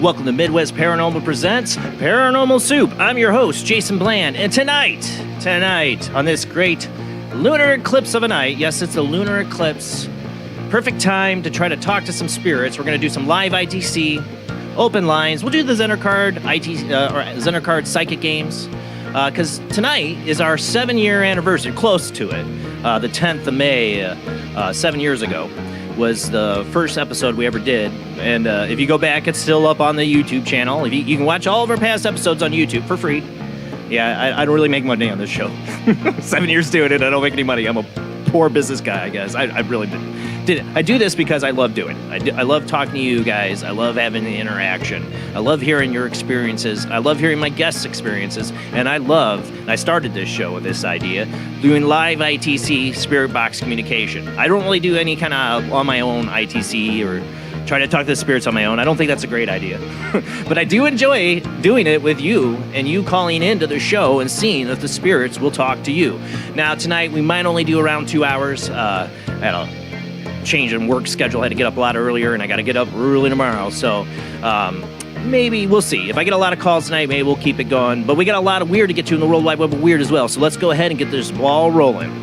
Welcome to Midwest Paranormal Presents Paranormal Soup. I'm your host, Jason Bland, and tonight, on this great lunar eclipse of a night, yes, it's a lunar eclipse, perfect time to try to talk to some spirits. We're going to do some live ITC, open lines. We'll do the Zener card psychic games, because tonight is our 7-year anniversary, close to it. The 10th of May, 7 years ago, was the first episode we ever did. And if you go back, it's still up on the YouTube channel. If you can watch all of our past episodes on YouTube for free. Yeah, I don't really make money on this show. 7 years doing it, I don't make any money. I'm a poor business guy, I guess. I really did it. I do this because I love doing it. I love talking to you guys. I love having the interaction. I love hearing your experiences. I love hearing my guests' experiences. And I started this show with this idea, doing live ITC Spirit Box communication. I don't really do any kind of on my own ITC or try to talk to the spirits on my own. I don't think that's a great idea. But I do enjoy doing it with you and you calling into the show and seeing if the spirits will talk to you. Now, tonight, we might only do around 2 hours. I had a change in work schedule. I had to get up a lot earlier, and I got to get up early tomorrow. So maybe we'll see. If I get a lot of calls tonight, maybe we'll keep it going. But we got a lot of weird to get to in the World Wide Web of Weird as well. So let's go ahead and get this ball rolling.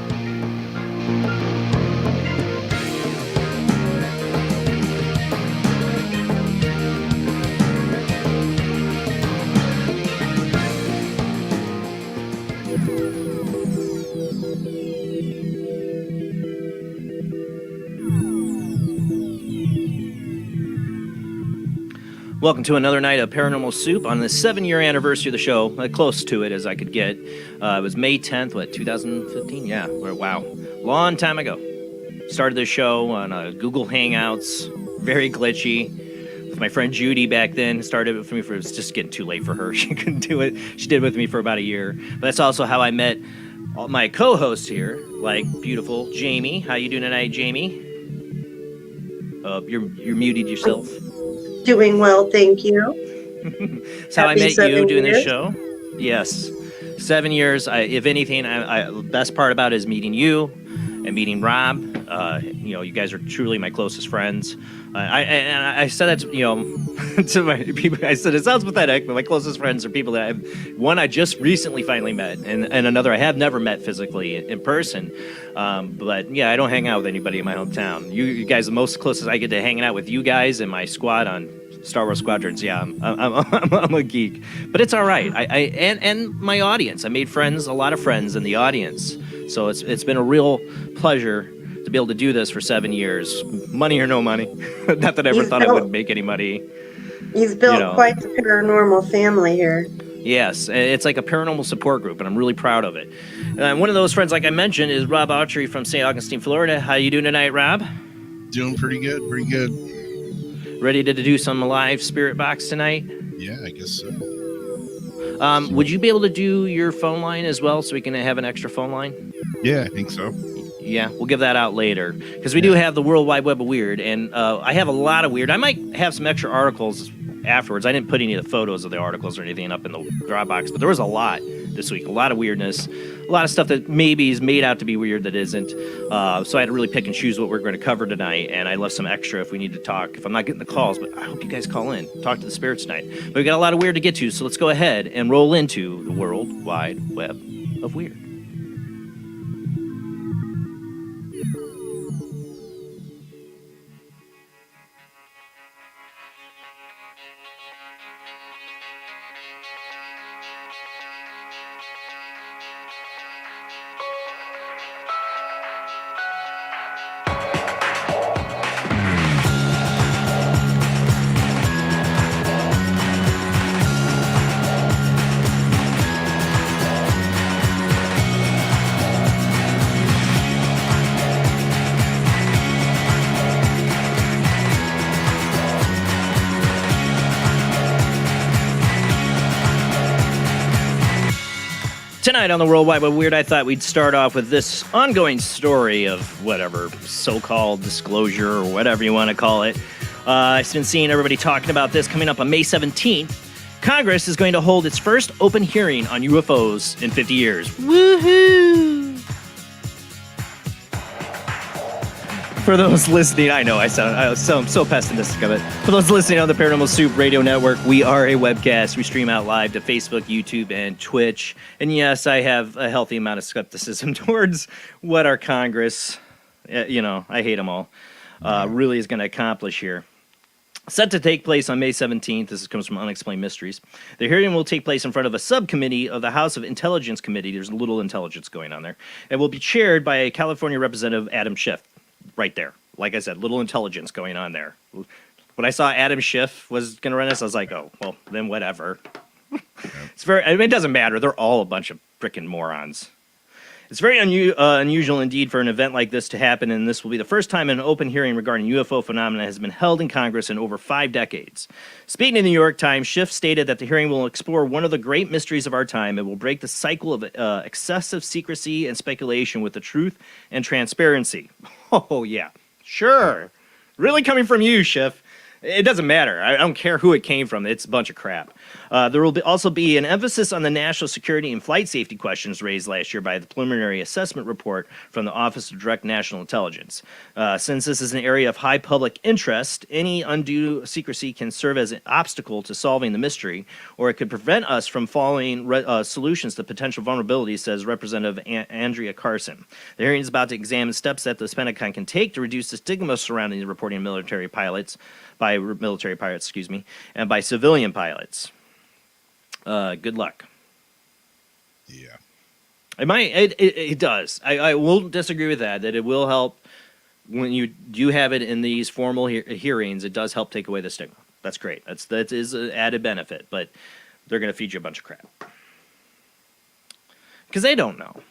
Welcome to another night of Paranormal Soup on the 7-year anniversary of the show, close to it as I could get. It was May 10th, 2015? Yeah, wow. Long time ago. Started the show on Google Hangouts, very glitchy. With my friend Judy back then, started it for me. It was just getting too late for her. She couldn't do it. She did it with me for about a year. But that's also how I met all my co-hosts here, like beautiful Jamie. How you doing tonight, Jamie? You're muted yourself. Doing well, thank you. That's how I met you doing this show. Yes. 7 years. If anything, the best part about it is meeting you and meeting Rob. You guys are truly my closest friends. I said that to my people. I said it sounds pathetic, but my closest friends are people that I just recently finally met, and another I have never met physically in person. But yeah, I don't hang out with anybody in my hometown. You guys are the most closest I get to hanging out with you guys and my squad on Star Wars Squadrons. Yeah, I'm a geek, but it's all right. And my audience. I made friends, a lot of friends in the audience. So it's been a real pleasure to be able to do this for 7 years, money or no money. Not that I ever thought I would make any money. You've built quite the paranormal family here. Yes, it's like a paranormal support group, and I'm really proud of it. One of those friends, like I mentioned, is Rob Autry from St. Augustine, Florida. How you doing tonight, Rob? Doing pretty good, pretty good. Ready to do some live Spirit Box tonight? Yeah, I guess so. Would you be able to do your phone line as well so we can have an extra phone line? Yeah, I think so. Yeah, we'll give that out later because we do have the World Wide Web of Weird, and I have a lot of weird. I might have some extra articles afterwards. I didn't put any of the photos of the articles or anything up in the Dropbox, but there was a lot this week, a lot of weirdness, a lot of stuff that maybe is made out to be weird that isn't. So I had to really pick and choose what we're going to cover tonight, and I left some extra if we need to talk. If I'm not getting the calls, but I hope you guys call in, talk to the spirits tonight. But we got a lot of weird to get to, so let's go ahead and roll into the World Wide Web of Weird. Tonight on the World Wide Web Weird, I thought we'd start off with this ongoing story of whatever so-called disclosure or whatever you want to call it. I've been seeing everybody talking about this coming up on May 17th. Congress is going to hold its first open hearing on UFOs in 50 years. Woohoo! For those listening, I know I sound so pessimistic of it. For those listening on the Paranormal Soup Radio Network, we are a webcast. We stream out live to Facebook, YouTube, and Twitch. And yes, I have a healthy amount of skepticism towards what our Congress, I hate them all, really is going to accomplish here. Set to take place on May 17th, this comes from Unexplained Mysteries. The hearing will take place in front of a subcommittee of the House of Intelligence Committee. There's a little intelligence going on there. It will be chaired by a California Representative, Adam Schiff. Right there. Like I said, little intelligence going on there. When I saw Adam Schiff was going to run this, I was like, oh, well, then whatever. It doesn't matter. They're all a bunch of frickin' morons. It's very unusual indeed for an event like this to happen, and this will be the first time an open hearing regarding UFO phenomena has been held in Congress in over 5 decades. Speaking to the New York Times, Schiff stated that the hearing will explore one of the great mysteries of our time and will break the cycle of excessive secrecy and speculation with the truth and transparency. Oh, yeah. Sure. Really coming from you, Schiff. It doesn't matter. I don't care who it came from. It's a bunch of crap. There will also be an emphasis on the national security and flight safety questions raised last year by the preliminary assessment report from the Office of Direct National Intelligence. Since this is an area of high public interest, any undue secrecy can serve as an obstacle to solving the mystery, or it could prevent us from following solutions to potential vulnerabilities, says Representative Andrea Carson. The hearing is about to examine steps that the Pentagon can take to reduce the stigma surrounding the reporting of military pilots, and by civilian pilots. Good luck. Yeah. It does. I will disagree with that it will help when you do have it in these formal hearings. It does help take away the stigma. That's great. That is an added benefit, but they're going to feed you a bunch of crap. Because they don't know.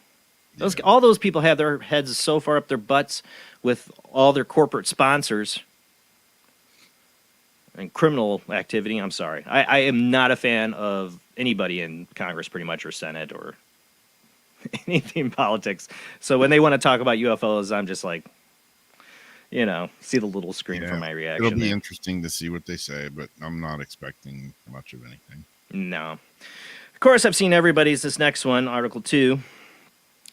All those people have their heads so far up their butts with all their corporate sponsors and criminal activity. I'm sorry. I am not a fan of anybody in Congress, pretty much, or Senate, or anything in politics. So when they want to talk about UFOs, I'm just like, see the little screen for my reaction. It'll be interesting to see what they say, but I'm not expecting much of anything. No. Of course, I've seen everybody's this next one, Article 2.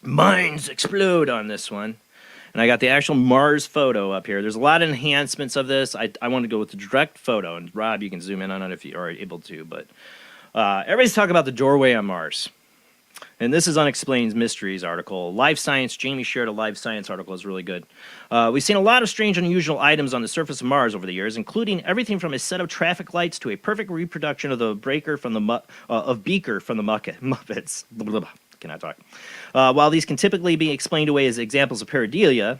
Minds explode on this one. And I got the actual Mars photo up here. There's a lot of enhancements of this. I want to go with the direct photo. And Rob, you can zoom in on it if you are able to. But everybody's talking about the doorway on Mars. And this is Unexplained Mysteries article. Live Science, Jamie shared a Live Science article. It's really good. We've seen a lot of strange, unusual items on the surface of Mars over the years, including everything from a set of traffic lights to a perfect reproduction of the Beaker from the Muppets. Blah, blah, blah. Cannot talk. While these can typically be explained away as examples of pareidolia,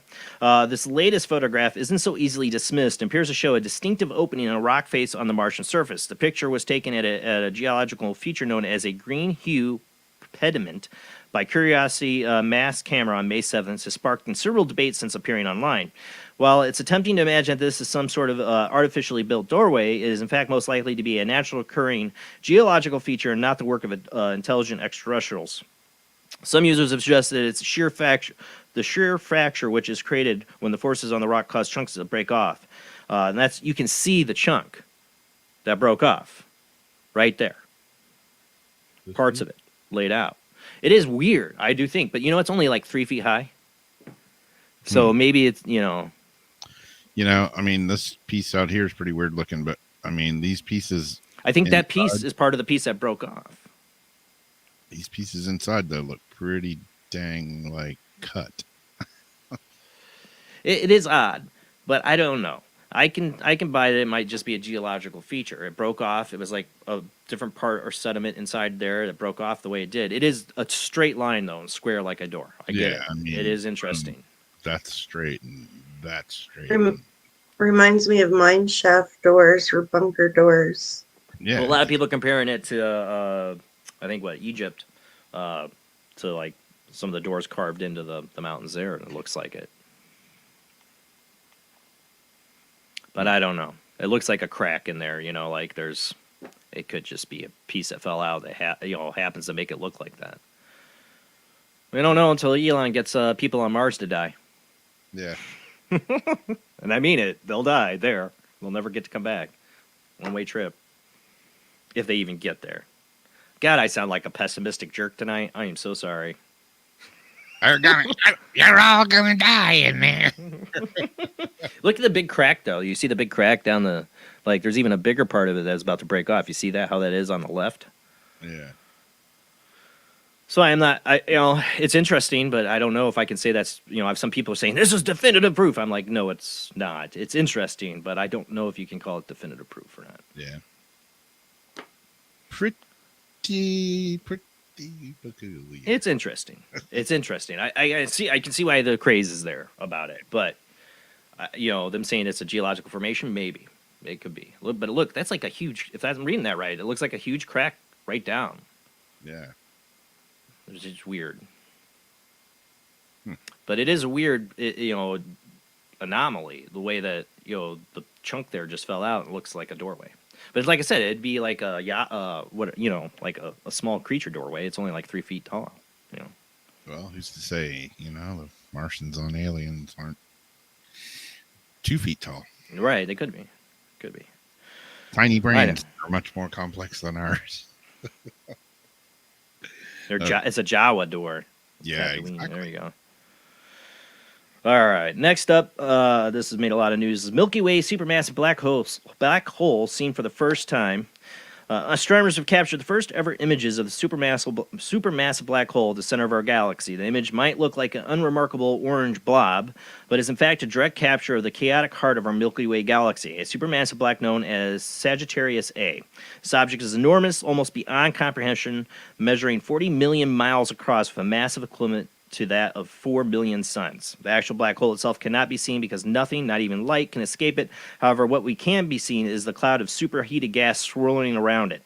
this latest photograph isn't so easily dismissed and appears to show a distinctive opening in a rock face on the Martian surface. The picture was taken at a geological feature known as a green hue pediment by Curiosity mass camera on May 7th has sparked considerable debate since appearing online. While it's attempting to imagine that this is some sort of artificially built doorway, it is in fact most likely to be a natural occurring geological feature and not the work of intelligent extraterrestrials. Some users have suggested it's the shear fracture which is created when the forces on the rock cause chunks to break off. And that's, you can see the chunk that broke off right there. Parts of it laid out. It is weird, I do think, but it's only like 3 feet high. So maybe it's, I mean, this piece out here is pretty weird looking, but I mean, these pieces. I think that piece is part of the piece that broke off. These pieces inside, though, look pretty dang like cut. It is odd, but I don't know. I can buy that it might just be a geological feature. It broke off. It was like a different part or sediment inside there that broke off the way it did. It is a straight line, though, and square like a door. I get it. I mean, it is interesting. That's straight and that's straight. Reminds me of mine shaft doors or bunker doors. Yeah. Well, a lot of people comparing it to, I think, Egypt, to like some of the doors carved into the mountains there, and it looks like it. But I don't know. It looks like a crack in there, like it could just be a piece that fell out that happens to make it look like that. We don't know until Elon gets people on Mars to die. Yeah. And I mean it. They'll die there. They'll never get to come back. One-way trip. If they even get there. God, I sound like a pessimistic jerk tonight. I am so sorry. You're all gonna die in there. Look at the big crack, though. You see the big crack down the... Like, there's even a bigger part of it that's about to break off. You see that? How that is on the left? Yeah. So I'm not... it's interesting, but I don't know if I can say that's... I have some people saying, this is definitive proof. I'm like, no, it's not. It's interesting, but I don't know if you can call it definitive proof or not. Yeah. Pretty peculiar. It's interesting. It's interesting. I can see why the craze is there about it, but them saying it's a geological formation, maybe it could be. But look, that's like a huge. If I'm reading that right, it looks like a huge crack right down. Yeah, it's just weird. But it is a weird, anomaly. The way that the chunk there just fell out and looks like a doorway. But like I said, it'd be like like a small creature doorway. It's only like 3 feet tall. Well, who's to say? The Martians on Aliens aren't 2 feet tall. Right? They could be. Could be. Tiny brains are much more complex than ours. It's a Jawa door. Yeah, exactly. There you go. All right. Next up, this has made a lot of news. Milky Way supermassive black hole seen for the first time. Astronomers have captured the first ever images of the supermassive black hole at the center of our galaxy. The image might look like an unremarkable orange blob, but is in fact a direct capture of the chaotic heart of our Milky Way galaxy, a supermassive black known as Sagittarius A. This object is enormous, almost beyond comprehension, measuring 40 million miles across with a massive equivalent to that of 4 billion suns. The actual black hole itself cannot be seen because nothing, not even light, can escape it. However, what we can be seen is the cloud of superheated gas swirling around it.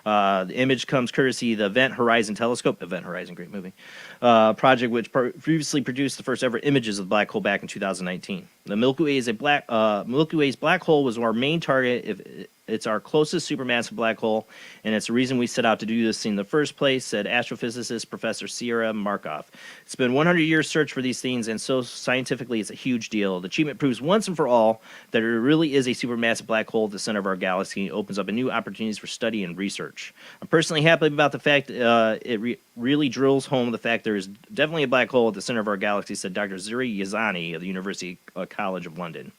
The image comes courtesy of the Event Horizon Telescope. Event Horizon, great movie. Project which previously produced the first ever images of the black hole back in 2019. The Milky Way's black hole was our main target It's our closest supermassive black hole, and it's the reason we set out to do this in the first place, said astrophysicist Professor Sierra Markov. It's been 100 years search for these things, and so scientifically it's a huge deal. The achievement proves once and for all that it really is a supermassive black hole at the center of our galaxy and opens up a new opportunities for study and research. I'm personally happy about the fact it really drills home the fact there is definitely a black hole at the center of our galaxy, said Dr. Zuri Yazani of the University College of London.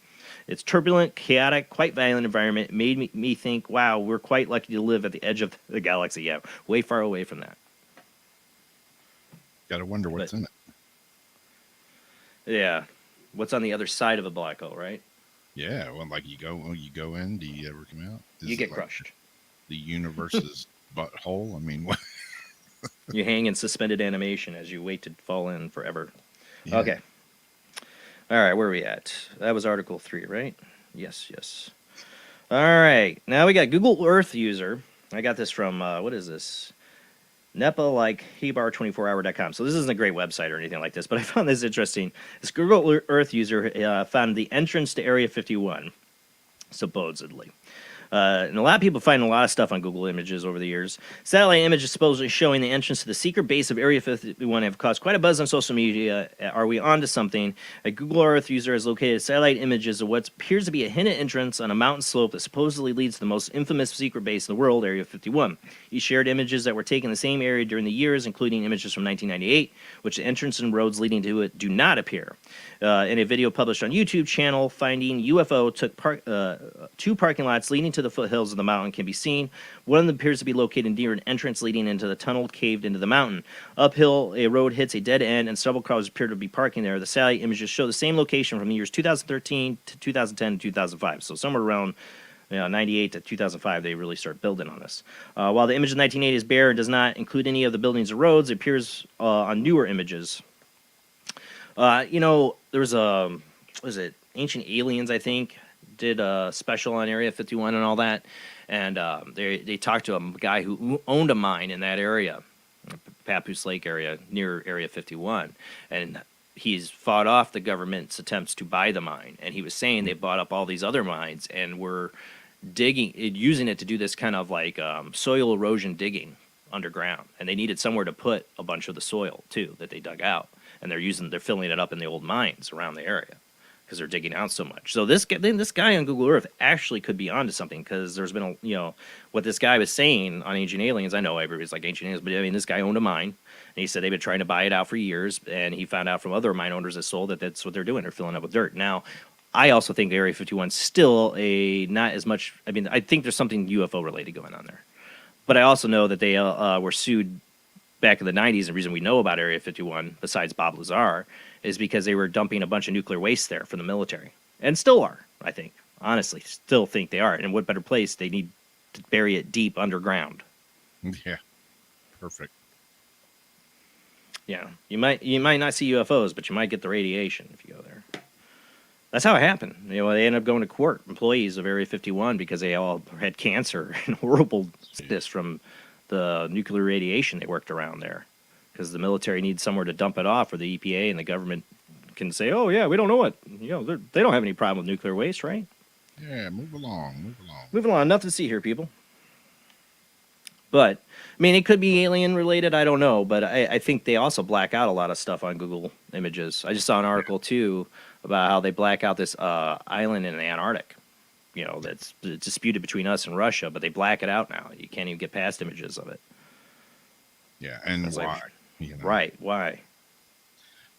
Its turbulent, chaotic, quite violent environment made me think, wow, we're quite lucky to live at the edge of the galaxy. Yeah, way far away from that. Gotta wonder what's in it. Yeah. What's on the other side of a black hole, right? Yeah, well, like you go in, do you ever come out? You get crushed. The universe's butthole? I mean, what? You hang in suspended animation as you wait to fall in forever. Yeah. Okay. All right, where are we at? That was Article 3, right? Yes. All right, now we got Google Earth user. I got this from, what is this? Hebar24hour.com. So this isn't a great website or anything like this, but I found this interesting. This Google Earth user found the entrance to Area 51, supposedly. And a lot of people find a lot of stuff on Google Images over the years. Satellite images supposedly showing the entrance to the secret base of Area 51 have caused quite a buzz on social media. Are we on to something? A Google Earth user has located satellite images of what appears to be a hidden entrance on a mountain slope that supposedly leads to the most infamous secret base in the world, Area 51. He shared images that were taken in the same area during the years, including images from 1998, which the entrance and roads leading to it do not appear. In a video published on YouTube channel, Finding UFO took two parking lots leading to the foothills of the mountain can be seen. One of them appears to be located near an entrance leading into the tunnel caved into the mountain. Uphill, a road hits a dead end, and several cars appear to be parking there. The satellite images show the same location from the years 2013 to 2010 to 2005. So somewhere around 98 to 2005, they really start building on this. While the image of 1980 is bare and does not include any of the buildings or roads, it appears on newer images. There was Ancient Aliens, I think, did a special on Area 51 and all that, and they talked to a guy who owned a mine in that area, Papoose Lake area, near Area 51, and he's fought off the government's attempts to buy the mine, and he was saying they bought up all these other mines and were using it to do this kind of like soil erosion digging underground, and they needed somewhere to put a bunch of the soil too that they dug out, and they're filling it up in the old mines around the area because they're digging out so much. So this guy on Google Earth actually could be onto something, because there's been what this guy was saying on Ancient Aliens. I know everybody's like Ancient Aliens, but I mean, this guy owned a mine, and he said they've been trying to buy it out for years, and he found out from other mine owners that sold that that's what they're doing. They're filling up with dirt. Now, I also think Area 51 is still not as much. I mean, I think there's something UFO related going on there, but I also know that they were sued back in the 90s. The reason we know about Area 51, besides Bob Lazar, is because they were dumping a bunch of nuclear waste there from the military, and still are, I think. Honestly, still think they are. And what better place? They need to bury it deep underground. Yeah, perfect. Yeah, you might not see UFOs, but you might get the radiation if you go there. That's how it happened. They ended up going to court, employees of Area 51, because they all had cancer and horrible sickness from the nuclear radiation they worked around there. Because the military needs somewhere to dump it off, or the EPA and the government can say, "Oh yeah, we don't know what they don't have any problem with nuclear waste, right?" Yeah, move along. Moving along, nothing to see here, people. But I mean, it could be alien related. I don't know, but I think they also black out a lot of stuff on Google Images. I just saw an article too about how they black out this island in the Antarctic. That's disputed between us and Russia, but they black it out now. You can't even get past images of it. Yeah, and why? Like, right? Why?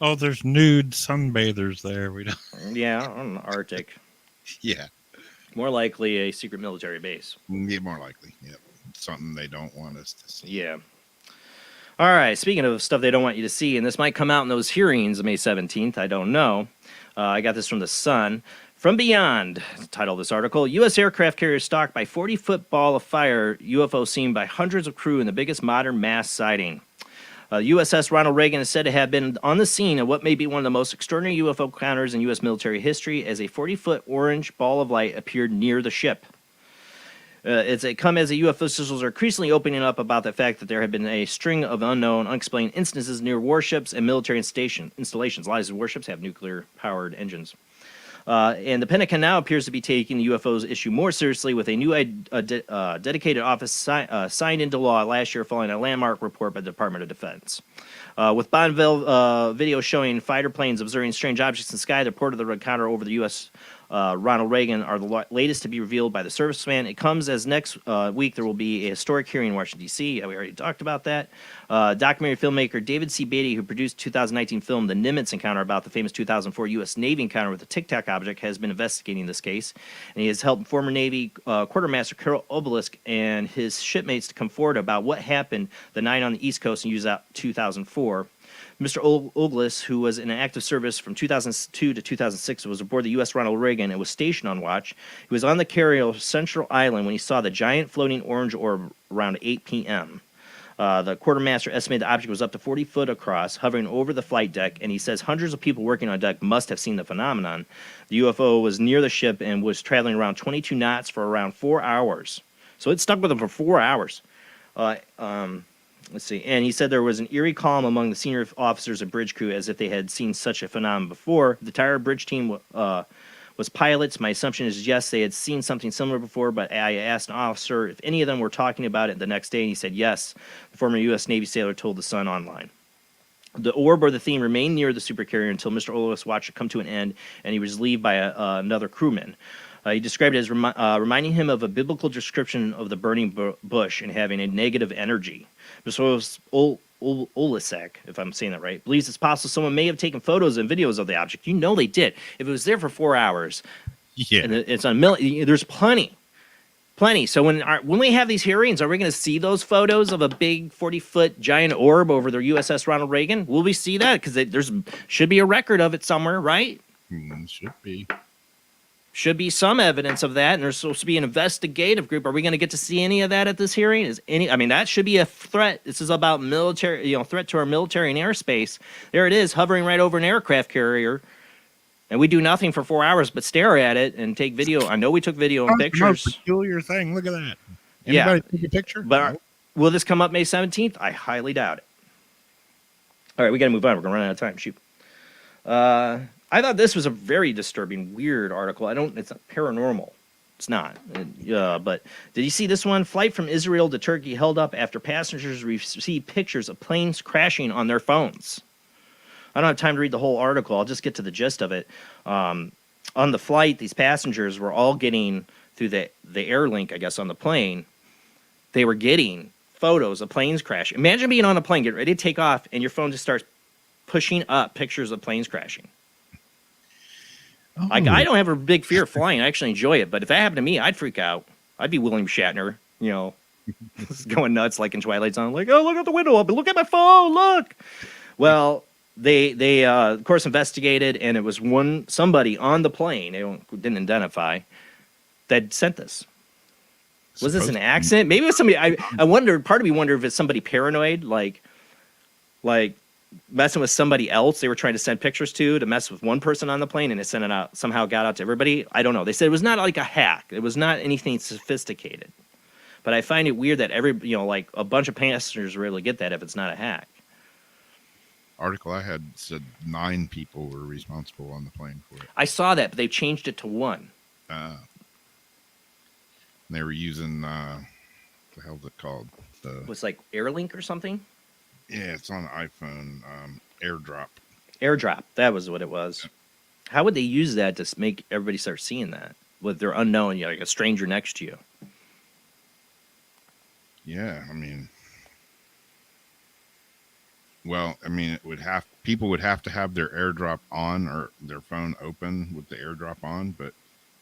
Oh, there's nude sunbathers there. We don't. Yeah, on the Arctic. Yeah, More likely a secret military base. yeah, more likely. Yeah, something they don't want us to see. Yeah. All right. Speaking of stuff they don't want you to see, and this might come out in those hearings of May 17th. I don't know. I got this from The Sun. From Beyond, title of this article, U.S. aircraft carrier stalked by 40-foot ball of fire, UFO seen by hundreds of crew in the biggest modern mass sighting. USS Ronald Reagan is said to have been on the scene of what may be one of the most extraordinary UFO encounters in U.S. military history, as a 40-foot orange ball of light appeared near the ship. It's come as the UFO officials are increasingly opening up about the fact that there have been a string of unknown, unexplained instances near warships and military installations. A lot of these warships have nuclear-powered engines. And the Pentagon now appears to be taking the UFO's issue more seriously with a new dedicated office signed into law last year following a landmark report by the Department of Defense. With Bonneville video showing fighter planes observing strange objects in the sky, the report of the encounter over the U.S. Ronald Reagan are the latest to be revealed by the serviceman. It comes as next week there will be a historic hearing in Washington, D.C. We already talked about that. Documentary filmmaker David C. Beatty, who produced 2019 film The Nimitz Encounter about the famous 2004 U.S. Navy encounter with a Tic Tac object, has been investigating this case. And he has helped former Navy Quartermaster Carol Obelisk and his shipmates to come forward about what happened the night on the East Coast in 2004. Mr. Ogles, who was in active service from 2002 to 2006, was aboard the U.S. Ronald Reagan and was stationed on watch. He was on the carrier Central Island when he saw the giant floating orange orb around 8 p.m. The quartermaster estimated the object was up to 40 foot across, hovering over the flight deck, and he says hundreds of people working on deck must have seen the phenomenon. The UFO was near the ship and was traveling around 22 knots for around 4 hours. So it stuck with him for 4 hours. Let's see. And he said there was an eerie calm among the senior officers and bridge crew as if they had seen such a phenomenon before. The entire bridge team was pilots. My assumption is yes, they had seen something similar before, but I asked an officer if any of them were talking about it the next day, and he said yes. The former U.S. Navy sailor told the Sun Online. The orb or the theme remained near the supercarrier until Mr. Olis watched it come to an end, and he was relieved by another crewman. He described it as reminding him of a biblical description of the burning bush and having a negative energy. Mr. Olisek, if I'm saying that right, believes it's possible someone may have taken photos and videos of the object. You know they did. If it was there for 4 hours, and it's on there's plenty. So when we have these hearings, are we going to see those photos of a big 40-foot giant orb over the USS Ronald Reagan? Will we see that? Because there's should be a record of it somewhere, right? Should be. Should be some evidence of that, and there's supposed to be an investigative group. Are we going to get to see any of that at this hearing? That should be a threat. This is about military, threat to our military and airspace. There it is, hovering right over an aircraft carrier, and we do nothing for 4 hours but stare at it and take video. I know we took video and pictures. Most peculiar thing. Look at that. Yeah. Anybody take a picture? But will this come up May 17th? I highly doubt it. All right, we got to move on. We're going to run out of time. Shoot. I thought this was a very disturbing, weird article. It's not paranormal. It's not. But did you see this one? Flight from Israel to Turkey held up after passengers received pictures of planes crashing on their phones. I don't have time to read the whole article. I'll just get to the gist of it. On the flight, these passengers were all getting, through the air link, I guess, on the plane, they were getting photos of planes crashing. Imagine being on a plane, get ready to take off, and your phone just starts pushing up pictures of planes crashing. I don't have a big fear of flying. I actually enjoy it. But if that happened to me, I'd freak out. I'd be William Shatner, going nuts like in Twilight Zone. Like, oh, look out the window. Look at my phone. Look. Well, they of course, investigated, and it was somebody on the plane, they didn't identify, that sent this. Was this an accident? Maybe it was somebody. I wondered, part of me wondered if it's somebody paranoid, like messing with somebody else they were trying to send pictures to mess with one person on the plane, and it sent it out, somehow got out to everybody. I don't know. They said it was not like a hack. It was not anything sophisticated. But I find it weird that like a bunch of passengers really get that if it's not a hack. Article I had said 9 people were responsible on the plane for it. I saw that, but they changed it to 1. They were using, what the hell's it called? It was like AirLink or something? Yeah, it's on iPhone. AirDrop. AirDrop. That was what it was. How would they use that to make everybody start seeing that? With their unknown, like a stranger next to you. Yeah, people would have to have their AirDrop on or their phone open with the AirDrop on. But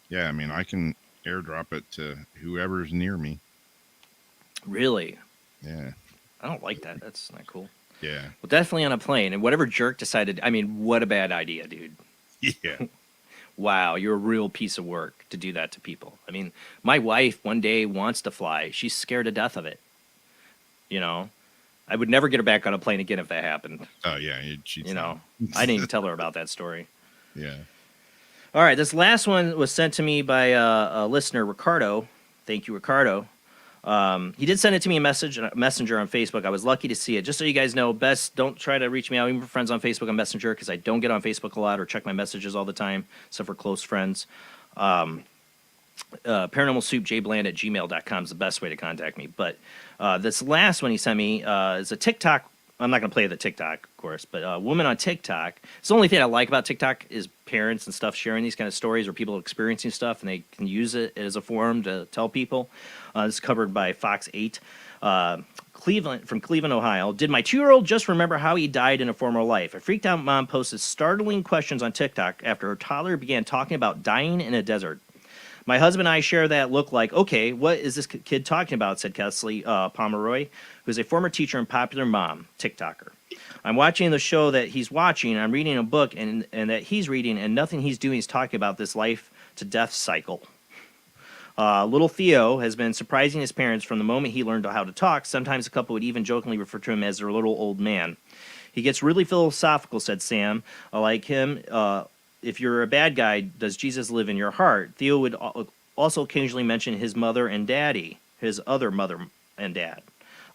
yeah, I can AirDrop it to whoever's near me. Really? Yeah. I don't like that. That's not cool. Yeah. Well, definitely on a plane. And whatever jerk decided, what a bad idea, dude. Yeah. Wow, you're a real piece of work to do that to people. My wife one day wants to fly. She's scared to death of it. I would never get her back on a plane again if that happened. Oh, yeah. I didn't even tell her about that story. Yeah. All right, this last one was sent to me by a listener, Ricardo. Thank you, Ricardo. He did send it to me in messenger on Facebook. I was lucky to see it. Just so you guys know, don't try to reach me out, even for friends on Facebook on Messenger, because I don't get on Facebook a lot or check my messages all the time, except for close friends. Paranormal Soup, jbland@gmail.com is the best way to contact me. But this last one he sent me is a TikTok. I'm not going to play the TikTok, of course, but a woman on TikTok. It's the only thing I like about TikTok is parents and stuff sharing these kind of stories or people experiencing stuff, and they can use it as a forum to tell people. This is covered by Fox 8. Cleveland, from Cleveland, Ohio. Did my 2-year-old just remember how he died in a former life? A freaked out mom posted startling questions on TikTok after her toddler began talking about dying in a desert. My husband and I share that look like, okay, what is this kid talking about, said Kesley Pomeroy, who's a former teacher and popular mom, TikToker. I'm watching the show that he's watching, I'm reading a book and that he's reading, and nothing he's doing is talking about this life to death cycle. Little Theo has been surprising his parents from the moment he learned how to talk. Sometimes the couple would even jokingly refer to him as their little old man. He gets really philosophical, said Sam. Like him, if you're a bad guy, does Jesus live in your heart? Theo would also occasionally mention his mother and daddy, his other mother and dad.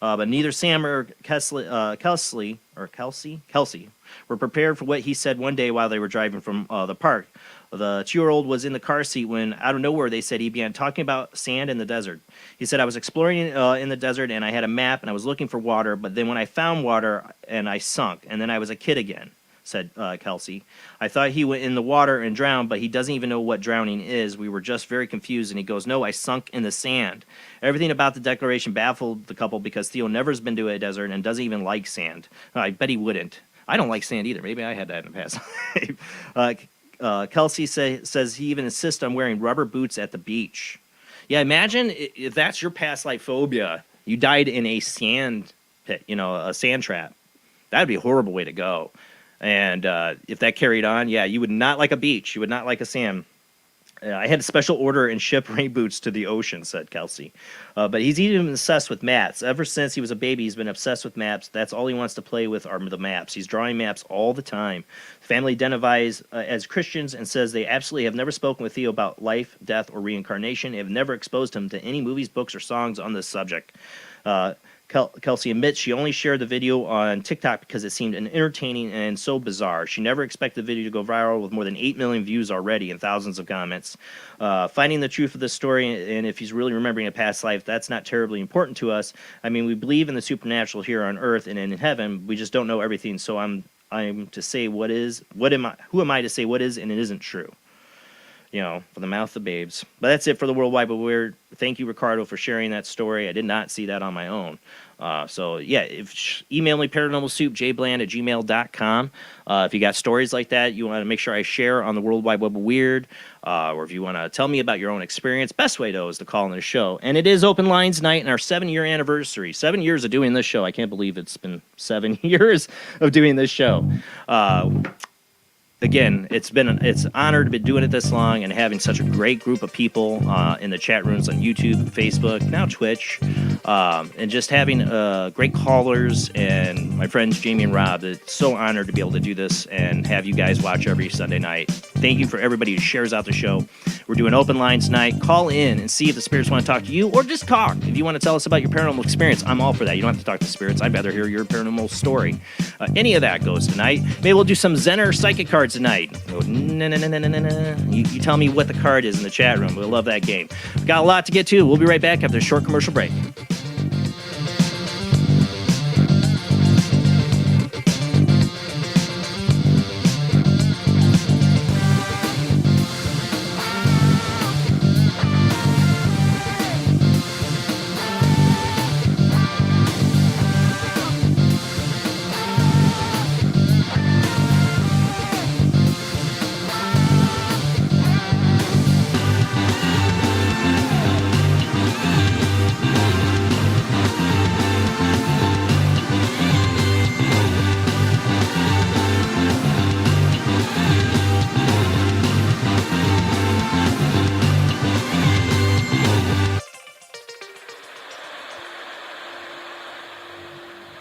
But neither Sam or Kelsey were prepared for what he said one day while they were driving from the park. The 2-year-old was in the car seat when, out of nowhere, they said he began talking about sand in the desert. He said, I was exploring in the desert, and I had a map, and I was looking for water, but then when I found water, and I sunk, and then I was a kid again, said Kelsey. I thought he went in the water and drowned, but he doesn't even know what drowning is. We were just very confused, and he goes, no, I sunk in the sand. Everything about the declaration baffled the couple because Theo never has been to a desert and doesn't even like sand. I bet he wouldn't. I don't like sand either. Maybe I had that in the past. Kelsey says he even insists on wearing rubber boots at the beach. Yeah, imagine if that's your past life phobia. You died in a sand pit, a sand trap. That would be a horrible way to go. And if that carried on, yeah, you would not like a beach. You would not like a sand. I had a special order and ship rain boots to the ocean, said Kelsey. But he's even obsessed with maps. Ever since he was a baby, he's been obsessed with maps. That's all he wants to play with are the maps. He's drawing maps all the time. Family identifies as Christians and says they absolutely have never spoken with Theo about life, death, or reincarnation. They have never exposed him to any movies, books, or songs on this subject. Kelsey admits she only shared the video on TikTok because it seemed entertaining and so bizarre. She never expected the video to go viral with more than 8 million views already and thousands of comments. Finding the truth of this story and if he's really remembering a past life, that's not terribly important to us. I mean, we believe in the supernatural here on earth and in heaven. We just don't know everything. So I'm to say who am I to say what is and it isn't true? For the mouth of babes. But that's it for the Worldwide But Weird. Thank you, Ricardo, for sharing that story. I did not see that on my own. Email me, paranormalsoup, jbland@gmail.com. If you got stories like that you want to make sure I share on the Worldwide Web of Weird, or if you want to tell me about your own experience, best way, though, is to call in the show. And it is Open Lines Night and our 7-year anniversary. 7 years of doing this show. I can't believe it's been 7 years of doing this show. Again, it's an honor to be doing it this long and having such a great group of people in the chat rooms on YouTube, Facebook, now Twitch, and just having great callers and my friends Jamie and Rob. It's so honored to be able to do this and have you guys watch every Sunday night. Thank you for everybody who shares out the show. We're doing Open Lines tonight. Call in and see if the spirits want to talk to you, or just talk. If you want to tell us about your paranormal experience, I'm all for that. You don't have to talk to spirits. I'd rather hear your paranormal story. Any of that goes tonight. Maybe we'll do some Zener psychic cards tonight. You tell me what the card is in the chat room. We'll love that game. We've got a lot to get to. We'll be right back after a short commercial break.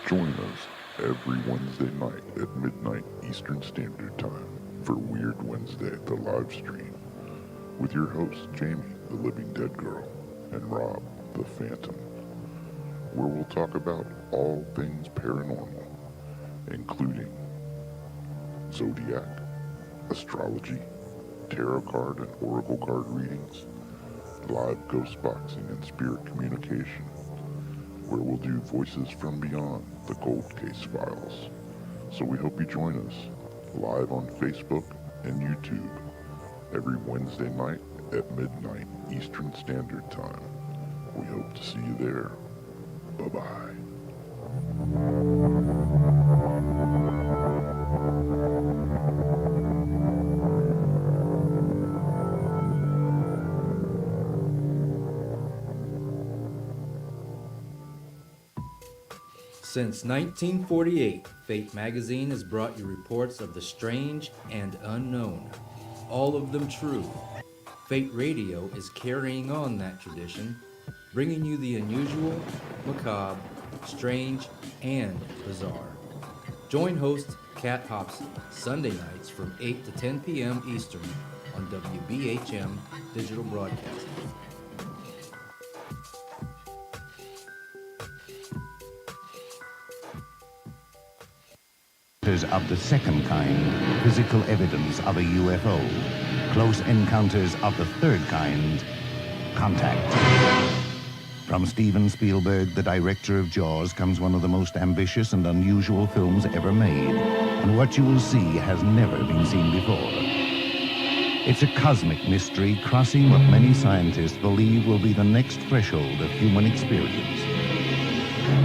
Join us every Wednesday night at midnight Eastern Standard Time for Weird Wednesday, the live stream, with your hosts Jamie, the Living Dead Girl, and Rob, The Phantom, where we'll talk about all things paranormal, including zodiac, astrology, tarot card and oracle card readings, live ghost boxing and spirit communication, where we'll do voices from beyond the cold case files. So we hope you join us live on Facebook and YouTube every Wednesday night at midnight Eastern Standard Time. We hope to see you there. Bye-bye. Since 1948, Fate magazine has brought you reports of the strange and unknown, all of them true. Fate Radio is carrying on that tradition, bringing you the unusual, macabre, strange, and bizarre. Join host Kat Hobson Sunday nights from 8 to 10 p.m. Eastern on WBHM Digital Broadcasting. Of the second kind, physical evidence of a UFO. Close encounters of the third kind, contact. From Steven Spielberg, the director of Jaws, comes one of the most ambitious and unusual films ever made. And what you will see has never been seen before. It's a cosmic mystery crossing what many scientists believe will be the next threshold of human experience.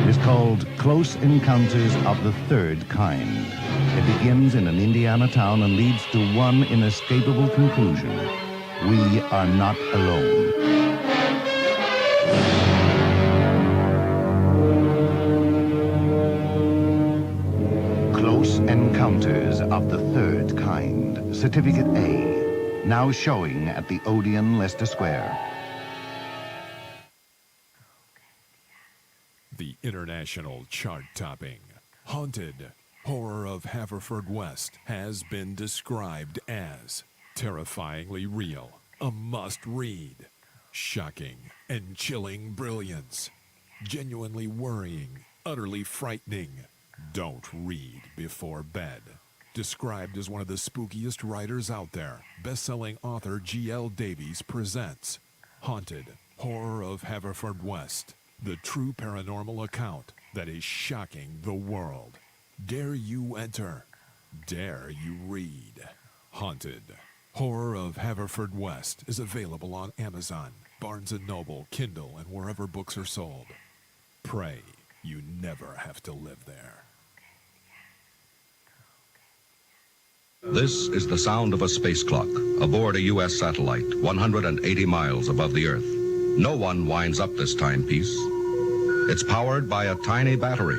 It is called Close Encounters of the Third Kind. It begins in an Indiana town and leads to one inescapable conclusion. We are not alone. Close Encounters of the Third Kind. Certificate A. Now showing at the Odeon, Leicester Square. The international chart-topping, Haunted Horror of Haverfordwest has been described as terrifyingly real, a must-read, shocking and chilling brilliance, genuinely worrying, utterly frightening. Don't read before bed. Described as one of the spookiest writers out there, best-selling author G.L. Davies presents Haunted Horror of Haverfordwest. The true paranormal account that is shocking the world. Dare you enter? Dare you read? Haunted Horror of Haverfordwest is available on Amazon, Barnes & Noble, Kindle, and wherever books are sold. Pray you never have to live there. This is the sound of a space clock aboard a U.S. satellite 180 miles above the Earth. No one winds up this timepiece. It's powered by a tiny battery,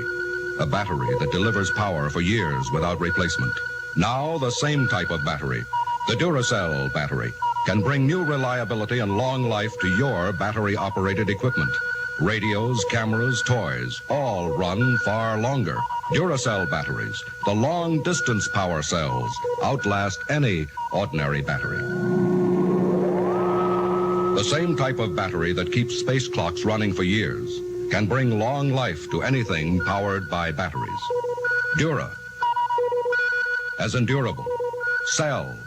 a battery that delivers power for years without replacement. Now the same type of battery, the Duracell battery, can bring new reliability and long life to your battery-operated equipment. Radios, cameras, toys, all run far longer. Duracell batteries, the long-distance power cells, outlast any ordinary battery. The same type of battery that keeps space clocks running for years can bring long life to anything powered by batteries. Dura, as in durable. Cell,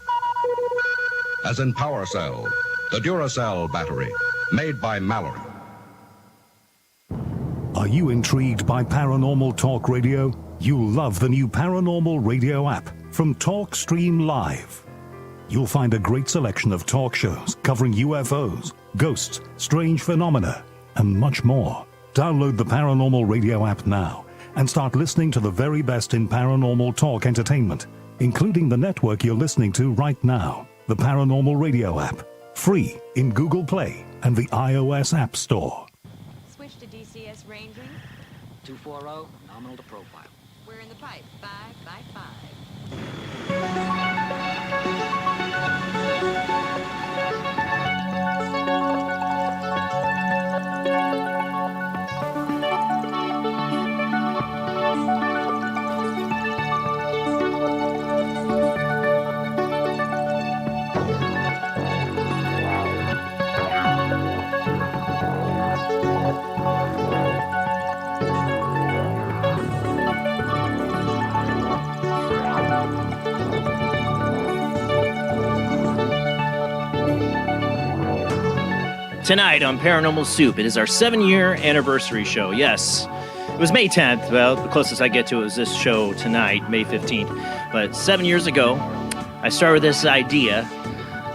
as in power cell. The Duracell battery, made by Mallory. Are you intrigued by Paranormal Talk Radio? You'll love the new Paranormal Radio app from Talkstream Live. You'll find a great selection of talk shows covering UFOs, ghosts, strange phenomena, and much more. Download the Paranormal Radio app now and start listening to the very best in paranormal talk entertainment, including the network you're listening to right now, the Paranormal Radio app, free in Google Play and the iOS App Store. Switch to DCS ranging. 240, nominal to profile. We're in the pipe, 5 by 5. tonight on Paranormal Soup. It is our 7-year anniversary show. Yes, it was May 10th. Well, the closest I get to it was this show tonight, May 15th. But 7 years ago, I started with this idea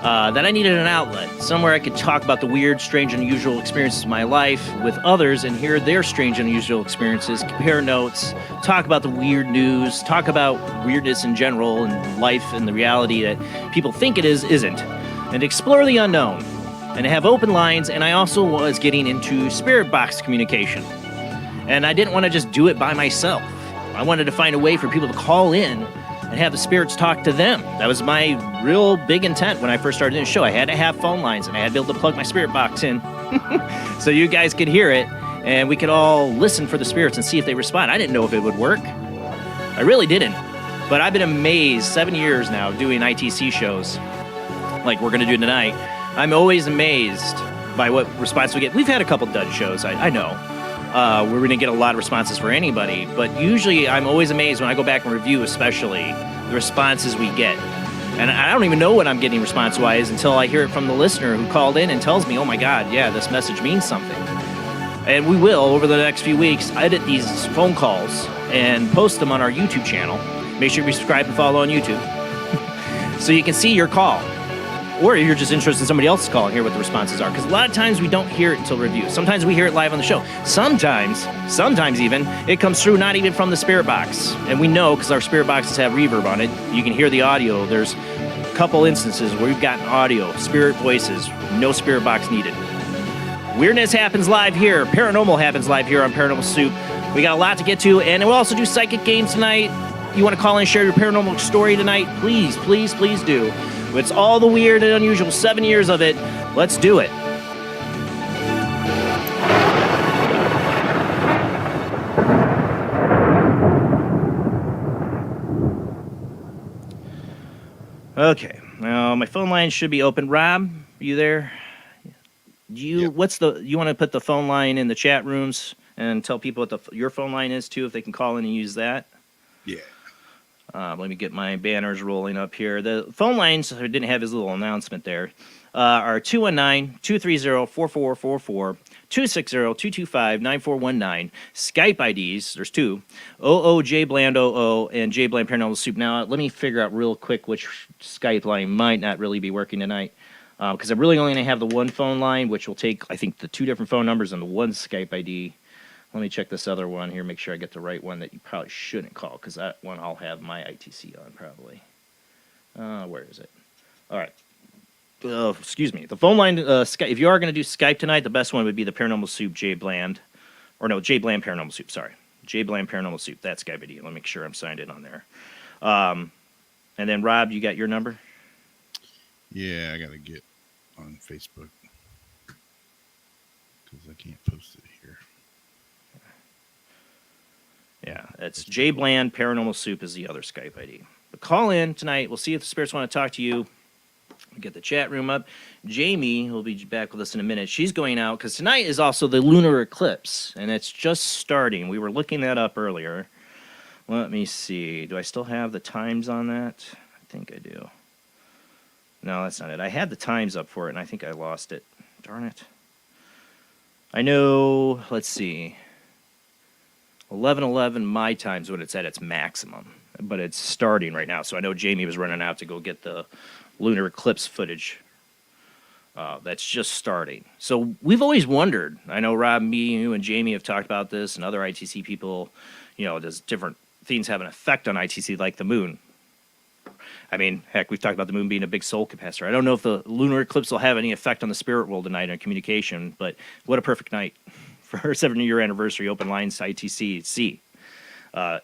that I needed an outlet, somewhere I could talk about the weird, strange, unusual experiences of my life with others and hear their strange, unusual experiences, compare notes, talk about the weird news, talk about weirdness in general and life and the reality that people think it is, isn't, and explore the unknown, and have open lines. And I also was getting into Spirit Box communication, and I didn't want to just do it by myself. I wanted to find a way for people to call in and have the spirits talk to them. That was my real big intent when I first started this show. I had to have phone lines, and I had to be able to plug my spirit box in so you guys could hear it, and we could all listen for the spirits and see if they respond. I didn't know if it would work. I really didn't. But I've been amazed, 7 years now, doing ITC shows like we're going to do tonight. I'm always amazed by what response we get. We've had a couple dud shows, I know. We're going to get a lot of responses for anybody, but usually I'm always amazed when I go back and review, especially the responses we get. And I don't even know what I'm getting response-wise until I hear it from the listener who called in and tells me, oh my God, yeah, this message means something. And we will, over the next few weeks, edit these phone calls and post them on our YouTube channel. Make sure you subscribe and follow on YouTube so you can see your call. Or if you're just interested in somebody else's call and hear what the responses are. Because a lot of times we don't hear it until review. Sometimes we hear it live on the show. Sometimes even, it comes through not even from the spirit box. And we know because our spirit boxes have reverb on it. You can hear the audio. There's a couple instances where we've gotten audio, spirit voices, no spirit box needed. Weirdness happens live here. Paranormal happens live here on Paranormal Soup. We got a lot to get to. And we'll also do psychic games tonight. You want to call in and share your paranormal story tonight? Please, please, please do. It's all the weird and unusual, 7 years of it. Let's do it. Okay, now my phone line should be open. Rob, are you there? You want to put the phone line in the chat rooms and tell people what your phone line is too, if they can call in and use that? Yeah. Let me get my banners rolling up here. The phone lines, I didn't have his little announcement there, are 219-230-4444, 260-225-9419. Skype IDs, there's two, oojblandoo and Jblandparanormalsoup. Now, let me figure out real quick which Skype line might not really be working tonight, because I'm really only going to have the one phone line, which will take, I think, the two different phone numbers and the one Skype ID. Let me check this other one here, make sure I get the right one that you probably shouldn't call, because that one I'll have my ITC on probably. Where is it? All right. Excuse me. The phone line, Skype, if you are going to do Skype tonight, the best one would be the Paranormal Soup Jblandparanormalsoup, sorry. Jblandparanormalsoup, that's Skype ID. Let me make sure I'm signed in on there. And then, Rob, you got your number? Yeah, I got to get on Facebook because I can't post it here. Yeah, it's Jblandparanormalsoup is the other Skype ID. But call in tonight. We'll see if the spirits want to talk to you. We'll get the chat room up. Jamie will be back with us in a minute. She's going out because tonight is also the lunar eclipse, and it's just starting. We were looking that up earlier. Let me see. Do I still have the times on that? I think I do. No, that's not it. I had the times up for it, and I think I lost it. Darn it. I know, let's see. 11:11 my time's when it's at its maximum, but it's starting right now. So I know Jamie was running out to go get the lunar eclipse footage. That's just starting. So we've always wondered. I know Rob, me, you, and Jamie have talked about this, and other ITC people. Does different things have an effect on ITC, like the moon? I mean, heck, we've talked about the moon being a big soul capacitor. I don't know if the lunar eclipse will have any effect on the spirit world tonight on communication, but what a perfect night for her 7-year anniversary, open lines to ITC.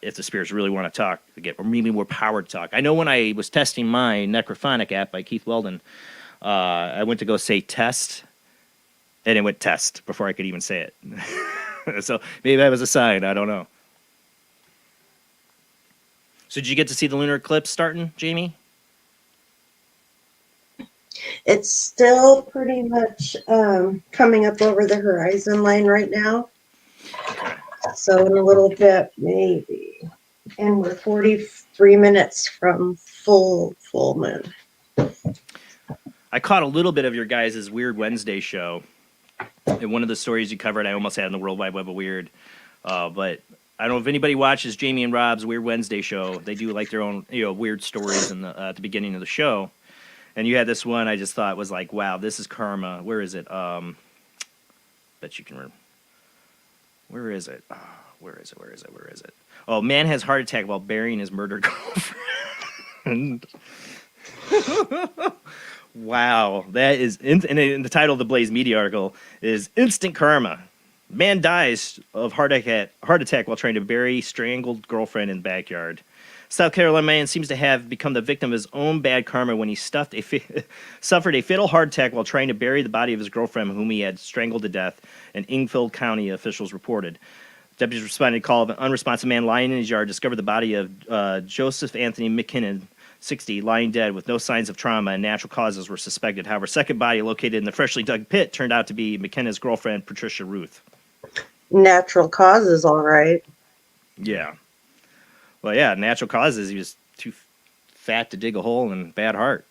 If the spirits really want to talk, to get maybe more power to talk. I know when I was testing my Necrophonic app by Keith Weldon, I went to go say test, and it went test before I could even say it. So maybe that was a sign. I don't know. So did you get to see the lunar eclipse starting, Jamie? It's still pretty much coming up over the horizon line right now. So in a little bit, maybe. And we're 43 minutes from full moon. I caught a little bit of your guys' Weird Wednesday show. And one of the stories you covered, I almost had in the World Wide Web of Weird. But I don't know if anybody watches Jamie and Rob's Weird Wednesday show. They do like their own, weird stories in at the beginning of the show. And you had this one I just thought was like, wow, this is karma. Where is it? Bet you can remember. Where is it? Where is it? Oh, man has heart attack while burying his murdered girlfriend. Wow, that is and the title of the Blaze Media article is Instant Karma. Man dies of heart attack while trying to bury strangled girlfriend in backyard. South Carolina man seems to have become the victim of his own bad karma when he suffered a fatal heart attack while trying to bury the body of his girlfriend, whom he had strangled to death. In Enfield County, officials reported. Deputies responded to a call of an unresponsive man lying in his yard, discovered the body of Joseph Anthony McKinnon, 60, lying dead with no signs of trauma, and natural causes were suspected. However, a second body located in the freshly dug pit turned out to be McKenna's girlfriend, Patricia Ruth. Natural causes, all right. Yeah. Well, yeah, natural causes. He was too fat to dig a hole and bad heart.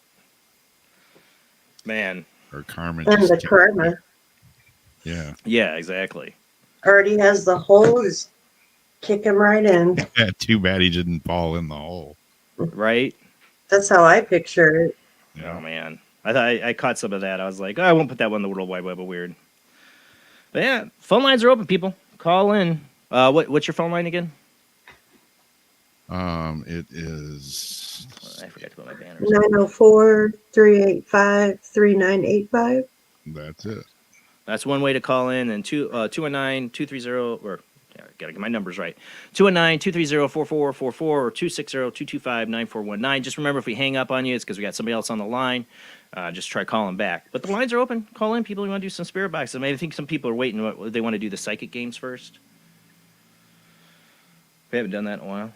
Man. Or karma. And the karma. Yeah. Yeah, exactly. Already has the hole, just kick him right in. Yeah, too bad he didn't fall in the hole. Right? That's how I picture it. Yeah. Oh, man. I caught some of that. I was like, I won't put that one in the World Wide Web of Weird. But yeah, phone lines are open, people. Call in. What's your phone line again? It is. I forgot to put my banners. 904-385-3985. That's it. That's one way to call in. And 219-230, or yeah, gotta get my numbers right. 219-230-4444 or 260-225-9419. Just remember, if we hang up on you, it's because we got somebody else on the line. Just try calling back. But the lines are open. Call in, people who want to do some spirit boxes. I mean, I think some people are waiting. They want to do the psychic games first. We haven't done that in a while.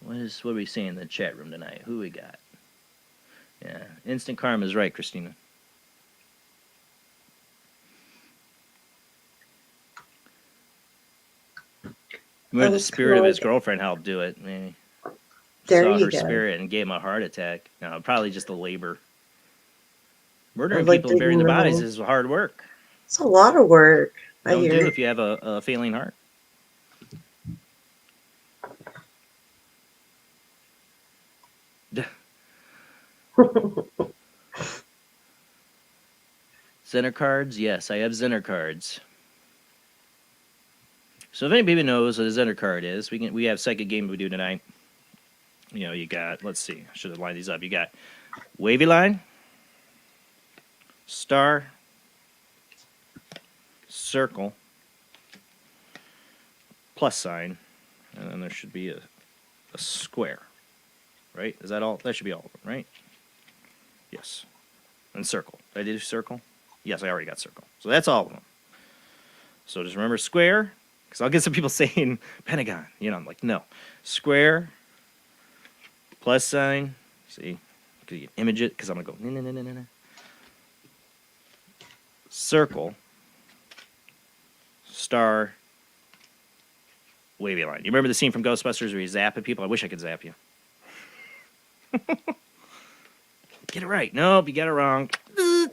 What are we seeing in the chat room tonight? Who we got? Yeah, instant karma is right, Christina. Remember, the spirit of his girlfriend helped do it. Man, saw her spirit and gave him a heart attack. No, probably just the labor. Murdering people and burying their bodies is hard work. It's a lot of work. Don't do it if you have a failing heart. Zenner cards? Yes, I have Zenner cards. So if anybody knows what a Zenner card is, we have second game we do tonight. You know, you got, let's see, I should have lined these up. You got wavy line, star, circle, plus sign, and then there should be a square. Right? Is that all? That should be all of them, right? Yes. And circle. Did I do circle? Yes, I already got circle. So that's all of them. So just remember square, because I'll get some people saying pentagon. You know, I'm like, no. Square, plus sign. See? Can you image it? Because I'm going to go, no. Circle, star, wavy line. You remember the scene from Ghostbusters where you zap at people? I wish I could zap you. Get it right. Nope, you got it wrong. No.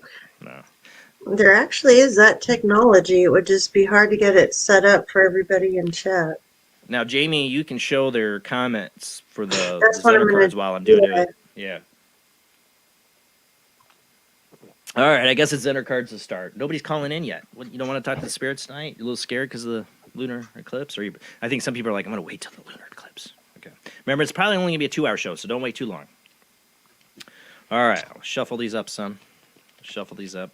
There actually is that technology. It would just be hard to get it set up for everybody in chat. Now, Jamie, you can show their comments for the Zenner cards while I'm doing it. Yeah. All right, I guess it's Zenner cards to start. Nobody's calling in yet. What, you don't want to talk to the spirits tonight? You're a little scared because of the lunar eclipse? Or I think some people are like, I'm going to wait till the lunar eclipse. Okay. Remember, it's probably only going to be a 2-hour show, so don't wait too long. All right, I'll shuffle these up, son. Shuffle these up.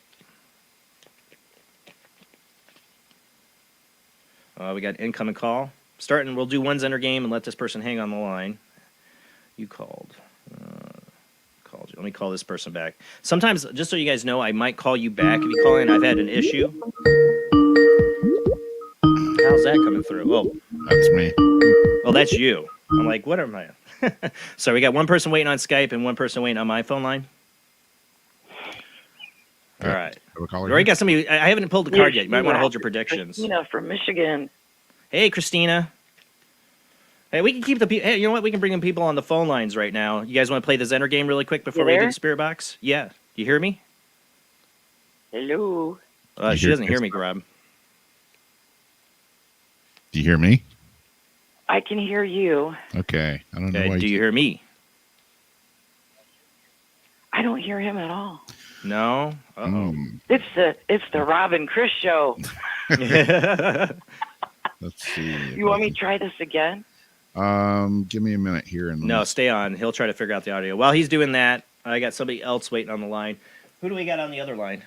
We got incoming call. We'll do one Zenner game and let this person hang on the line. You called. Called you. Let me call this person back. Sometimes, just so you guys know, I might call you back if you call in. I've had an issue. How's that coming through? Oh, that's me. Oh, that's you. I'm like, what am I? So we got one person waiting on Skype and one person waiting on my phone line. All right. We already got somebody. I haven't pulled the card yet. You might want to hold your predictions. Christina from Michigan. Hey, Christina. Hey, we can keep the people. Hey, you know what? We can bring in people on the phone lines right now. You guys want to play the Zenner game really quick before we do the Spirit Box? Yeah. You hear me? Hello. She doesn't hear me, Rob. Do you hear me? I can hear you. Okay. I don't know Okay, why. do you hear me? I don't hear him at all. No? Uh-oh. It's the Rob and Chris show. Let's see. You want me to try this again? Give me a minute here. And No, stay on. He'll try to figure out the audio. While he's doing that, I got somebody else waiting on the line. Who do we got on the other line?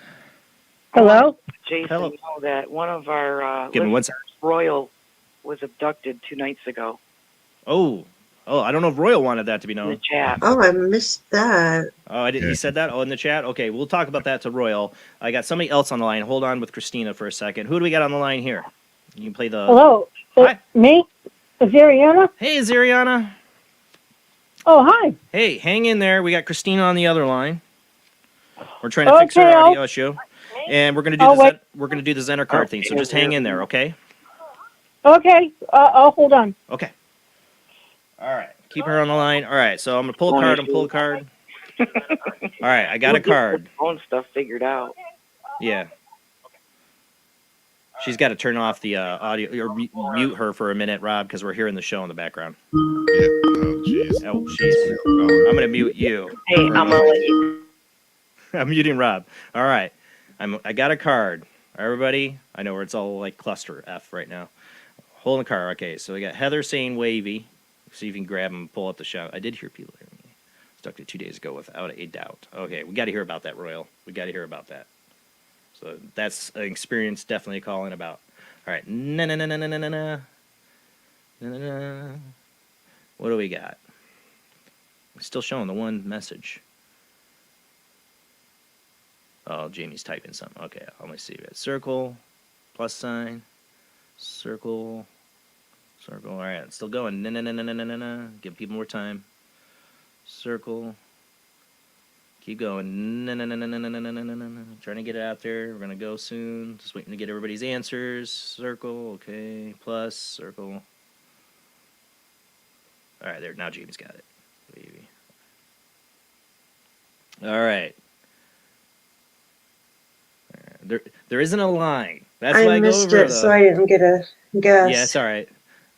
Hello? Jason, Hello. you know that one of our Give me one listeners, Royal, was abducted 2 nights ago Oh, I don't know if Royal wanted that to be in the known. chat. Oh, I missed that. Oh, I didn't. He said that? Oh, in the chat? Okay, we'll talk about that to Royal. I got somebody else on the line. Hold on with Christina for a second. Who do we got on the line here? You can play the... Hello? Hi. Me? Is Ariana? Hey, Zariana. Oh, hi. Hey, hang in there. We got Christina on the other line. We're trying to fix her audio issue. And we're going to do the Zener card thing, so just hang in there, okay? Okay. I'll hold on. Okay. All right. Keep her on the line. All right, so I'm going to pull a card and pull a card. All right, I got a card. Get the phone stuff figured out. Yeah. She's got to turn off the audio, or mute her for a minute, Rob, because we're hearing the show in the background. Yeah. Oh, jeez. Oh, jeez. I'm going to mute you. Hey, I'm going to let you. I'm muting Rob. All right. I got a card. Everybody, I know where it's all like cluster F right now. Holding the card. Okay, so we got Heather saying wavy. See if you can grab him and pull up the show. I did hear people hearing me. Stuck to 2 days ago without a doubt. Okay, we got to hear about that, Royal. We got to hear about that. So that's an experience definitely calling about. All right. What do we got? Still showing the one message. Oh, Jamie's typing something. Okay, let me see. Circle, plus sign, circle. All right, it's still going. Give people more time. Circle. Keep going. Trying to get it out there. We're gonna go soon. Just waiting to get everybody's answers. Circle. Okay. Plus. Circle. All right, there. Now Jamie's got it. Baby. All right. There isn't a line. That's why I missed go over it, so I didn't get a guess. Yeah, it's all right.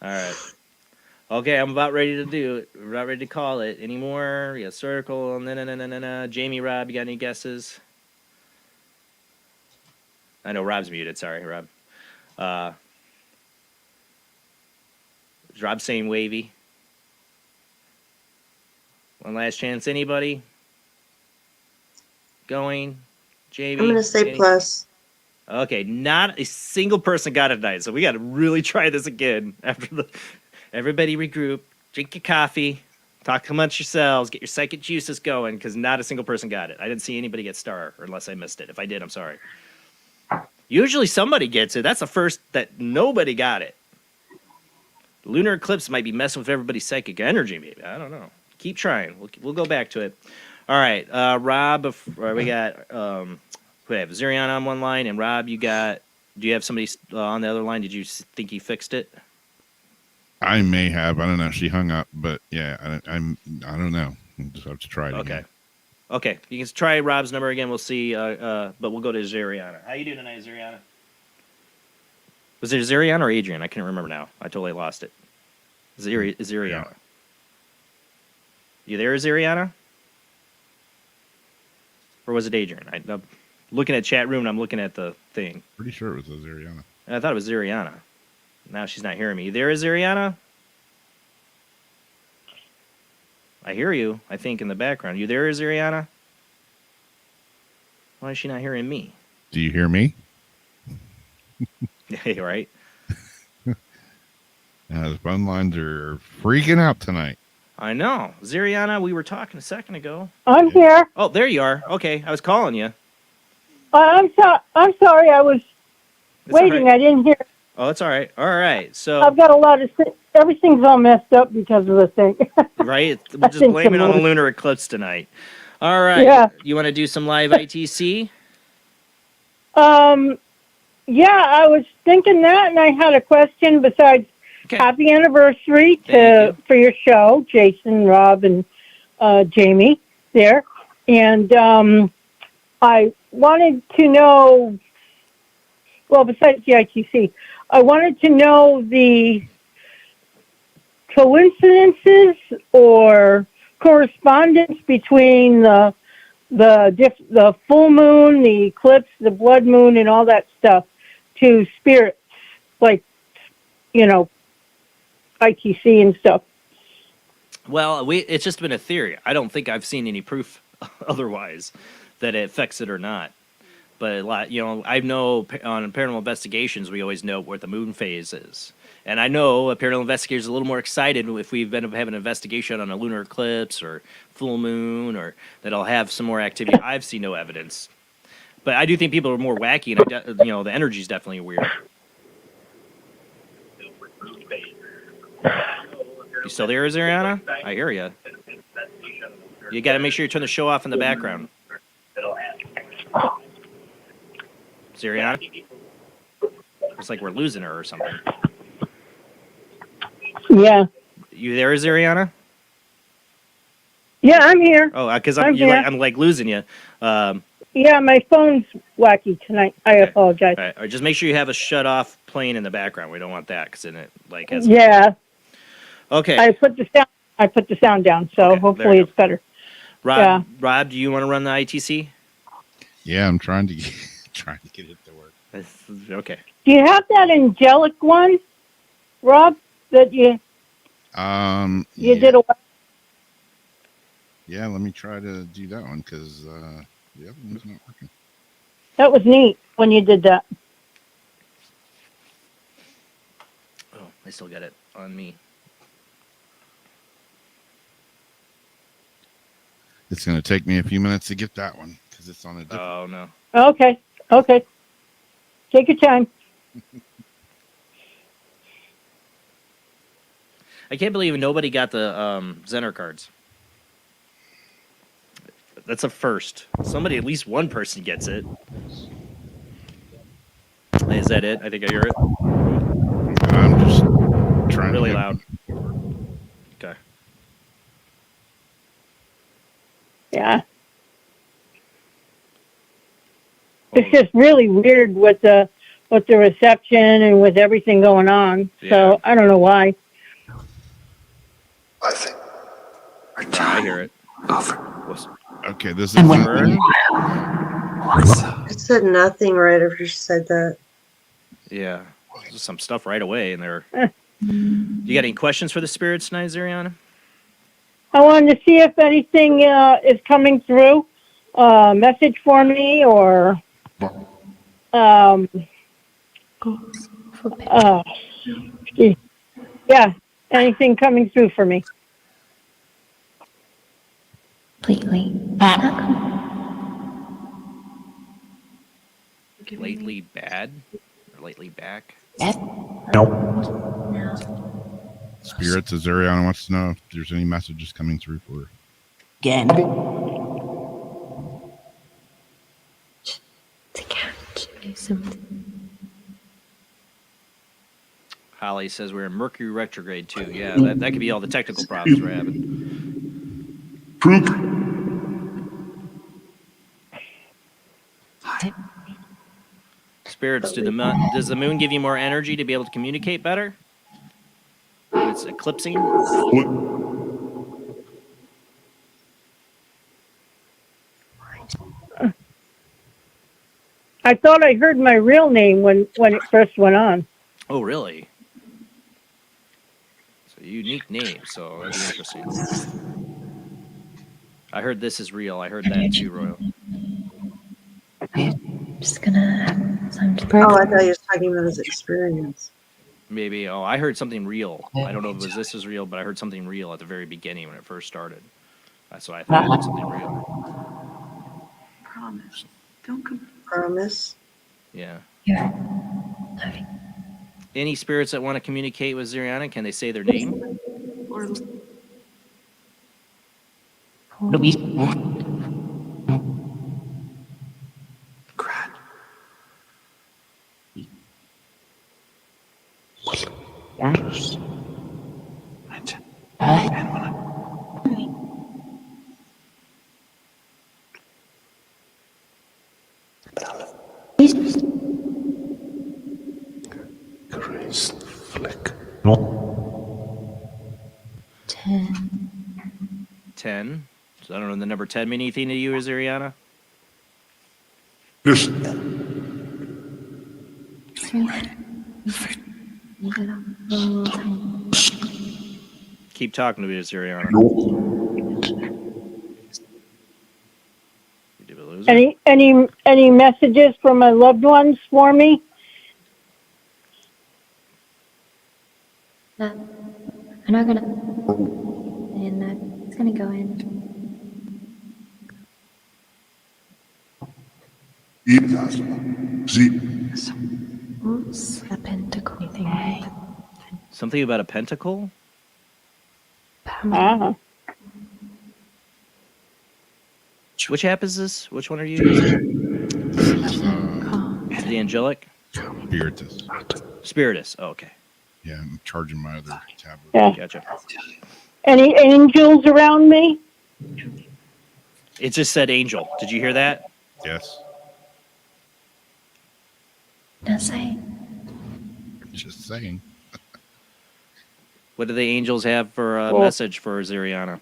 All right. Okay, I'm about ready to do it. We're not ready to call it anymore. Yeah, circle. Jamie, Rob, you got any guesses? I know Rob's muted. Sorry, Rob. Is Rob saying wavy? One last chance. Anybody? Going? Jamie? I'm going to say plus. Okay, not a single person got it tonight, so we got to really try this again. Everybody regroup, drink your coffee, talk amongst yourselves, get your psychic juices going, because not a single person got it. I didn't see anybody get star, unless I missed it. If I did, I'm sorry. Usually somebody gets it. That's the first that nobody got it. Lunar eclipse might be messing with everybody's psychic energy, maybe. I don't know. Keep trying. We'll go back to it. All right, Rob, we got... we have Zirion on one line, and Rob, do you have somebody on the other line? Did you think he fixed it? I may have. I don't know. She hung up, but yeah, I don't know. I'll just have to try it again. Okay. You can try Rob's number again. We'll see. But we'll go to Ziriana. How you doing tonight, Ziriana? Was it Ziriana or Adrian? I can't remember now. I totally lost it. Ziriana. Yeah. You there, Ziriana? Or was it Adrian? I'm looking at chat room, and I'm looking at the thing. Pretty sure it was Ziriana. I thought it was Ziriana. Now she's not hearing me. You there, Ziriana? I hear you, I think, in the background. You there, Ziriana? Why is she not hearing me? Do you hear me? Yeah, right? The phone lines are freaking out tonight. I know. Ziriana, we were talking a second ago. I'm here. Oh, there you are. Okay, I was calling you. I'm sorry. I was waiting. Right. I didn't hear. Oh, it's all right. All right. So I've got a lot of everything's all messed up because of the thing. Right? We're just blaming it on the lunar eclipse tonight. All right. Yeah. You want to do some live ITC? Yeah, I was thinking that, and I had a question besides happy anniversary for your show, Jason, Rob, and Jamie there. And I wanted to know well, besides the ITC, I wanted to know the coincidences or correspondence between the full moon, the eclipse, the blood moon, and all that stuff to spirits, like, you know, ITC and stuff. Well, it's just been a theory. I don't think I've seen any proof otherwise that it affects it or not. But a lot, you know, I know on paranormal investigations we always know what the moon phase is, and I know a paranormal investigator is a little more excited if we've been having an investigation on a lunar eclipse or full moon, or that I'll have some more activity. I've seen no evidence, but I do think people are more wacky, and you know, the energy is definitely weird. You still there, Ariana? I hear you. You got to make sure you turn the show off in the background. Ariana? It's like we're losing her or something. Yeah. You there, Ariana? Yeah, I'm here. Oh, because I'm here. I'm like losing you. Yeah, my phone's wacky tonight. I apologize. All right, just make sure you have a shut off playing in the background. We don't want that because then it like has. Yeah. Okay. I put the sound down, so hopefully it's better. Rob, Yeah. Rob, do you want to run the ITC? Yeah, I'm trying to get it to work. Okay. Do you have that angelic one, Rob? That you did a. Yeah, let me try to do that one because the other one's not working. That was neat when you did that. Oh, I still got it on me. It's going to take me a few minutes to get that one because it's on a different. Oh no. Okay. Take your time. I can't believe nobody got the Zener cards. That's a first. Somebody, at least one person gets it. Is that it? I think I hear it. I'm just trying really to loud. Okay. Yeah. It's just really weird with the reception and with everything going on. Yeah. So I don't know why. I think. I hear it. Okay, this is I said nothing right after she said that. Yeah. There's some stuff right away in there. You got any questions for the spirits tonight, Ariana? I wanted to see if anything is coming through. Message for me or yeah, anything coming through for me. Lately bad. Lately bad? Or lately back? Nope. Spirits, as Ariana wants to know if there's any messages coming through for her. Again. Holly says we're in Mercury retrograde too. Yeah, that could be all the technical problems we're having. Spirits, does the moon give you more energy to be able to communicate better? When it's eclipsing? I thought I heard my real name when it first went on. Oh, really? It's a unique name, so that'd be interesting. I heard this is real. I heard that too, Royal. Just gonna have time to Oh, I thought he was talking about his experience. Maybe. Oh, I heard something real. I don't know if it was this is real, but I heard something real at the very beginning when it first started. That's why I thought I heard something real. Promise. Don't promise. Yeah. Yeah. Any spirits that want to communicate with Ziriana, can they say their name? Yes. Flick. 10. So I don't know the number 10 mean anything to you, is Ariana? Keep talking to me, Ariana. Did we lose her? Any messages from my loved ones for me? I'm not gonna. And it's gonna go in. Oops, a pentacle. Something about a pentacle? Which app is this? Which one are you using? Is it the angelic? Spiritus. Spiritus. Oh, okay. Yeah, I'm charging my other tablet. Yeah. Gotcha. Any angels around me? It just said angel. Did you hear that? Yes. Does I? Just saying. What do the angels have for a message for Ziriana?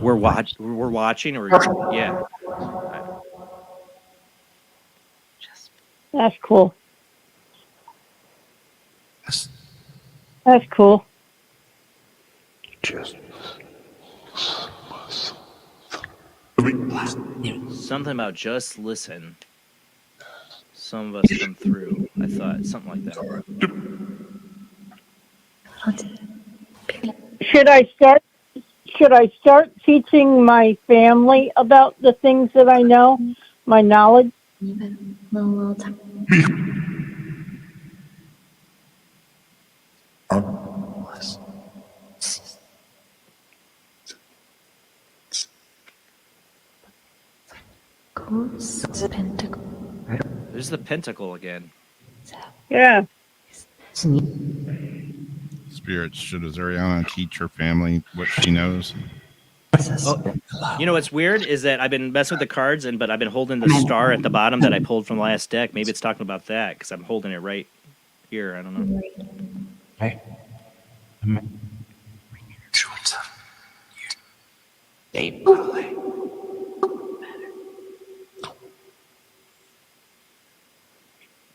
We're watching, or yeah. That's cool. That's cool. Something about just listen. Some of us come through. I thought something like that. Should I start teaching my family about the things that I know, my knowledge? Little time. There's the pentacle again. Yeah. Spirits, should Ariana teach her family what she knows? Oh, you know what's weird is that I've been messing with the cards, but I've been holding the star at the bottom that I pulled from the last deck. Maybe it's talking about that because I'm holding it right here. I don't know.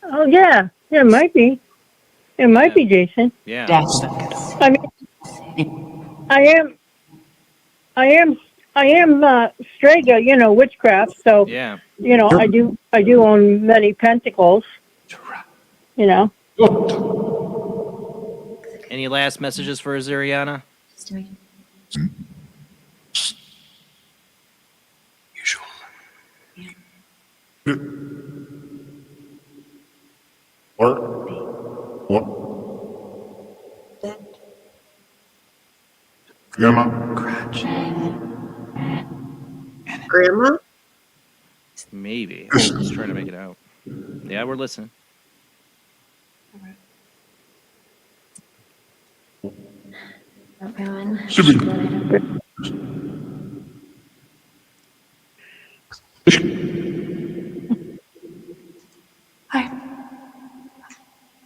Oh yeah. Yeah, it might be. It might be Jason. Yeah. I mean, I am Strega, witchcraft. So yeah. I do own many pentacles. Any last messages for Ziriana? Grandma? Maybe. I'm just trying to make it out. Yeah, we're listening.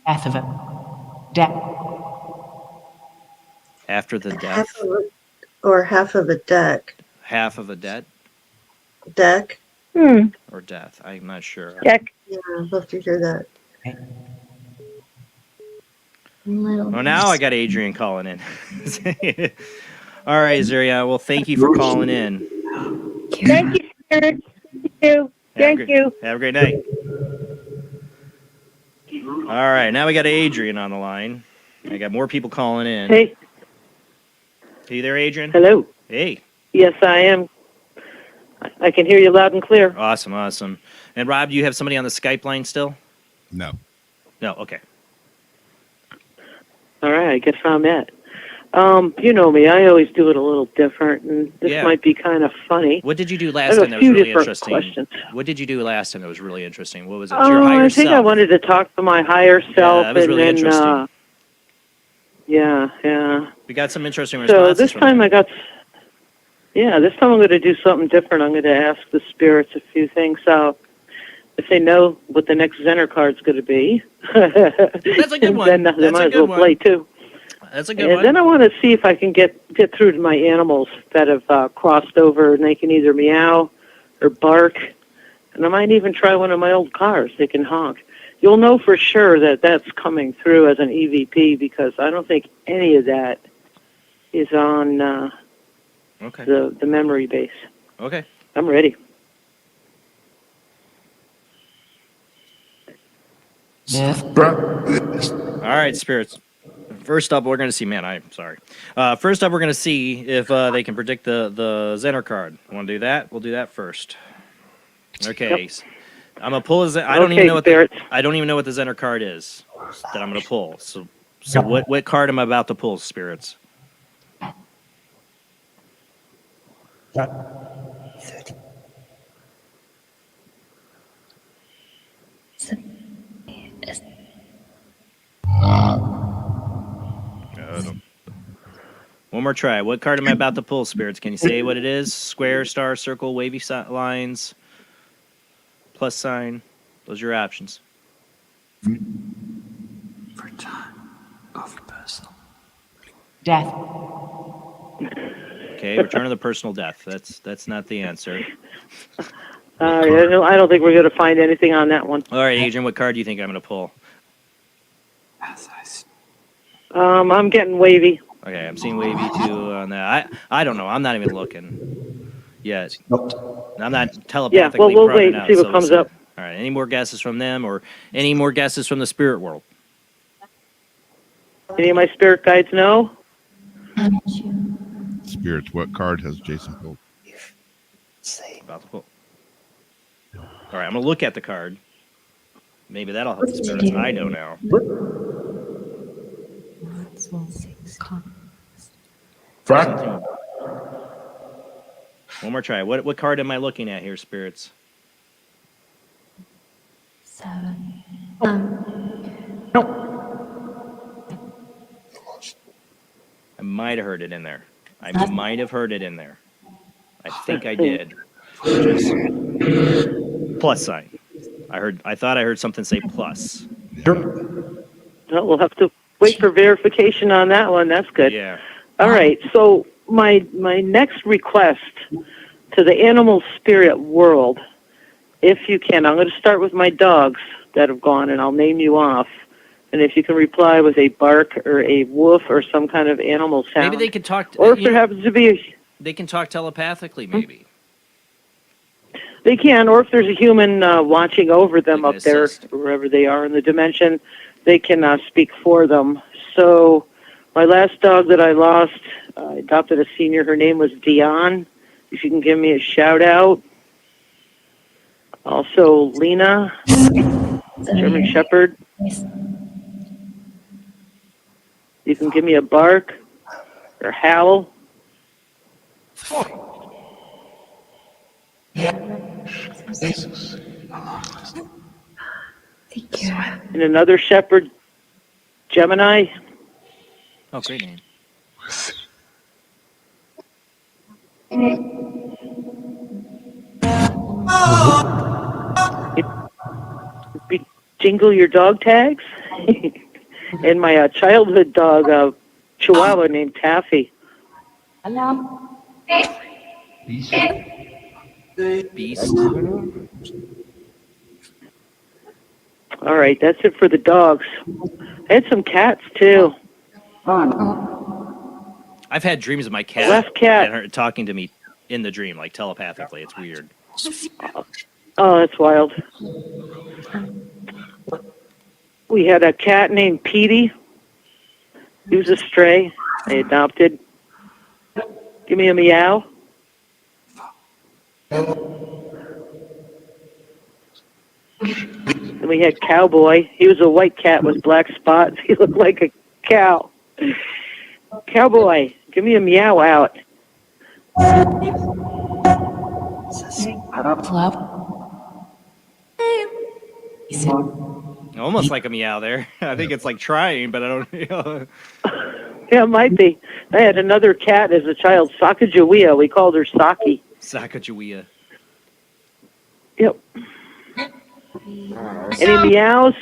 Half of it. Death. After the death. Half of a deck. Half of a debt? Deck? Or death. I'm not sure. Deck. Yeah, I'd love to hear that. Well, now I got Adrian calling in. All right, Ziriana. Well, thank you for calling in. Thank you, Spirit. Thank you. Have a great night. All right, now we got Adrian on the line. I got more people calling in. Hey. Hey there, Adrian. Hello. Hey. Yes, I am. I can hear you loud and clear. Awesome. And Rob, do you have somebody on the Skype line still? No. No, okay. All right, I guess I'm it. You know me, I always do it a little different, and this might be kind of funny. What did you do I last have time a that was few really different interesting? questions. What did you do last time that was really interesting? What was it? Your higher I think self. I wanted to talk to my higher self, that was and really then interesting. Yeah. We got some interesting responses. So this time I'm going to do something different. I'm going to ask the spirits a few things. So if they know what the next Zener card's going to be, That's a good one. then they might as well play too. That's a good And one. then I want to see if I can get through to my animals that have crossed over, and they can either meow or bark. And I might even try one of my old cars. They can honk. You'll know for sure that that's coming through as an EVP because I don't think any of that is on the memory base. Okay. I'm ready. All right, spirits. First up, we're going to see. Man, I'm sorry. First up, we're going to see if they can predict the Zener card. Want to do that? We'll do that first. Okay. Yep. I'm gonna pull. I don't even know what the Zener card is that I'm gonna pull. So what card am I about to pull, spirits? One more try. What card am I about to pull, spirits? Can you say what it is? Square, star, circle, wavy lines, plus sign. Those are your options. Return of personal death. Okay, return of the personal death. That's not the answer. I don't think we're going to find anything on that one. All right, Adrian, what card do you think I'm going to pull? I'm getting wavy. Okay, I'm seeing wavy too on that. I don't know. I'm not even looking yet. I'm not telepathically. Yeah, well, we'll wait and see what comes up. All right, any more guesses from them or any more guesses from the spirit world? Any of my spirit guides know? Spirits, what card has Jason pulled? About to pull. All right, I'm going to look at the card. Maybe that'll help the spirits. I know now. One more try. What card am I looking at here, spirits? 7. I might have heard it in there. I might have heard it in there. I think I did. Plus sign. I thought I heard something say plus. Well, we'll have to wait for verification on that one. That's good. Yeah. All right. So my next request to the animal spirit world, if you can, I'm going to start with my dogs that have gone, and I'll name you off. And if you can reply with a bark or a woof or some kind of animal sound. Maybe they can talk. Or if there happens to be they can talk telepathically, maybe. They can, or if there's a human watching over them up there, wherever they are in the dimension, they can speak for them. So my last dog that I lost, I adopted a senior. Her name was Dion. If you can give me a shout out. Also, Lena, German Shepherd. You can give me a bark or howl. And another shepherd, Gemini. Oh, great name. Jingle your dog tags. And my childhood dog, Chihuahua named Taffy. Beast. All right, that's it for the dogs. I had some cats too. I've had dreams of my cat. Left cat. And her talking to me in the dream, like telepathically. It's weird. Oh, that's wild. We had a cat named Petey. He was a stray. I adopted. Give me a meow. And we had Cowboy. He was a white cat with black spots. He looked like a cow. Cowboy, give me a meow out. Almost like a meow there. I think it's like trying, but I don't. Yeah, it might be. I had another cat as a child, Sacagawea. We called her Saki. Sacagawea. Yep. Any meows?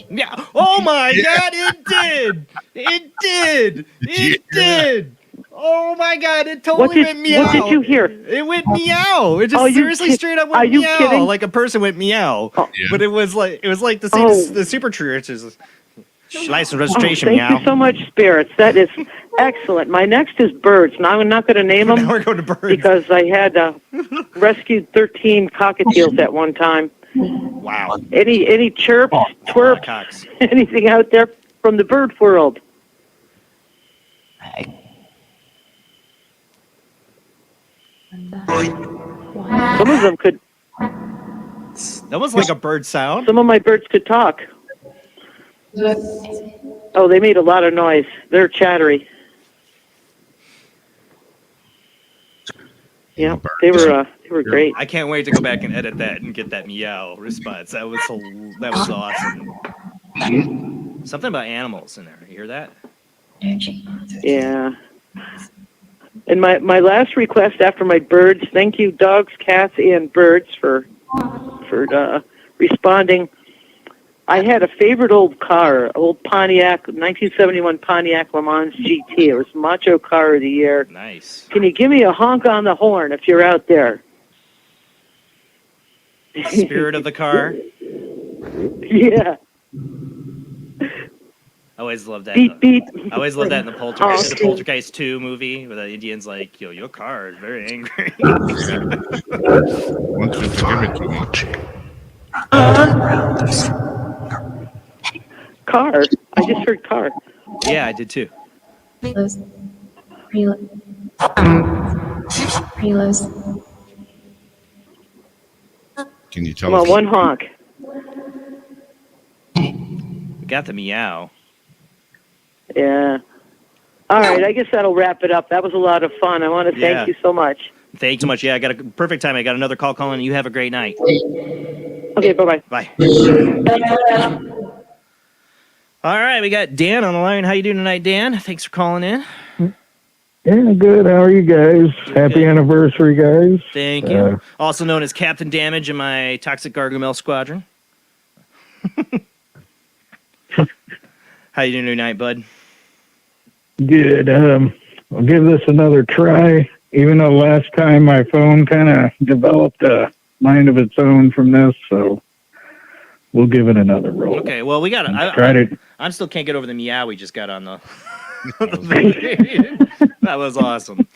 Yeah. Oh my God! It did. It did. It did. Oh my God! It totally went meow. What did you hear? It went meow. It just seriously straight up went Are you meow. kidding? Like a person went meow. But it was like the same as the super tree. It's just license registration Thank meow. you so much, spirits. That is excellent. My next is birds. Now I'm not going to name them. Now we're going to birds because I had rescued 13 cockatiels at one time. Wow. Any chirps, twerps, anything out there from the bird world? Some of them could. That was like a bird sound. Some of my birds could talk. Oh, they made a lot of noise. They're chattery. Yeah, they were great. I can't wait to go back and edit that and get that meow response. That was awesome. Something about animals in there. You hear that? Yeah. And my last request after my birds, thank you, dogs, cats, and birds for responding. I had a favorite old car, old Pontiac, 1971 Pontiac Le Mans GT. It was Macho Car of the Year. Nice. Can you give me a honk on the horn if you're out there? Spirit of the car. Yeah. I always love that. Beep, beep. I always love that in the Poltergeist 2 movie, where the Indian's like, "Yo, your car is very angry." Once you give it to me. Car. I just heard car. Yeah, I did too. Can you tell Come us? on, one honk. We got the meow. Yeah. All right, I guess that'll wrap it up. That was a lot of fun. I want to thank you so much. Thank you so much. Yeah, I got a perfect time. I got another call calling. You have a great night. Okay, bye-bye. Bye. All right, we got Dan on the line. How you doing tonight, Dan? Thanks for calling in. Yeah, good. How are you guys? Happy anniversary, guys. Thank you. Also known as Captain Damage in my Toxic Gargamel Squadron. How you doing tonight, bud? Good. I'll give this another try. Even though last time my phone kind of developed a mind of its own from this, so we'll give it another roll. Okay, well, we got to. I still can't get over the meow we just got on the that was awesome.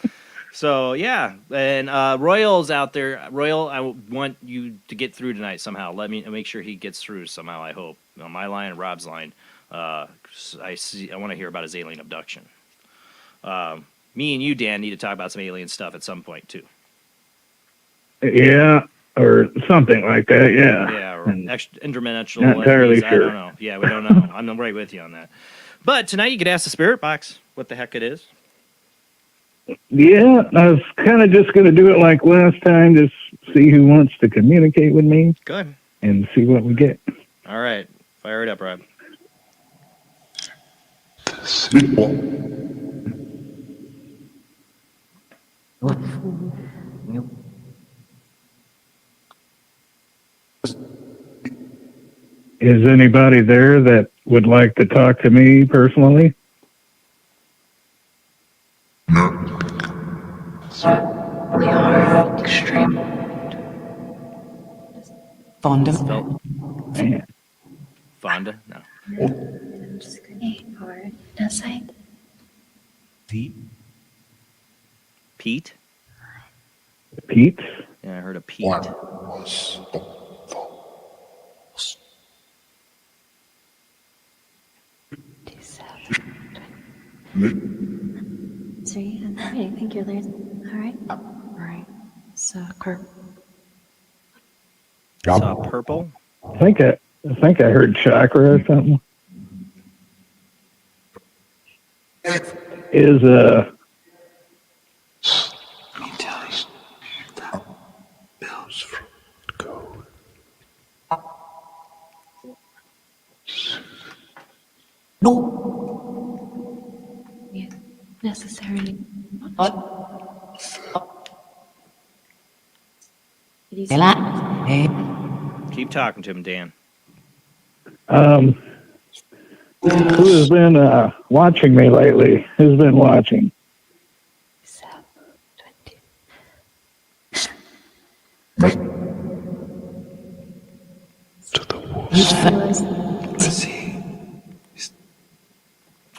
So, yeah, and Royal's out there. Royal, I want you to get through tonight somehow. Let me make sure he gets through somehow, I hope. On my line and Rob's line. I want to hear about his alien abduction. Me and you, Dan, need to talk about some alien stuff at some point, too. Yeah, or something like that, yeah. Yeah, or interdimensional. Not entirely I sure. don't know. Yeah, we don't know. I'm right with you on that. But tonight you could ask the Spirit Box what the heck it is. Yeah, I was kind of just going to do it like last time, just see who wants to communicate with me. Good. And see what we get. All right. Fire it up, Rob. Is anybody there that would like to talk to me personally? We are extremely fond of Fonda? No. I'm just going to ignore it aside. Pete? Pete? Pete? Yeah, I heard a Pete. Sorry, I think you're there. All right. Right. So, Kurt. Saw purple? I think I heard chakra or something. Is Let me tell you that Bill's from code. No. Yeah, necessarily. Keep talking to him, Dan. Who has been watching me lately? Who's been watching?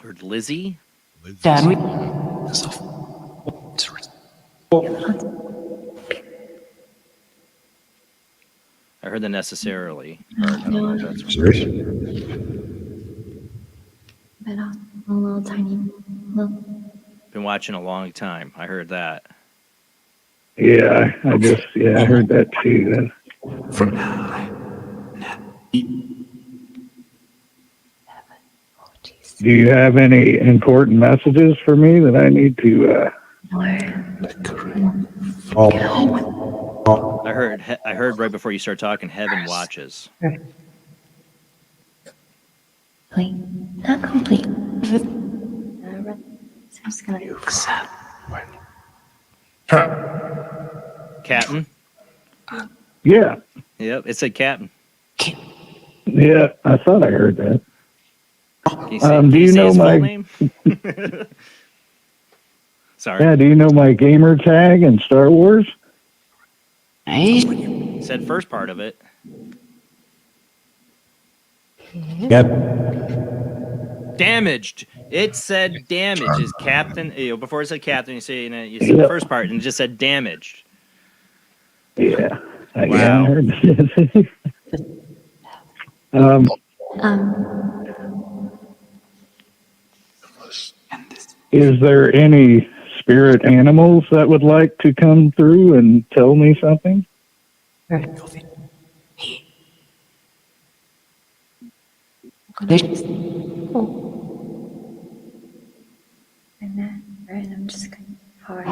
Or Lizzie? I heard the necessarily part. I don't know if that's But a little tiny, little. been watching a long time. I heard that. Yeah, I heard that too. Do you have any important messages for me that I need to? I heard right before you start talking, heaven watches. Not complete. I'm just gonna. Captain? Yeah. Yep, it said Captain. Yeah, I thought I heard that. Can you say, do you know his my full name? Sorry. Yeah, do you know my gamer tag in Star Wars? Said first part of it. Yep. Damaged. It said damaged. Is Captain? Before it said Captain, you said the first part and it just said damaged. Yeah. Wow. Yeah, I heard is there any spirit animals that would like to come through and tell me something? And I'm just going hard.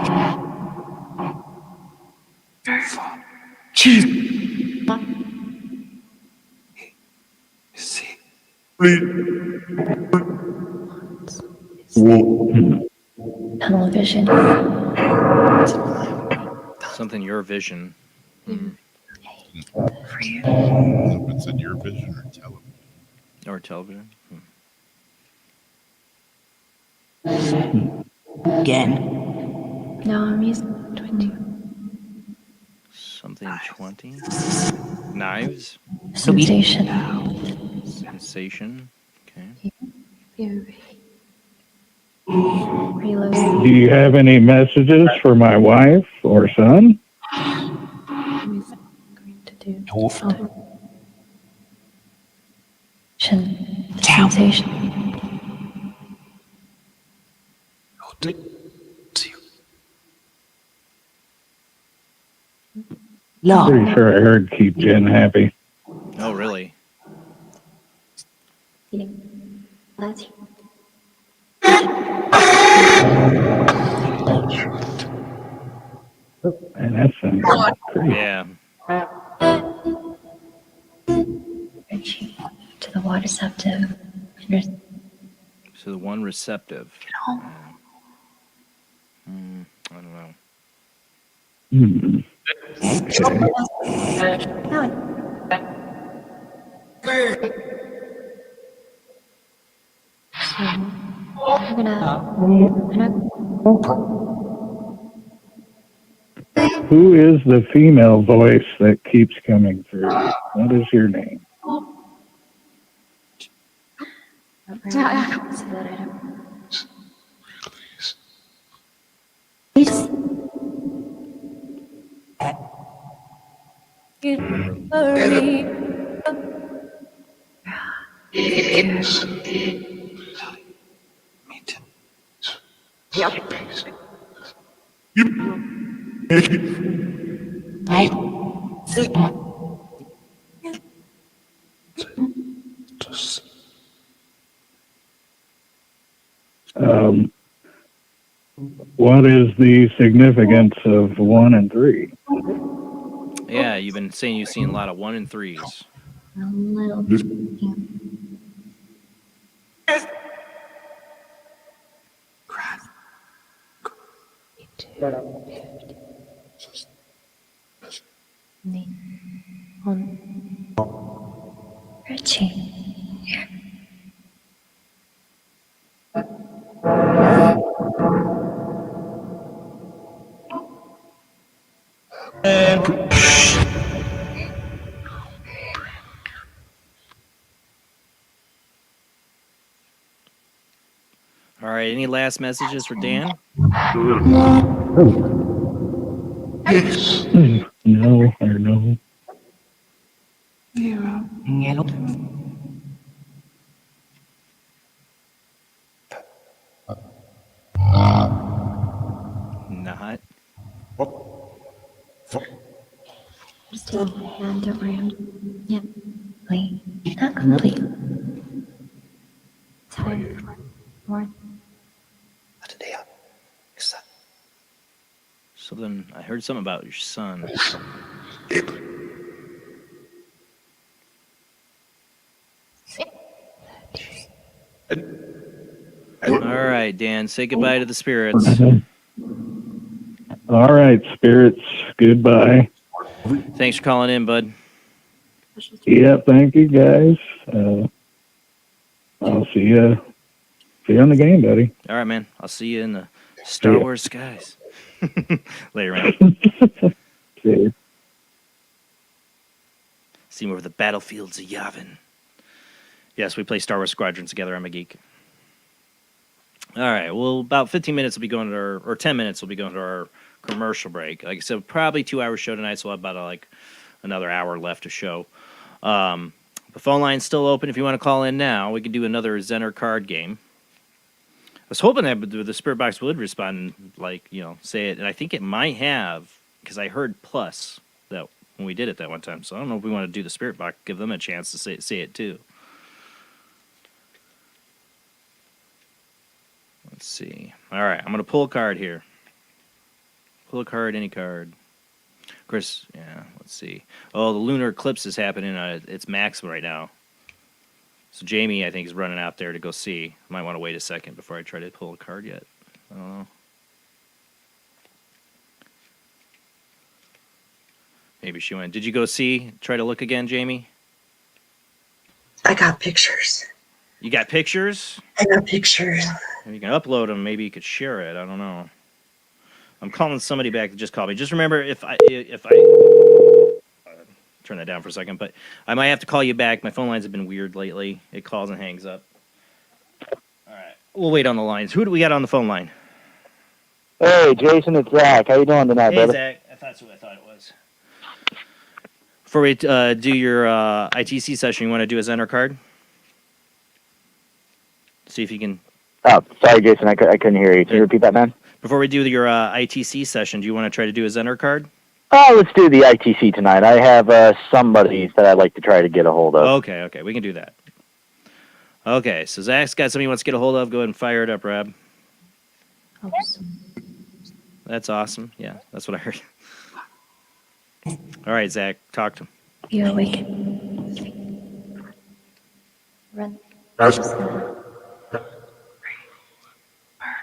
Tunnel vision. Something your vision. It said your vision or television. Or television. Again. No, I'm using 20. Something 20. Knives. Sensation. Sensation. Okay. Reload. Do you have any messages for my wife or son? Sensation. Pretty sure I heard keep Jen happy. Oh, really? Let's. And that sounds pretty. Yeah. To the water receptive. So the one receptive. I don't know. Who is the female voice that keeps coming through? What is your name? So that I don't. Please. What is the significance of 1 and 3? Yeah, you've been saying you've seen a lot of 1 and 3s. A little. Richie. All right. Any last messages for Dan? Yes. No, I know. Not. Just taking my hand, don't worry. Yep. Wait. Not complete. Time for more. Something. I heard something about your son. All right, Dan. Say goodbye to the spirits. All right, spirits. Goodbye. Thanks for calling in, bud. Yeah, thank you guys. I'll see you on the game, buddy. All right, man. I'll see you in the Star Wars skies. Later, man. See you. See me over the battlefields of Yavin. Yes, we play Star Wars Squadrons together. I'm a geek. All right. Well, about 15 minutes will be going to or 10 minutes will be going to our commercial break. Like I said, probably 2-hour show tonight, so we'll have about another hour left to show. The phone line's still open. If you want to call in now, we can do another Zener card game. I was hoping that the Spirit Box would respond and, say it. And I think it might have, because I heard plus that when we did it that one time. So I don't know if we want to do the Spirit Box, give them a chance to say it too. Let's see. All right, I'm going to pull a card here. Pull a card, any card. Of course, yeah, let's see. Oh, the lunar eclipse is happening. It's maximum right now. So Jamie, I think, is running out there to go see. I might want to wait a second before I try to pull a card yet. I don't know. Maybe she went. Did you go see? Try to look again, Jamie? I got pictures. You got pictures? I got pictures. If you can upload them, maybe you could share it. I don't know. I'm calling somebody back that just called me. Just remember, if I turn that down for a second, but I might have to call you back. My phone lines have been weird lately. It calls and hangs up. All right, we'll wait on the lines. Who do we got on the phone line? Hey, Jason, it's Zach. How you doing tonight, Hey, brother? Zach. That's what I thought it was. Before we do your ITC session, you want to do a Zener card? See if you can. Oh, sorry, Jason. I couldn't hear you. Can you repeat that, man? Before we do your ITC session, do you want to try to do a Zener card? Oh, let's do the ITC tonight. I have somebody that I'd like to try to get a hold of. Okay, we can do that. Okay, so Zach's got somebody he wants to get a hold of. Go ahead and fire it up, Rob. Awesome. That's awesome. Yeah, that's what I heard. All right, Zach, talk to him. You're awake. Run.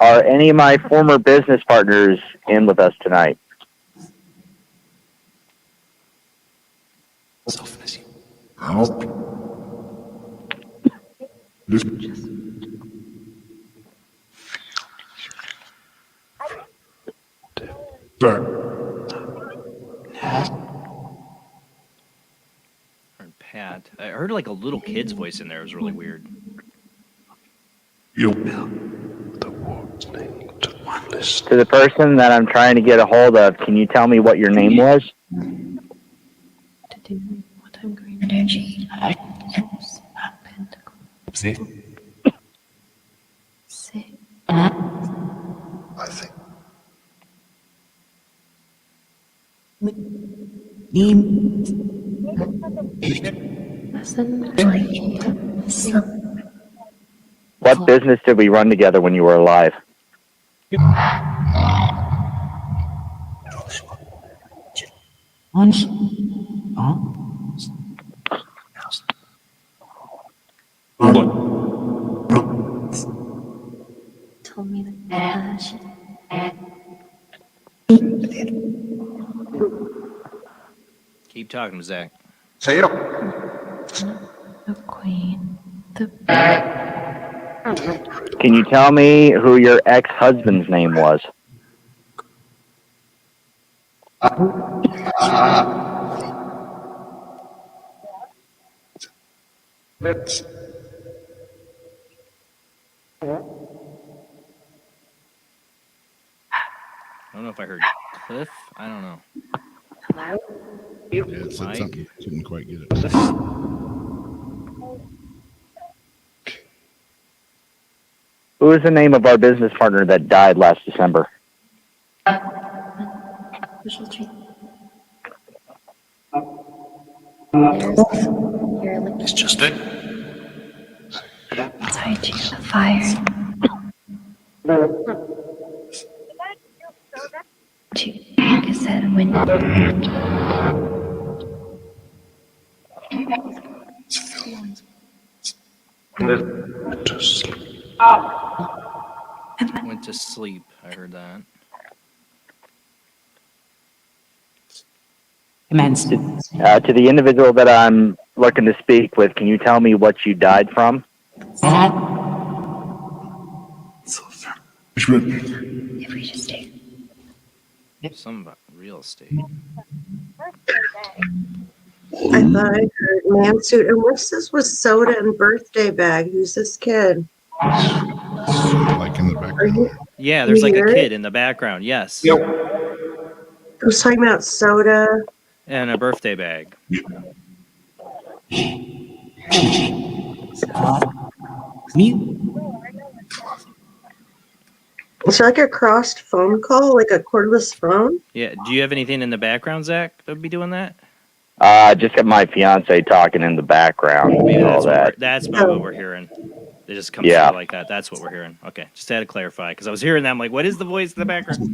Are any of my former business partners in with us tonight? Pat. I heard like a little kid's voice in there. It was really weird. To the person that I'm trying to get a hold of, can you tell me what your name was? Energy. Six. I think. What business did we run together when you were alive? Told me that Keep talking, Zach. Say it. The queen. Can you tell me who your ex-husband's name was? Let's. I don't know if I heard Cliff. I don't know. Yeah, it said Mike? something. Couldn't quite get it. Who is the name of our business partner that died last December? Special treat. It's just it. Sorry, Chief. A fire. Chief, like I said, when Went to sleep. I heard that. To the individual that I'm looking to speak with, can you tell me what you died from? if we just take Something about real estate. I thought I heard man suit. And what's this with soda and birthday bag? Who's this kid? Like in the background. Yeah, there's like a hear kid it? in the background. Yes. I was talking about soda. And a birthday bag. It's like a crossed phone call, like a cordless phone. Yeah. Do you have anything in the background, Zach, that would be doing that? Just got my fiance talking in the background. Maybe and all that. that's maybe what we're hearing. It just comes Yeah. through like that. That's what we're hearing. Okay, just had to clarify because I was hearing that. I'm like, what is the voice in the background?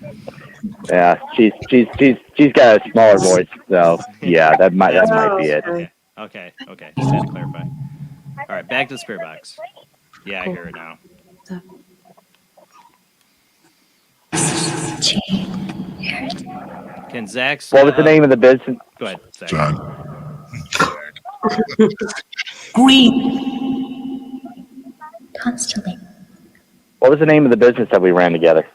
Yeah, she's got a smaller voice, so yeah, that might be it. Okay. Just had to clarify. All right, back to the spirit box. Yeah, I hear it now. Can Zach? What was the name of the business? Go ahead, Zach. constantly. What was the name of the business that we ran together?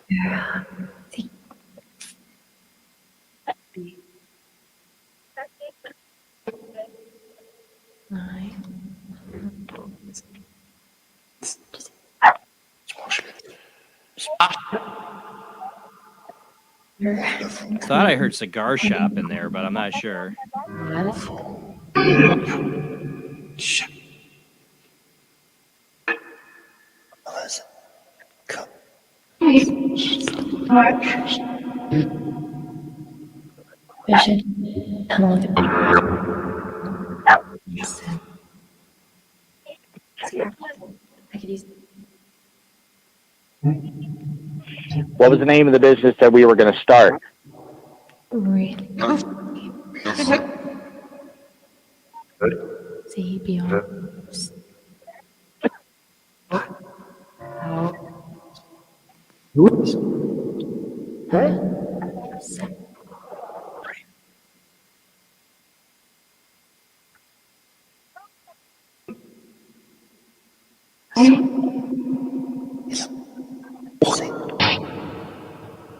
Thought I heard cigar shop in there, but I'm not sure. Vision, tunnel of I could use. What was the name of the business that we were going to start? Really? See beyond.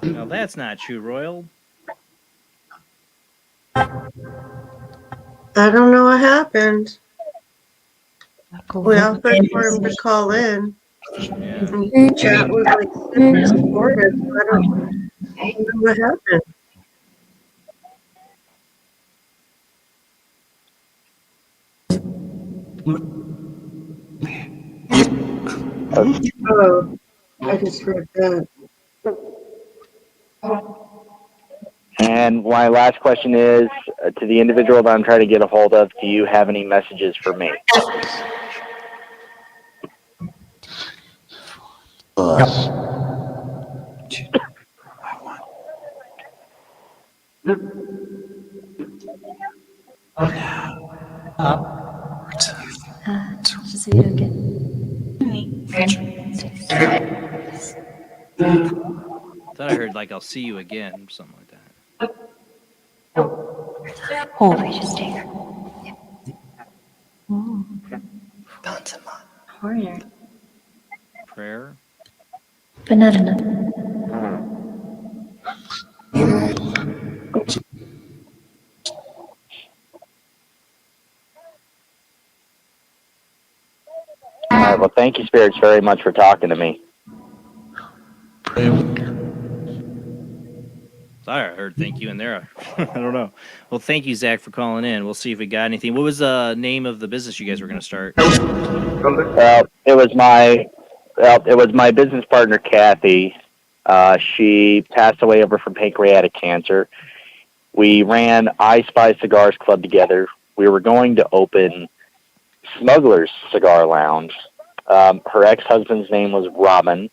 No, that's not true, Royal. I don't know what happened. We offered for him to call in. And chat was like super supportive. So I don't know what happened. Oh, I just heard that. And my last question is, to the individual that I'm trying to get a hold of, do you have any messages for me? Just so you don't get. Thought I heard like I'll see you again, something like that. Hold register. Oh. Harder. Prayer. But not enough. All right. Well, thank you, spirits, very much for talking to me. Sorry, I heard thank you in there. I don't know. Well, thank you, Zach, for calling in. We'll see if we got anything. What was the name of the business you guys were going to start? It was my business partner, Kathy. She passed away over from pancreatic cancer. We ran I Spy Cigars Club together. We were going to open Smuggler's Cigar Lounge. Her ex-husband's name was Robin.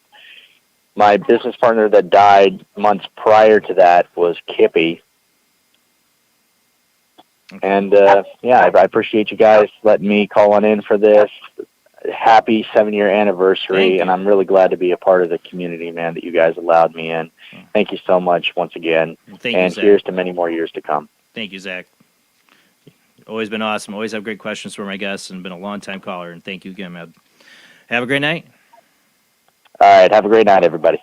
My business partner that died months prior to that was Kippy. And, I appreciate you guys letting me call on in for this. Happy 7-year anniversary, and I'm really glad to be a part of the community, man, that you guys allowed me in. Thank you so much once again. Thank you, and Zach. here's to many more years to come. Thank you, Zach. Always been awesome. Always have great questions for my guests, and been a long-time caller. And thank you again, man. Have a great night. All right, have a great night, everybody.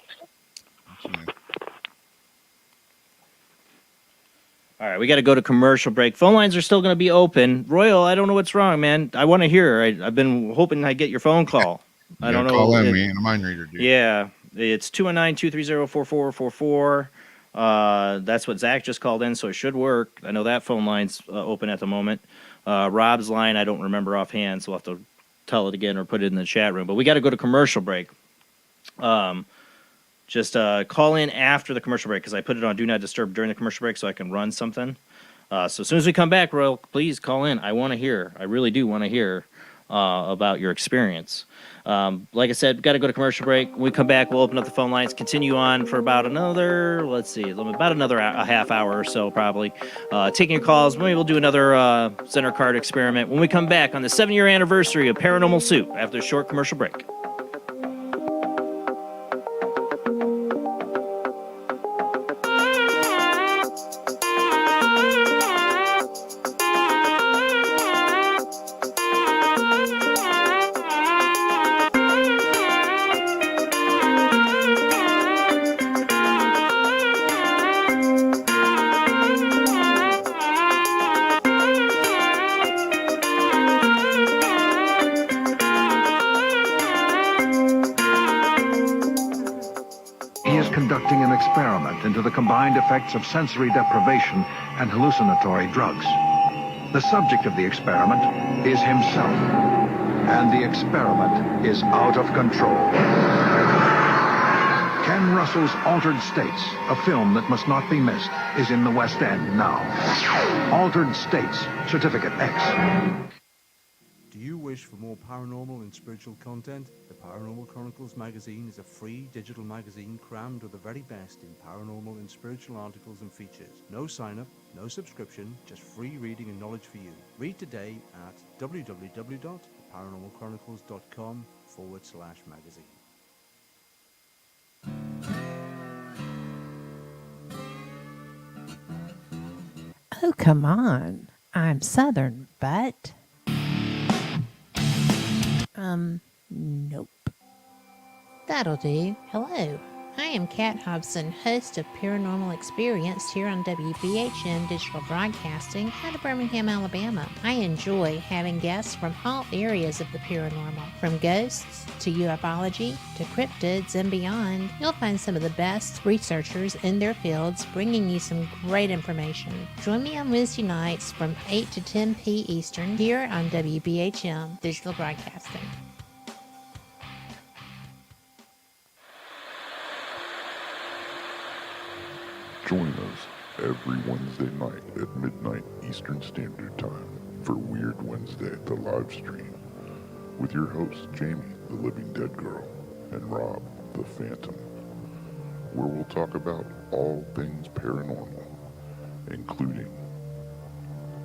All right, we got to go to commercial break. Phone lines are still going to be open. Royal, I don't know what's wrong, man. I want to hear. I've been hoping I get your phone call. I don't know. Call in, we ain't a mind reader, dude. Yeah, it's 219-230-4444. That's what Zach just called in, so it should work. I know that phone line's open at the moment. Rob's line, I don't remember offhand, so we'll have to tell it again or put it in the chat room. But we got to go to commercial break. Just call in after the commercial break because I put it on Do Not Disturb during the commercial break so I can run something. So as soon as we come back, Royal, please call in. I want to hear. I really do want to hear about your experience. Like I said, got to go to commercial break. When we come back, we'll open up the phone lines, continue on for about another, a half hour or so probably. Taking your calls. Maybe we'll do another center card experiment when we come back on the 7-year anniversary of Paranormal Soup after a short commercial break. Conducting an experiment into the combined effects of sensory deprivation and hallucinatory drugs. The subject of the experiment is himself, and the experiment is out of control. Ken Russell's Altered States, a film that must not be missed, is in the West End now. Altered States, Certificate X. Do you wish for more paranormal and spiritual content? The Paranormal Chronicles magazine is a free digital magazine crammed with the very best in paranormal and spiritual articles and features. No sign-up, no subscription, just free reading and knowledge for you. Read today at www.paranormalchronicles.com/magazine. Oh, come on. I'm Southern, but... Nope. That'll do. Hello. I am Kat Hobson, host of Paranormal Experience here on WBHM Digital Broadcasting out of Birmingham, Alabama. I enjoy having guests from all areas of the paranormal, from ghosts to ufology to cryptids and beyond. You'll find some of the best researchers in their fields bringing you some great information. Join me on Wednesday nights from 8 to 10 p. Eastern here on WBHM Digital Broadcasting. Join us every Wednesday night at midnight Eastern Standard Time for Weird Wednesday, the live stream, with your hosts Jamie, the Living Dead Girl, and Rob, the Phantom, where we'll talk about all things paranormal, including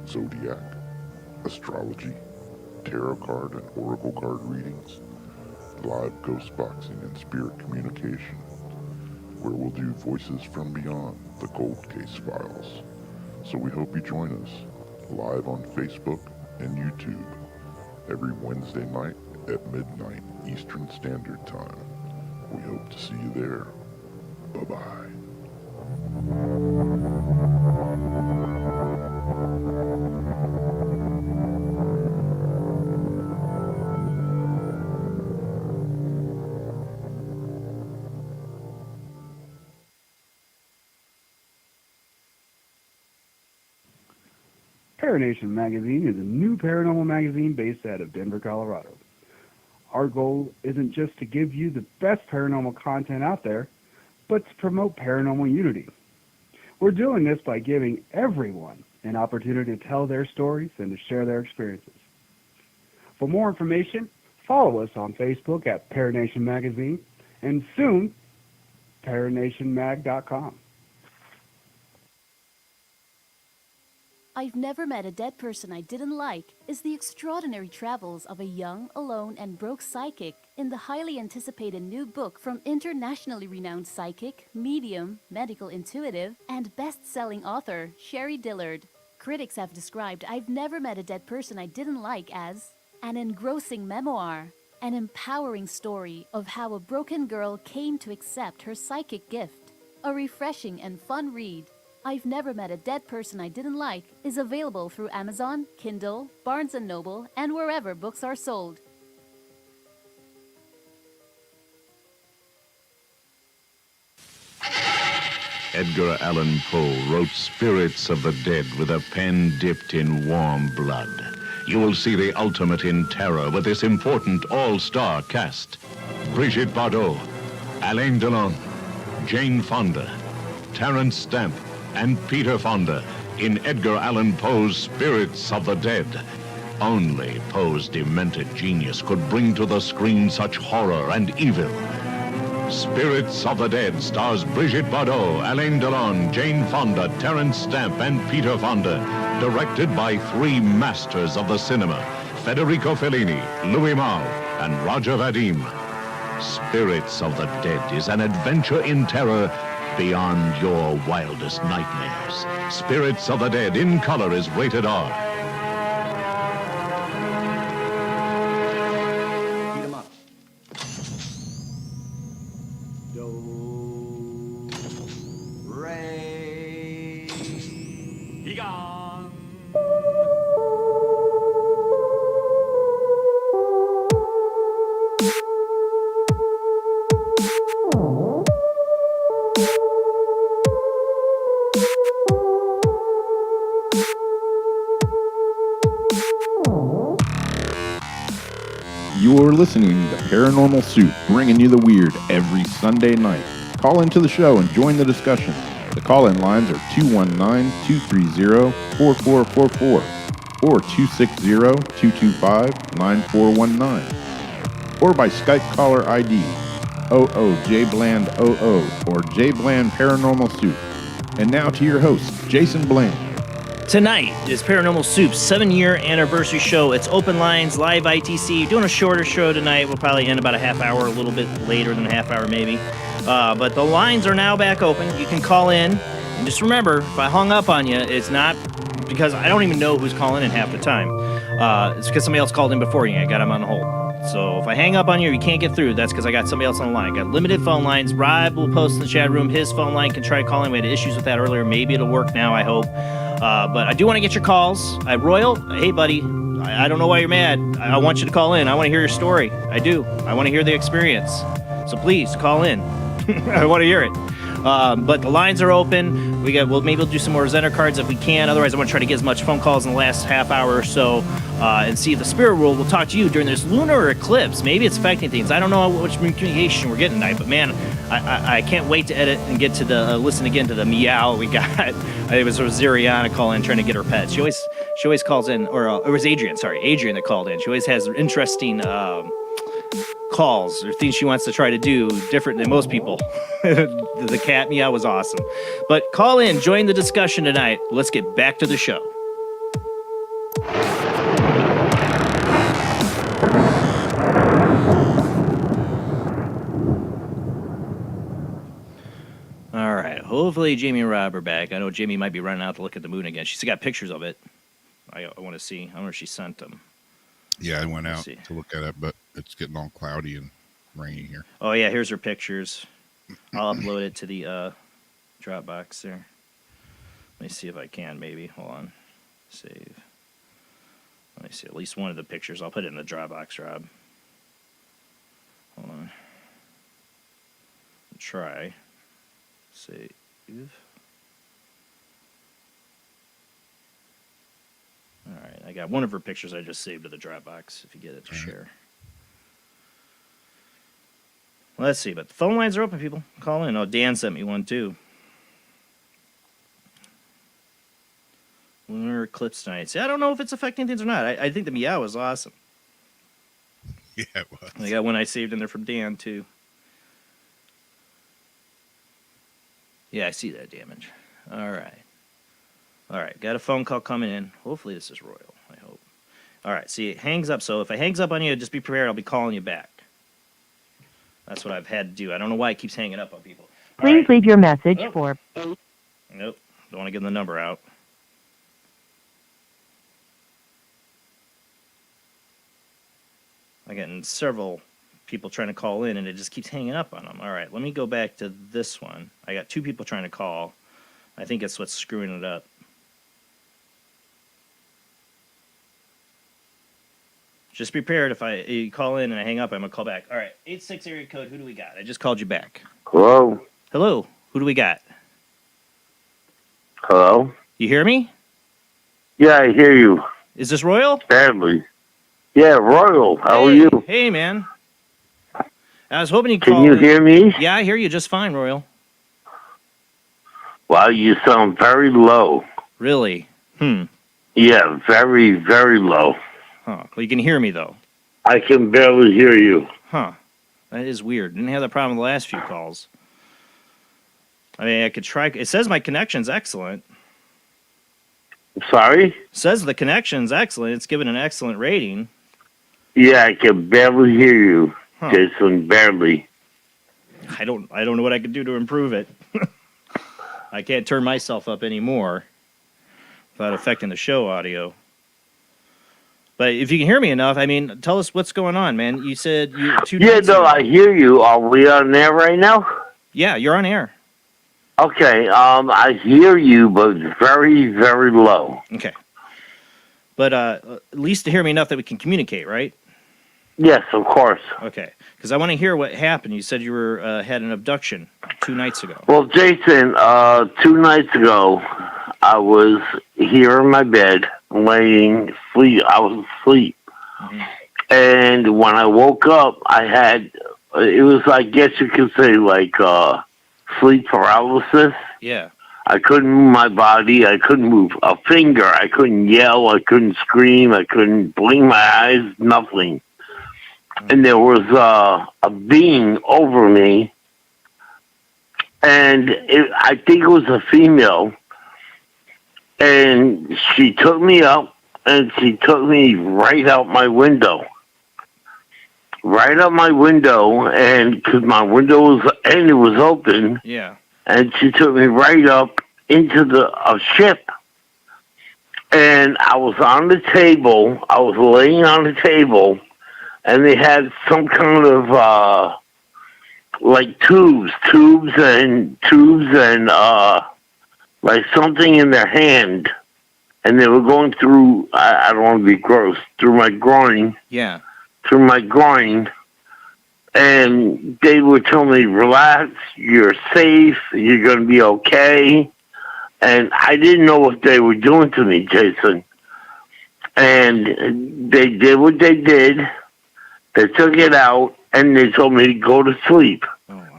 zodiac, astrology, tarot card and oracle card readings, live ghost boxing and spirit communication, where we'll do Voices from Beyond, the Cold Case Files. So we hope you join us live on Facebook and YouTube every Wednesday night at midnight Eastern Standard Time. We hope to see you there. Bye-bye. Paranation Magazine is a new paranormal magazine based out of Denver, Colorado. Our goal isn't just to give you the best paranormal content out there, but to promote paranormal unity. We're doing this by giving everyone an opportunity to tell their stories and to share their experiences. For more information, follow us on Facebook at Paranation Magazine and soon, paranationmag.com. I've Never Met a Dead Person I Didn't Like is the extraordinary travels of a young, alone, and broke psychic in the highly anticipated new book from internationally renowned psychic, medium, medical intuitive, and best-selling author Sherry Dillard. Critics have described I've Never Met a Dead Person I Didn't Like as an engrossing memoir, an empowering story of how a broken girl came to accept her psychic gift, a refreshing and fun read. I've Never Met a Dead Person I Didn't Like is available through Amazon, Kindle, Barnes & Noble, and wherever books are sold. Edgar Allan Poe wrote Spirits of the Dead with a pen dipped in warm blood. You will see the ultimate in terror with this important all-star cast. Brigitte Bardot, Alain Delon, Jane Fonda, Terence Stamp, and Peter Fonda in Edgar Allan Poe's Spirits of the Dead. Only Poe's demented genius could bring to the screen such horror and evil. Spirits of the Dead stars Brigitte Bardot, Alain Delon, Jane Fonda, Terence Stamp, and Peter Fonda. Directed by three masters of the cinema, Federico Fellini, Louis Malle, and Roger Vadim. Spirits of the Dead is an adventure in terror beyond your wildest nightmares. Spirits of the Dead in color is rated R. Beat 'em up. Do, re, be gone. You're listening to Paranormal Soup, bringing you the weird every Sunday night. Call into the show and join the discussion. The call-in lines are 219-230-4444 or 260-225-9419 or by Skype caller ID Jblandoo or Jblandparanormalsoup. And now to your host, Jason Bland. Tonight is Paranormal Soup's 7-year anniversary show. It's open lines, live ITC. Doing a shorter show tonight. We'll probably end about a half hour, a little bit later than a half hour maybe. But the lines are now back open. You can call in. And just remember, if I hung up on you, it's not because I don't even know who's calling in half the time. It's because somebody else called in before you. I got them on hold. So if I hang up on you or you can't get through, that's because I got somebody else on the line. I got limited phone lines. Rob will post in the chat room. His phone line can try calling. We had issues with that earlier. Maybe it'll work now, I hope. But I do want to get your calls. Royal, hey, buddy, I don't know why you're mad. I want you to call in. I want to hear your story. I do. I want to hear the experience. So please, call in. I want to hear it. But the lines are open. Maybe we'll do some more Zender cards if we can. Otherwise, I want to try to get as much phone calls in the last half hour or so and see if the spirit world will talk to you during this lunar eclipse. Maybe it's affecting things. I don't know which communication we're getting tonight, but man, I can't wait to edit and get to the listen again to the meow we got. It was Ziriana calling in trying to get her pets. She always calls in, or it was Adrian that called in. She always has interesting calls or things she wants to try to do different than most people. The cat meow was awesome. But call in, join the discussion tonight. Let's get back to the show. All right. Hopefully Jamie and Rob are back. I know Jamie might be running out to look at the moon again. She's got pictures of it. I want to see. I wonder if she sent them. Yeah, I went Let's out see. to look at it, but it's getting all cloudy and rainy here. Oh, yeah, here's her pictures. I'll upload it to the Dropbox there. Let me see if I can, maybe. Hold on. Save. Let me see. At least one of the pictures. I'll put it in the Dropbox, Rob. Hold on. Try. Save. All right, I got one of her pictures I just saved to the Dropbox, if you get it to share. Let's see, but the phone lines are open, people. Call in. Oh, Dan sent me one, too. Lunar eclipse tonight. See, I don't know if it's affecting things or not. I think the meow was awesome. Yeah, it was. I got one I saved in there from Dan, too. Yeah, I see that damage. All right. All right, got a phone call coming in. Hopefully this is Royal, I hope. All right, see, it hangs up. So if it hangs up on you, just be prepared. I'll be calling you back. That's what I've had to do. I don't know why it keeps hanging up on people. Please leave your message for... Nope, don't want to give the number out. I'm getting several people trying to call in, and it just keeps hanging up on them. All right, let me go back to this one. I got 2 people trying to call. I think it's what's screwing it up. Just be prepared. If you call in and I hang up, I'm going to call back. All right, 86 area code, who do we got? I just called you back. Hello? Hello, who do we got? Hello? You hear me? Yeah, I hear you. Is this Royal? Badly. Yeah, Royal. How are you? Hey, man. I was hoping you'd Can call you in. hear me? Yeah, I hear you just fine, Royal. Wow, you sound very low. Really? Yeah, very, very low. Huh. Well, you can hear me, though. I can barely hear you. Huh. That is weird. Didn't have that problem the last few calls. I mean, I could try. It says my connection's excellent. Sorry? It says the connection's excellent. It's given an excellent rating. Yeah, I can barely hear you, Huh. Jason, barely. I don't know what I could do to improve it. I can't turn myself up anymore without affecting the show audio. But if you can hear me enough, I mean, tell us what's going on, man. You said you 2 Yeah, nights no, ago. I hear you. Are we on air right now? Yeah, you're on air. Okay, I hear you, but very, very low. Okay. But at least to hear me enough that we can communicate, right? Yes, of course. Okay. Because I want to hear what happened. You said you were had an abduction 2 nights ago. Well, Jason, 2 nights ago, I was here in my bed, laying sleep. I was asleep. And when I woke up, I had, it was, I guess you could say, like, sleep paralysis. Yeah. I couldn't move my body. I couldn't move a finger. I couldn't yell. I couldn't scream. I couldn't blink my eyes. Nothing. And there was a being over me. And I think it was a female. And she took me up and she took me right out my window. Right out my window. And because my window was open. Yeah. And she took me right up into a ship. And I was on the table. I was laying on the table. And they had some kind of, like tubes and like something in their hand. And they were going through, I don't want to be gross, through my groin. Yeah. Through my groin. And they would tell me, relax, you're safe, you're going to be okay. And I didn't know what they were doing to me, Jason. And they did what they did. They took it out, and they told me to go to sleep.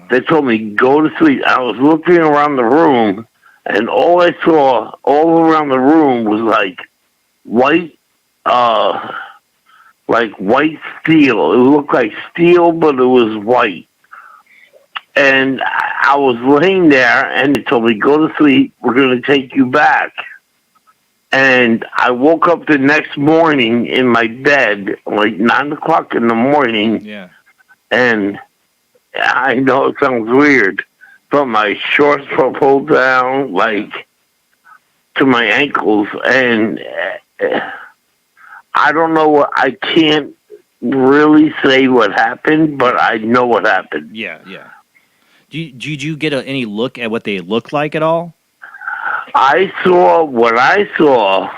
They told me, go to sleep. I was looking around the room, and all I saw all around the room was like white steel. It looked like steel, but it was white. And I was laying there, and they told me, go to sleep. We're going to take you back. And I woke up the next morning in my bed, like 9 o'clock in the morning. Yeah. And I know it sounds weird, but my shorts were pulled down, like, to my ankles. And I don't know what, I can't really say what happened, but I know what happened. Yeah, yeah. Did you get any look at what they looked like at all? What I saw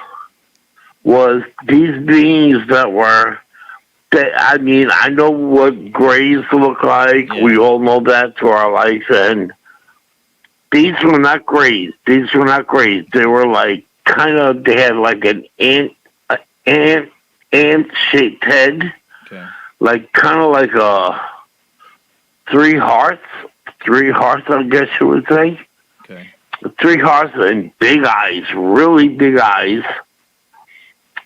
was these beings that were, I mean, I know what grays look like. Yeah. We all know that to our life. And these were not grays. These were not grays. They were like they had like an ant-shaped head. Okay. Like kind of like three hearts, I guess you would say. Okay. 3 hearts and big eyes, really big eyes.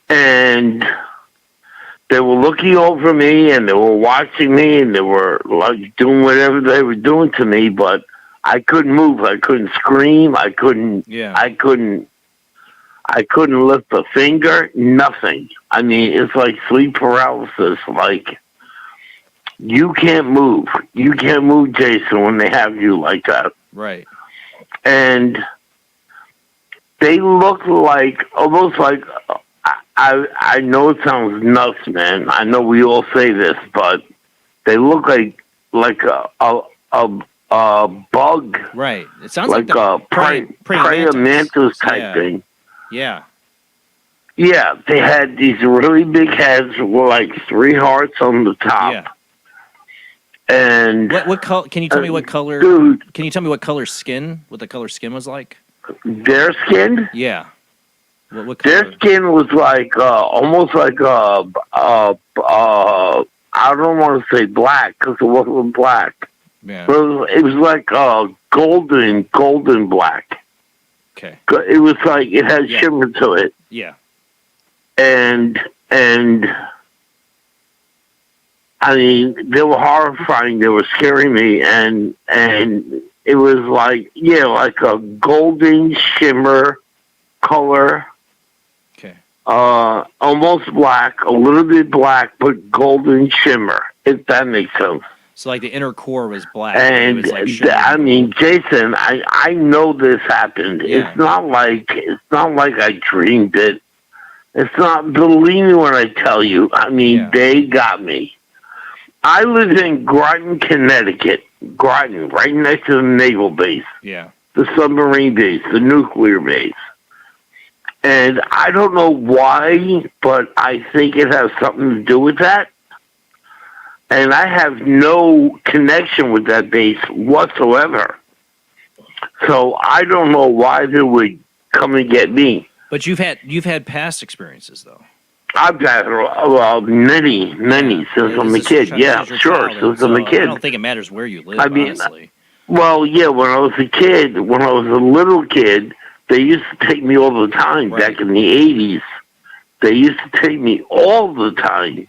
And they were looking over me and they were watching me and they were like doing whatever they were doing to me, but I couldn't move. I couldn't scream. I couldn't lift a finger, nothing. I mean, it's like sleep paralysis. Like, you can't move. You can't move, Jason, when they have you like that. Right. And they look like, almost like, I know it sounds nuts, man. I know we all say this, but they look like a bug. Right. It sounds like a praying mantis type thing. Yeah. Yeah, they had these really big heads with like 3 hearts on the top. Yeah. And what color? Can you tell me what color? Dude, can you tell me what color skin? What the color skin was like? Their skin? Yeah. What color? Their skin was like almost like I don't want to say black because it wasn't black. Yeah. But it was like golden black. Okay. It was like it had shimmer to it. Yeah. And I mean, they were horrifying. They were scaring me, and it was like like a golden shimmer color. Okay. Almost black, a little bit black, but golden shimmer. If that makes sense. So like the inner core was black. And it was like I mean, Jason, I know this happened. Yeah. It's not like I dreamed it. It's not. Believe me when I tell you. I mean, they got me. I live in Groton, Connecticut. Groton, right next to the naval base. Yeah. The submarine base, the nuclear base. And I don't know why, but I think it has something to do with that. And I have no connection with that base whatsoever. So I don't know why they would come and get me. But you've had past experiences though. I've had many since I'm a kid. Yeah, sure, since I'm a kid. I don't think it matters where you live. I mean, honestly. Well, yeah. When I was a kid, when I was a little kid, they used to take me all the time. Back in the 80s, they used to take me all the time.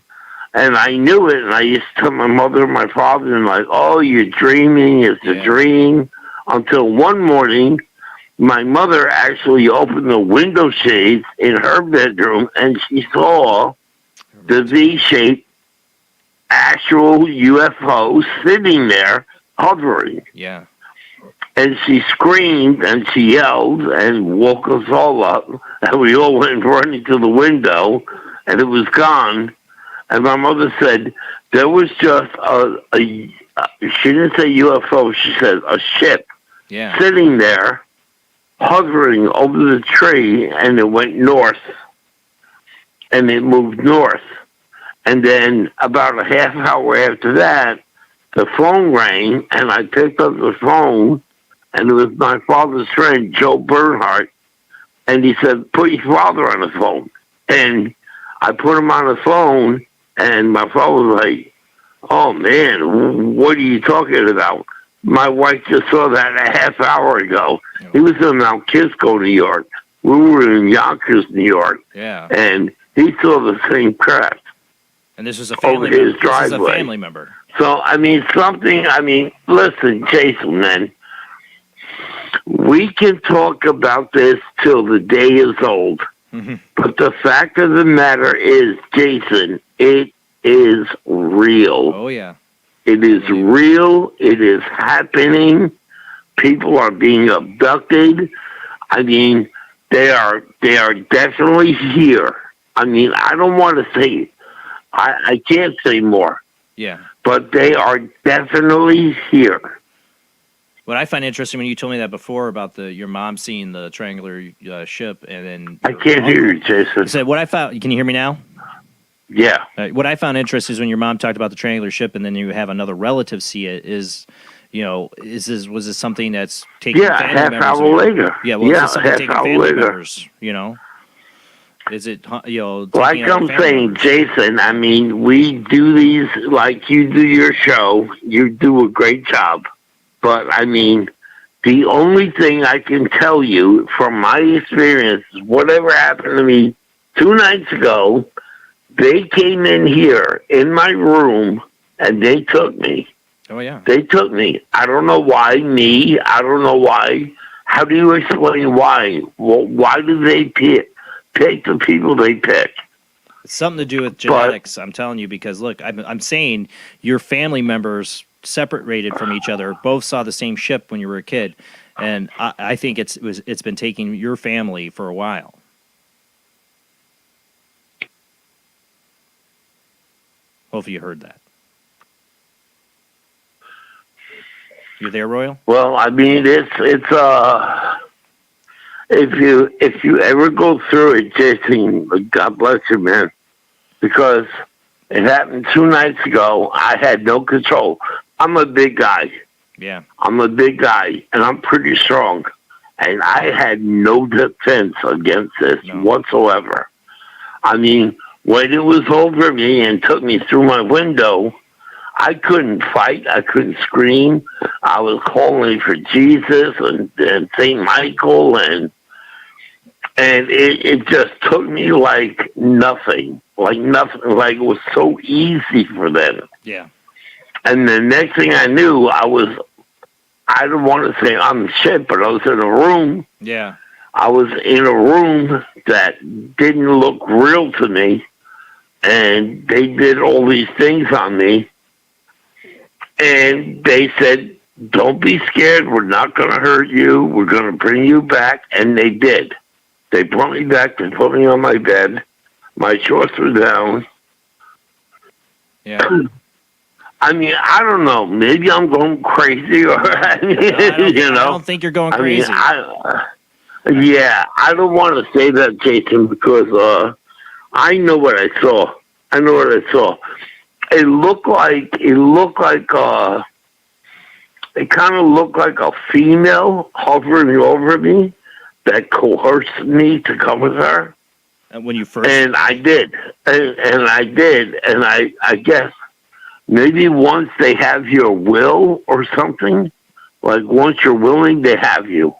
And I knew it, and I used to tell my mother and my father, and like, oh, you're dreaming, it's a dream. Until one morning, my mother actually opened the window shades in her bedroom, and she saw the V-shaped actual UFO sitting there, hovering. Yeah. And she screamed, and she yelled, and woke us all up, and we all went running to the window, and it was gone. And my mother said there was just she didn't say UFO, she said a ship sitting there, hovering over the tree, and it went north. And it moved north. And then about a half hour after that, the phone rang, and I picked up the phone, and it was my father's friend, Joe Bernhardt, and he said, put your father on the phone. And I put him on the phone, and my father was like, oh, man, what are you talking about? My wife just saw that a half hour ago. He was in Mount Kisco, New York. We were in Yonkers, New York. Yeah. And he saw the same craft. And this is a family over his member. driveway. This is a family member. So, I mean, listen, Jason, man. We can talk about this till the day is old. Mm-hmm. But the fact of the matter is, Jason, it is real. Oh, yeah. It is real. It is happening. People are being abducted. I mean, They are definitely here. I mean, I don't want to say it. I can't say more. Yeah. But they are definitely here. What I find interesting when you told me that before about your mom seeing the triangular ship, and then I can't hear you, Jason. I said what I found. Can you hear me now? Yeah. What I found interesting is when your mom talked about the triangular ship, and then you have another relative see it. Was this something that's taking family half members? hour later. Yeah, well, is this something half taking hour family later. members? Is it Like I'm saying, Jason, I mean, we do these like you do your show. You do a great job. But, I mean, the only thing I can tell you from my experience is whatever happened to me 2 nights ago, they came in here in my room and they took me. Oh, yeah. They took me. I don't know why me. I don't know why. How do you explain why? Well, why do they pick the people they pick? It's something to do with genetics, I'm telling you, because, look, I'm saying your family members separated from each other, both saw the same ship when you were a kid, and I think it's been taking your family for a while. Hopefully you heard that. You there, Royal? Well, I mean, it's if you ever go through it, Jason, God bless you, man, because it happened 2 nights ago. I had no control. I'm a big guy. Yeah. I'm a big guy, and I'm pretty strong. And I had no defense against this whatsoever. I mean, when it was over me and took me through my window, I couldn't fight. I couldn't scream. I was calling for Jesus and St. Michael, and it just took me like nothing. Like nothing. Like it was so easy for them. Yeah. And the next thing I knew, I don't want to say I'm shit, but I was in a room. Yeah. I was in a room that didn't look real to me, and they did all these things on me. And they said, don't be scared. We're not going to hurt you. We're going to bring you back. And they did. They brought me back. They put me on my bed. My shorts were down. Yeah. I mean, I don't know. Maybe I'm going crazy, or I don't think you're going crazy. I don't want to say that, Jason, because I know what I saw. It kind of looked like a female hovering over me that coerced me to come with her. And when you first, and I did, and I guess. Maybe once they have your will or something, like once you're willing, they have you.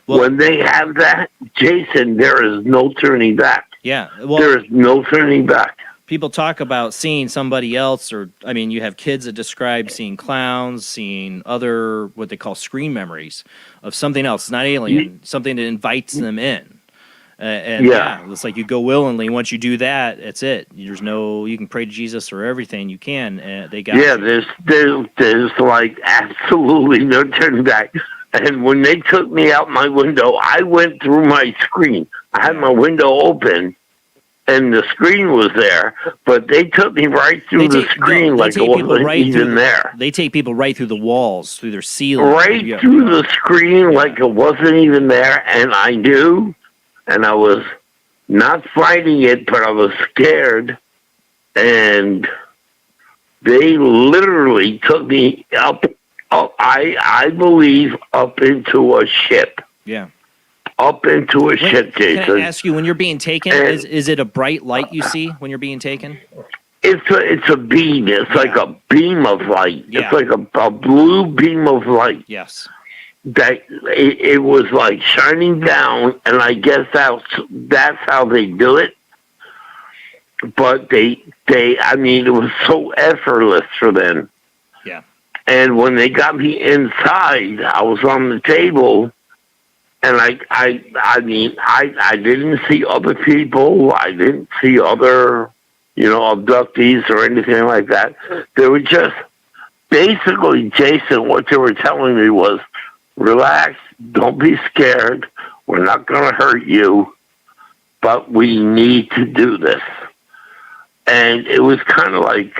Well, when they have that, Jason, there is no turning back. Yeah. Well, there is no turning back. People talk about seeing somebody else, or, I mean, you have kids that describe seeing clowns, seeing other, what they call screen memories of something else, not alien, something that invites them in. It's like you go willingly. Once you do that, that's it. You can pray to Jesus or everything you can. They got you. There's like absolutely no turning back. And when they took me out my window, I went through my screen. I had my window open, and the screen was there, but they took me right through the screen like it wasn't even there. They take people right through the walls, through their ceiling. Right through the screen like it wasn't even there, and I knew. And I was not fighting it, but I was scared. And they literally took me up I believe, up into a ship. Yeah. Up into a ship, Jason. Can I ask you, when you're being taken, is it a bright light you see when you're being taken? It's a beam. It's like a beam of light. Yeah. It's like a blue beam of light. Yes. That it was like shining down, and I guess that's how they do it. But I mean, it was so effortless for them. Yeah. And when they got me inside, I was on the table, and I mean, I didn't see other people. I didn't see other, abductees or anything like that. They were just basically, Jason, what they were telling me was, relax, don't be scared. We're not going to hurt you, but we need to do this. And it was kind of like,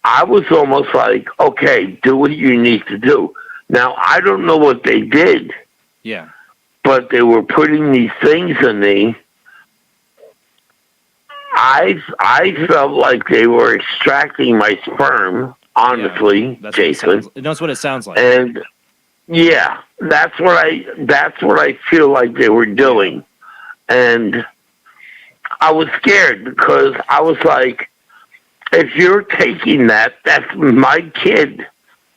I was almost like, okay, do what you need to do. Now, I don't know what they did, Yeah. but they were putting these things in me. I felt like they were extracting my sperm, honestly, Jason. That's what it sounds like. And yeah, that's what I feel like they were doing. And I was scared because I was like, if you're taking that, that's my kid.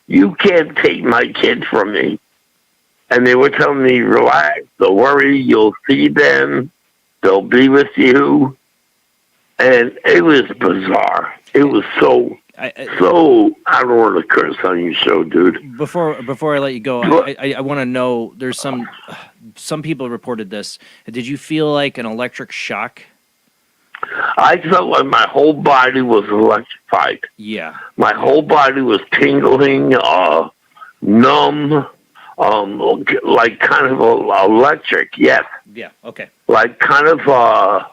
You can't take my kid from me. And they were telling me, relax, don't worry, you'll see them. They'll be with you. And it was bizarre. It was so, I don't want to curse on your show, dude. Before I let you go, I want to know, there's some people reported this. Did you feel like an electric shock? I felt like my whole body was electrified. Yeah. My whole body was tingling, numb, like kind of electric, yes. Yeah, okay. Like kind of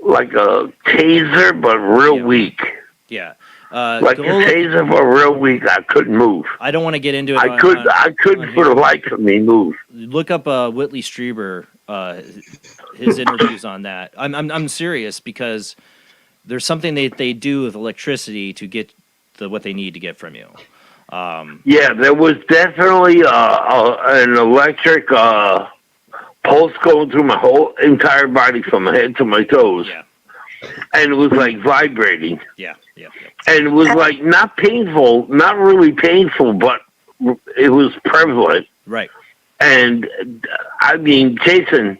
like a taser, but real weak. Yeah. Like a taser, but real weak. I couldn't move. I don't want to get into it. I couldn't for the life of me move. Look up Whitley Strieber, his interviews on that. I'm serious because there's something they do with electricity to get what they need to get from you. Yeah, there was definitely an electric pulse going through my whole entire body from my head to my toes. Yeah. And it was like vibrating. Yeah. And it was like not painful, not really painful, but it was prevalent. Right. And I mean, Jason,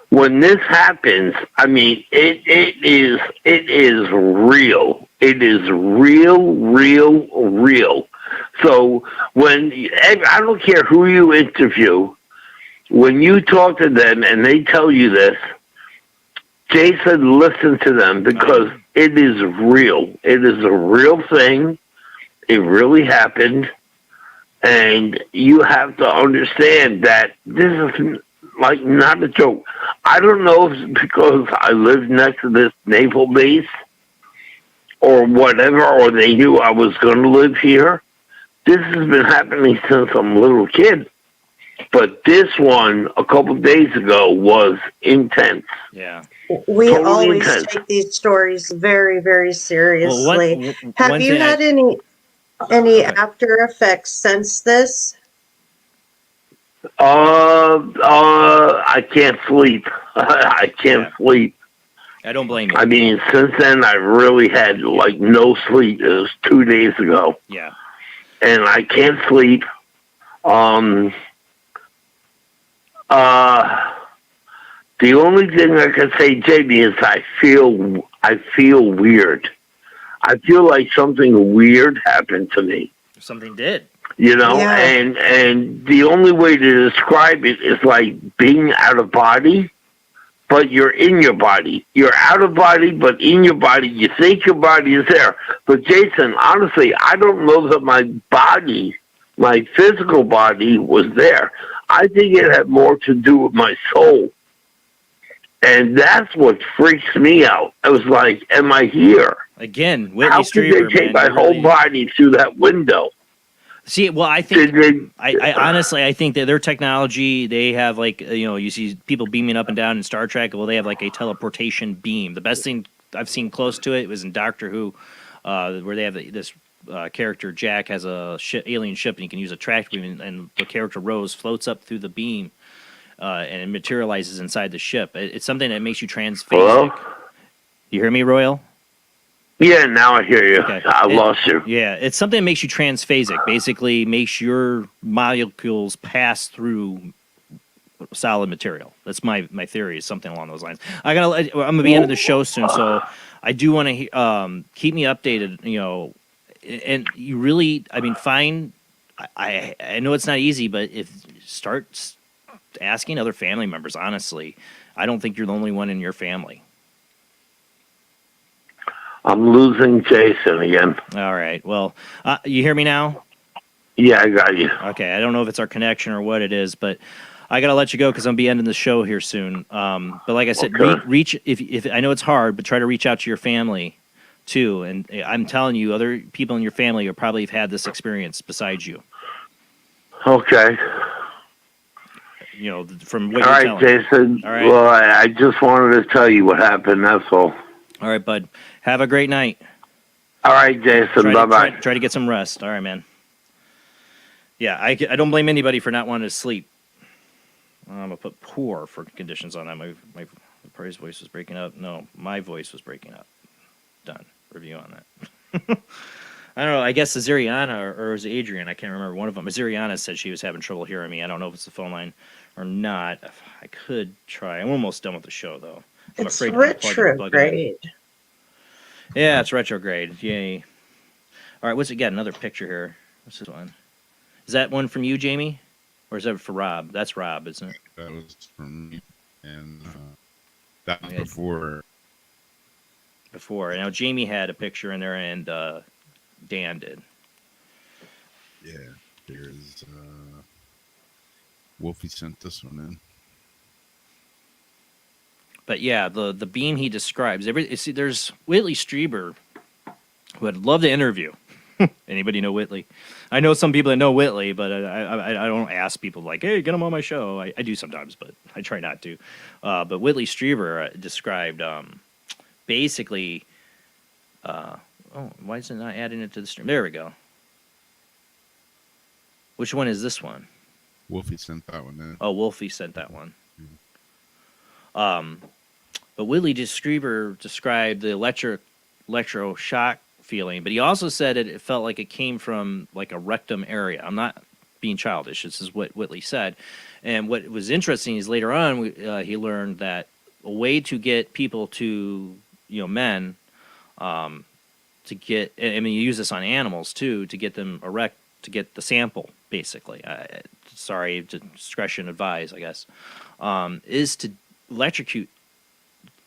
when this happens, I mean, it is real. It is real. So I don't care who you interview, when you talk to them and they tell you this, Jason, listen to them because it is real. It is a real thing. It really happened. And you have to understand that this is like not a joke. I don't know if it's because I live next to this naval base or whatever, or they knew I was going to live here. This has been happening since I'm a little kid. But this one, a couple of days ago, was intense. Yeah. We Totally always intense. take these stories very, very seriously. Have one you thing had any after effects since this? I can't sleep. I can't sleep. I don't blame you. I mean, since then, I really had like no sleep. It was 2 days ago. Yeah. And I can't sleep. The only thing I can say, JB, is I feel weird. I feel like something weird happened to me. Something did. You know, Yeah. and the only way to describe it is like being out of body, but you're in your body. You're out of body, but in your body. You think your body is there. But Jason, honestly, I don't know that my body, my physical body, was there. I think it had more to do with my soul. And that's what freaks me out. I was like, am I here? Again, Whitley How could Strieber, they take man, my you whole really- body through that window? See, well, I think I honestly, I think that their technology, they have like, you see people beaming up and down in Star Trek. Well, they have like a teleportation beam. The best thing I've seen close to it was in Doctor Who, where they have this character Jack has a alien ship and he can use a track beam, and the character Rose floats up through the beam and it materializes inside the ship. It's something that makes you transphasic. Hello? You hear me, Royal? Yeah, now I hear you. Okay. I lost you. Yeah, it's something that makes you transphasic. Basically, makes your molecules pass through solid material. That's my theory. Is something along those lines. I'm gonna be ending the show soon, so I do want to keep me updated. And you really, I mean, find. I know it's not easy, but if start asking other family members. Honestly, I don't think you're the only one in your family. I'm losing Jason again. All right. Well, you hear me now? Yeah, I got you. Okay, I don't know if it's our connection or what it is, but I gotta let you go because I'm be ending the show here soon. But like I said, Okay. reach if I know it's hard, but try to reach out to your family too. And I'm telling you, other people in your family will probably have had this experience besides you. Okay. You know, from what All you're right, telling. Jason. All right. Well, I just wanted to tell you what happened. That's all. All right, bud. Have a great night. All right, Jason. Bye-bye. Try to get some rest. All right, man. Yeah, I don't blame anybody for not wanting to sleep. I'm gonna put poor for conditions on that. My Praise voice was breaking up. No, my voice was breaking up. Done. Review on that. I don't know. I guess Azariana or it was Adrian. I can't remember one of them. Azariana said she was having trouble hearing me. I don't know if it's the phone line or not. I could try. I'm almost done with the show though. I'm It's afraid to unplug and plug it in. retrograde. Yeah, it's retrograde. Yay. All right, what's it got? Another picture here. What's this one? Is that one from you, Jamie? Or is that for Rob? That's Rob, isn't it? That was from me. And that was before. Before. Now, Jamie had a picture in there, and Dan did. Yeah, there's Wolfie sent this one in. But yeah, the beam he describes. See, there's Whitley Strieber, who I'd love to interview. Anybody know Whitley? I know some people that know Whitley, but I don't ask people like, hey, get him on my show. I do sometimes, but I try not to. But Whitley Strieber described basically. Why is it not adding it to the stream? There we go. Which one is this one? Wolfie sent that one in. Oh, Wolfie sent that one. But Whitley Strieber described the electroshock feeling, but he also said it felt like it came from like a rectum area. I'm not being childish. This is what Whitley said. And what was interesting is later on he learned that a way to get people to, men, to get, I mean, you use this on animals too, to get them erect, to get the sample, basically. Sorry, discretion advised, I guess, is to electrocute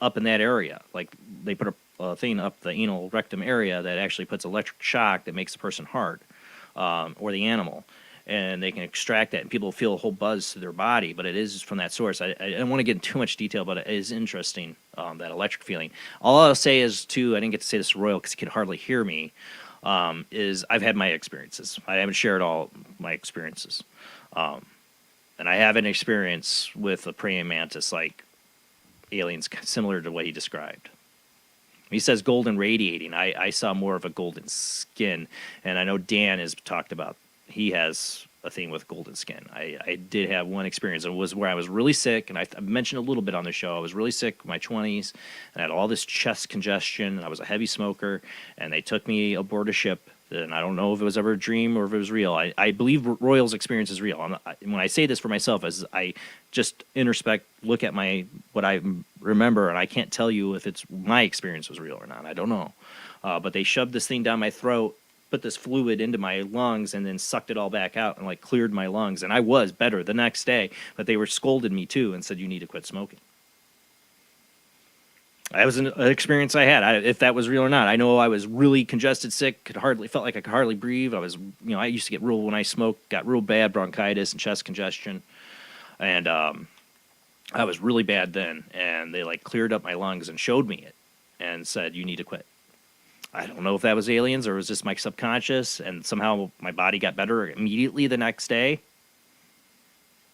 up in that area. Like they put a thing up the anal rectum area that actually puts electric shock that makes the person hard, or the animal. And they can extract that, and people feel a whole buzz to their body, but it is from that source. I don't want to get into too much detail, but it is interesting, that electric feeling. All I'll say is, too, I didn't get to say this to Royal because he could hardly hear me, is I've had my experiences. I haven't shared all my experiences. And I have an experience with a praying mantis, like aliens, similar to what he described. He says golden radiating. I saw more of a golden skin, and I know Dan has talked about he has a thing with golden skin. I did have one experience. It was where I was really sick, and I mentioned a little bit on the show. I was really sick in my 20s, and I had all this chest congestion, and I was a heavy smoker, and they took me aboard a ship, and I don't know if it was ever a dream or if it was real. I believe Royal's experience is real. When I say this for myself, as I just introspect, look at what I remember, and I can't tell you if it's my experience was real or not. I don't know. But they shoved this thing down my throat, put this fluid into my lungs, and then sucked it all back out and cleared my lungs. And I was better the next day, but they were scolded me too and said, you need to quit smoking. That was an experience I had. If that was real or not, I know I was really congested, sick, felt like I could hardly breathe. I was, I used to get when I smoked, got real bad bronchitis and chest congestion. And I was really bad then. And they cleared up my lungs and showed me it and said, you need to quit. I don't know if that was aliens or was this my subconscious, and somehow my body got better immediately the next day.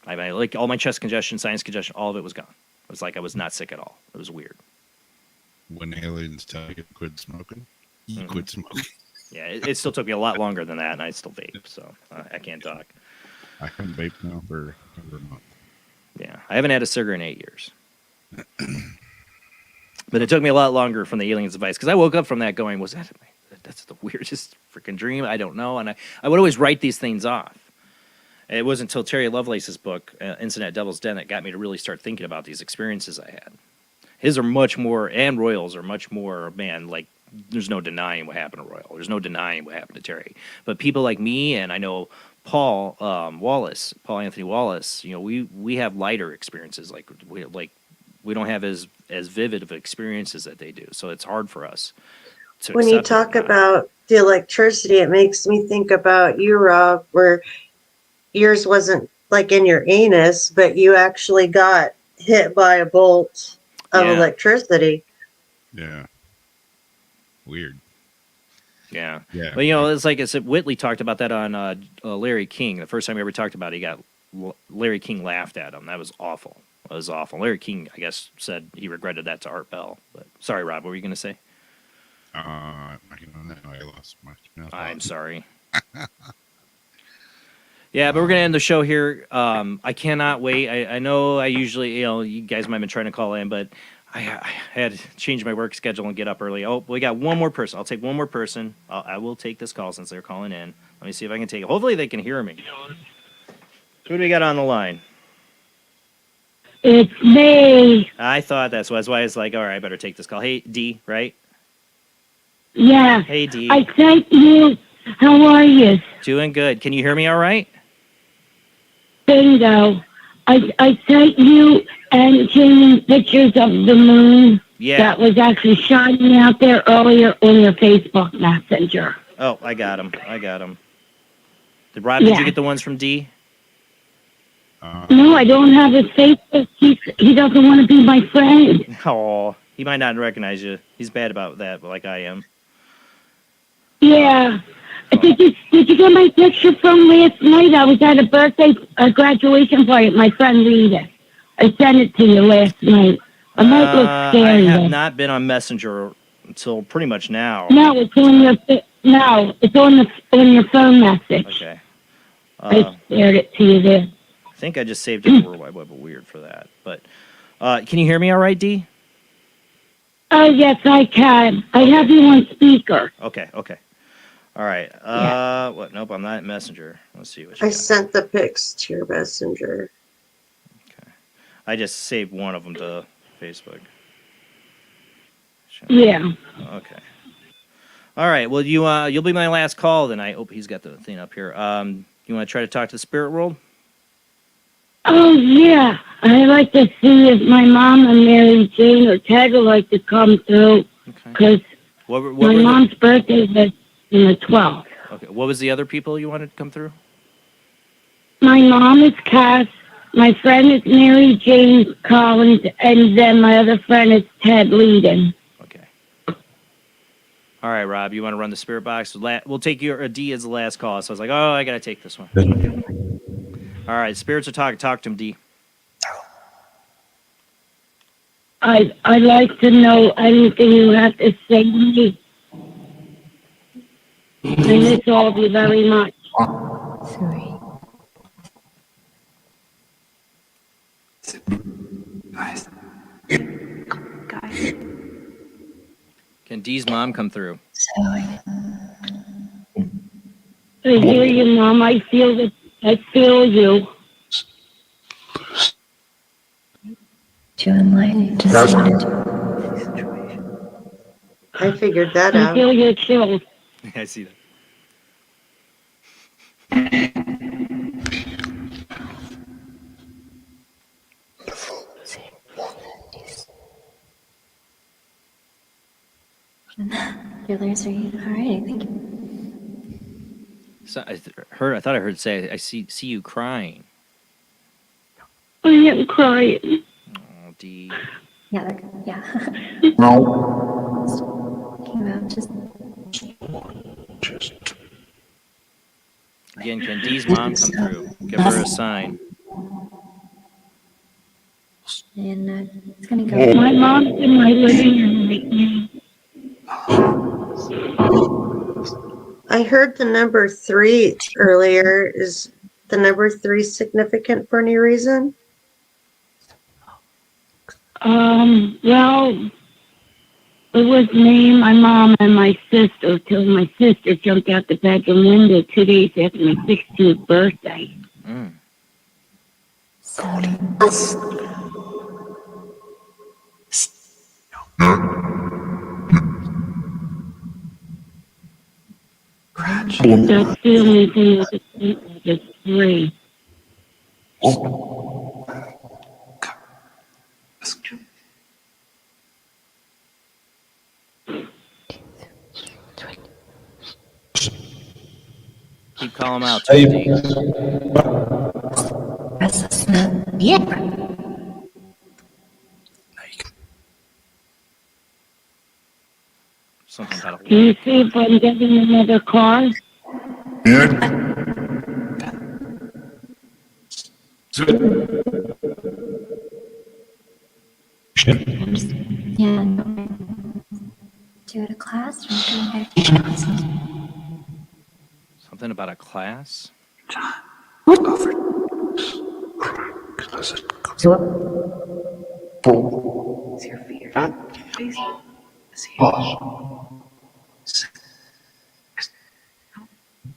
All my chest congestion, sinus congestion, all of it was gone. It was like I was not sick at all. It was weird. When aliens tell you to quit smoking, you quit smoking. Yeah, it still took me a lot longer than that, and I still vape, so I can't talk. I haven't vaped now for over a month. Yeah, I haven't had a cigarette in 8 years. But it took me a lot longer from the aliens advice, because I woke up from that going, that's the weirdest freaking dream? I don't know. And I would always write these things off. It wasn't until Terry Lovelace's book, Incident at Devil's Den, that got me to really start thinking about these experiences I had. His are much more, and Royal's are much more, there's no denying what happened to Royal. There's no denying what happened to Terry. But people like me, and I know Paul Anthony Wallace, we have lighter experiences. We don't have as vivid of experiences that they do. So it's hard for us to When you accept talk about the electricity, it makes me think about you, Rob, where yours wasn't like in your anus, but you actually got hit by a bolt of Yeah. electricity. Yeah. Weird. Yeah. Yeah. But, you know, it's like I said, Whitley talked about that on Larry King. The first time we ever talked about it, he got Larry King laughed at him. That was awful. It was awful. Larry King, I guess, said he regretted that to Art Bell. But sorry, Rob, what were you going to say? I don't know. I lost my train of thought. I'm sorry. Yeah, but we're gonna end the show here. I cannot wait. I know I usually, you guys might have been trying to call in, but I had to change my work schedule and get up early. Oh, we got one more person. I'll take one more person. I will take this call since they're calling in. Let me see if I can take it. Hopefully they can hear me. Who do we got on the line? It's me. I thought that's why I was like, all right, I better take this call. Hey, D, right? Yeah. Hey, D. I thank you. How are you? Doing good. Can you hear me all right? Bingo. I sent you and Jamie pictures of the moon Yeah. that was actually shining out there earlier on your Facebook Messenger. Oh, I got him. Did Rob, did you get the ones from D? No, I don't have his Facebook. He doesn't want to be my friend. Oh, he might not recognize you. He's bad about that, like I am. Yeah. Did you get my picture from last night? I was at a graduation party at my friend Rita. I sent it to you last night. I might look I scary. have though. not been on Messenger until pretty much now. No, it's on your phone message. Okay. I shared it to you there. I think I just saved it to World Wide Web. Weird for that, but can you hear me all right, D? Oh yes, I can. I have you on speaker. Okay. All right. What? Nope, I'm not at Messenger. Let's see what you I got. sent the pics to your messenger. I just saved one of them to Facebook. Yeah. Okay. All right. Well, you'll be my last call tonight. Oh, he's got the thing up here. You want to try to talk to the spirit world? Oh yeah, I like to see if my mom and Mary Jane or Ted would like to come through because my mom's birthday is on the 12th. Okay. What was the other people you wanted to come through? My mom is Cass, my friend is Mary Jane Collins, and then my other friend is Ted Leiden. All right, Rob, you want to run the spirit box? We'll take your D as the last call. So I was like, oh, I got to take this one. All right, spirits are talking. Talk to him, D. I'd like to know anything you have to say to me. I miss all of you very much. Sorry. Guys. Can D's mom come through? I hear you, Mom. I feel you. Do you mind just I figured that I out. feel your chills. I see that. Feelers are you all right? Thank you. So I thought I heard say I see you crying. I am crying. Oh, D. Yeah, yeah. Talking about just Again, can D's mom come through? Give her a sign. and it's gonna go. My mom's in my living room right now. I heard the number 3 earlier. Is the number 3 significant for any reason? Well, it was me, my mom, and my sister till my sister jumped out the bedroom window 2 days after my 16th birthday. That's the only thing I could think of is 3. Keep calling out to D. Yeah. Something about Can you see if I'm getting another car? Yeah. Do it a class or do it classes? something about a class. Is your fear?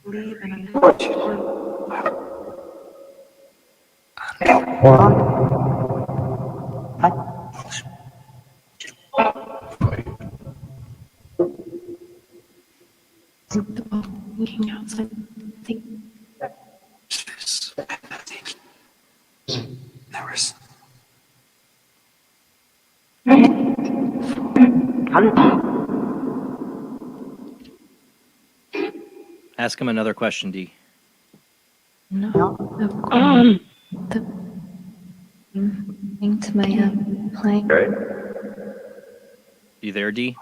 Leave and looking outside. Nervous. Ask him another question, D. No. The thing to my plane. You there, D?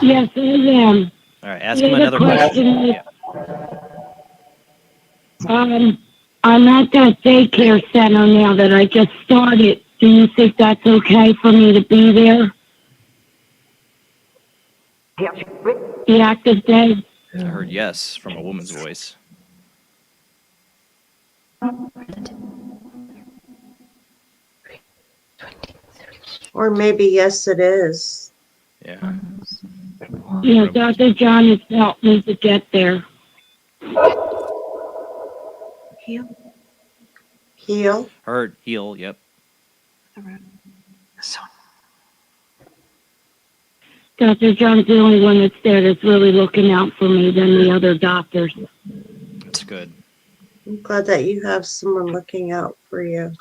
Yes, I am. All right, ask him another question. Yeah. I'm at that daycare center now that I just started. Do you think that's okay for me to be there? The active day? I heard yes from a woman's voice. Or maybe yes, it is. Yeah. Yeah, Dr. John has helped me to get there. Heal. Heard heal. Yep. Dr. John's the only one that's there that's really looking out for me than the other doctors. That's good. I'm glad that you have someone looking out for you.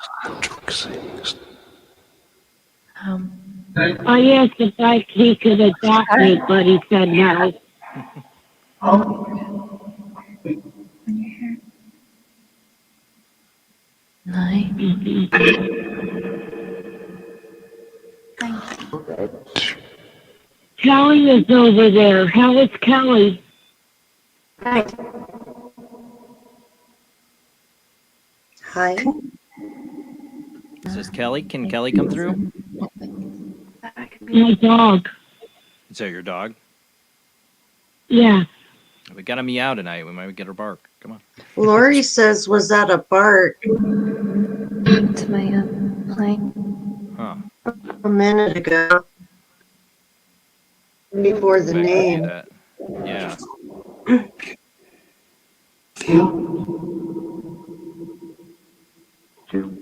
I asked if he could adopt me, but he said no. Kelly is over there. How is Kelly? Hi. Is this Kelly? Can Kelly come through? My dog. Is that your dog? Yeah. We got a meow tonight. We might get her bark. Come on. Lori says, was that a bark? To my plane. Huh. A minute ago. Before the Might be name. that. Yeah.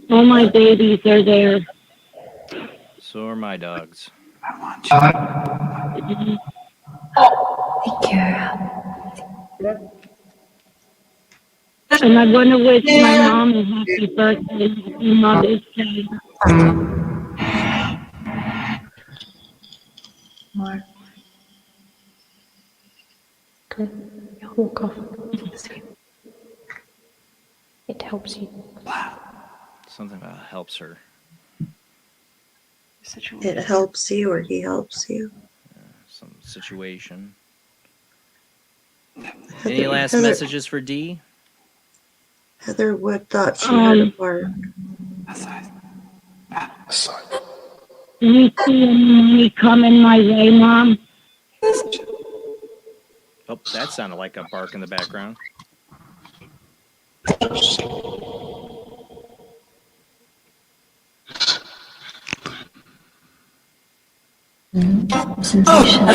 All my babies are there. So are my dogs. Take care. And I want to wish my mom a happy birthday, happy Mother's Day. More. Good. Walk off. It helps you. Something about helps her. It helps you or he helps you. Some situation. Any last messages for D? Heatherwood thought she heard a bark. Do you see any money coming my way, Mom? Oh, that sounded like a bark in the background. Sensation.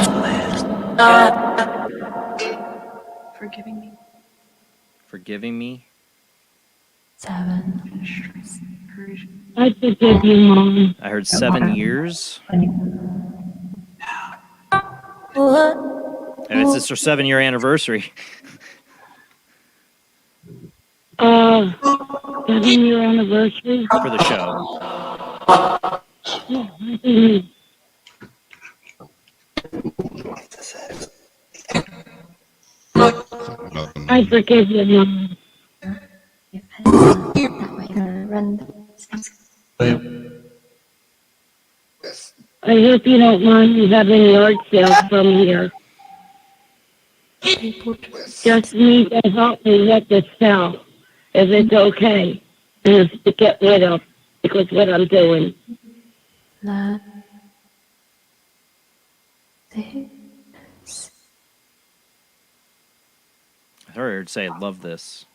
Forgiving me. Forgiving me? 7. I forgive you, Mom. I heard 7 years. What? And it's her 7-year anniversary. 7-year anniversary? For the show. I forgive you, Mom. I hope you don't mind me having yard sales from here. Just need to help me let this sell, if it's okay, and if to get rid of, because what I'm doing. I heard her say, love this.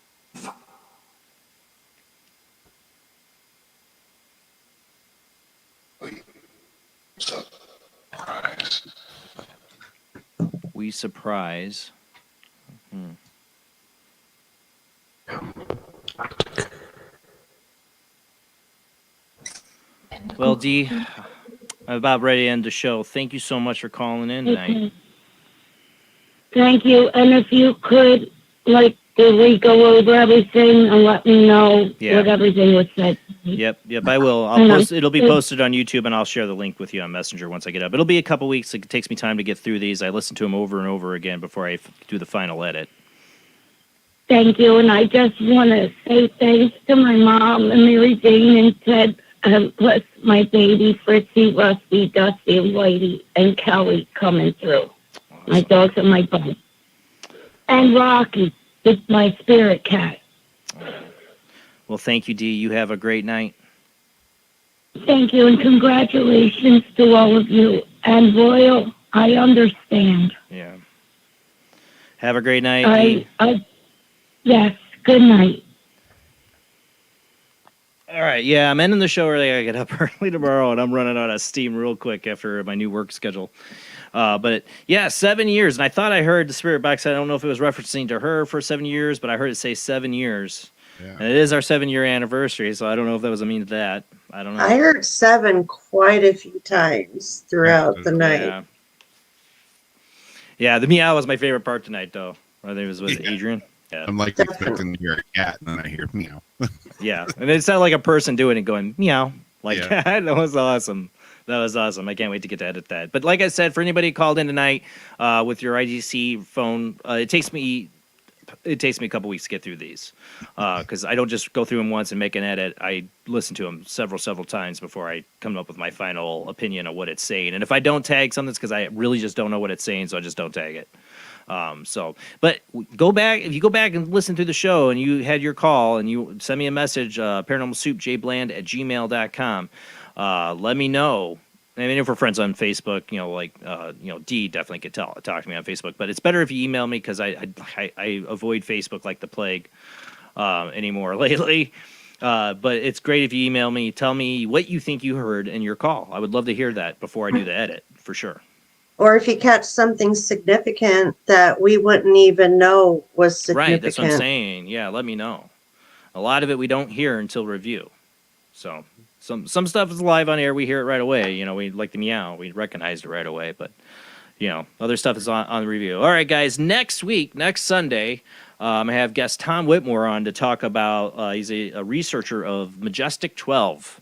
We surprise. Well, Dee, I'm about ready to end the show. Thank you so much for calling in tonight. Okay. Thank you, and if you could, did we go over everything and let me know what everything was said? Yep, I will. I'll post. It'll be posted on YouTube, and I'll share the link with you on Messenger once I get up. It'll be a couple weeks. It takes me time to get through these. I listen to them over and over again before I do the final edit. Thank you, and I just want to say thanks to my mom and Mary Jane and Ted, plus my baby Fritzy, Rusty, Dusty, and Whitey, and Kelly coming through. Awesome. My dogs and my bug. And Rocky, my spirit cat. Well, thank you, Dee. You have a great night. Thank you, and congratulations to all of you. And Royal, I understand. Yeah. Have a great night, Dee. Yes, good night. All right, yeah, I'm ending the show early. I get up early tomorrow, and I'm running out of steam real quick after my new work schedule. But yeah, 7 years, and I thought I heard the Spirit Box. I don't know if it was referencing to her for 7 years, but I heard it say 7 years. Yeah. And it is our 7-year anniversary, so I don't know if that was a mean to that. I don't know. I heard 7 quite a few times throughout the night. Yeah, the meow was my favorite part tonight, though. I think it was Adrian. Yeah. I'm like expecting to hear a cat, and then I hear meow. Yeah, and it sounded like a person doing it, going meow like that. That was awesome. That was awesome. I can't wait to get to edit that. But like I said, for anybody who called in tonight with your ITC phone, it takes me a couple weeks to get through these because I don't just go through them once and make an edit. I listen to them several times before I come up with my final opinion of what it's saying. And if I don't tag something, it's because I really just don't know what it's saying, so I just don't tag it. But go back, if you go back and listen to the show and you had your call and you send me a message, paranormalsoup, jbland@gmail.com. Let me know. I mean, if we're friends on Facebook, Dee definitely could talk to me on Facebook, but it's better if you email me because I avoid Facebook like the plague anymore lately. But it's great if you email me, tell me what you think you heard in your call. I would love to hear that before I do the edit, for sure. Or if you catch something significant that we wouldn't even know was significant. Right, that's what I'm saying. Yeah, let me know. A lot of it we don't hear until review. So some stuff is live on air. We hear it right away. We like the meow. We recognized it right away. But, other stuff is on the review. All right, guys, next Sunday, I have guest Tom Whitmore on to talk about, he's a researcher of Majestic 12.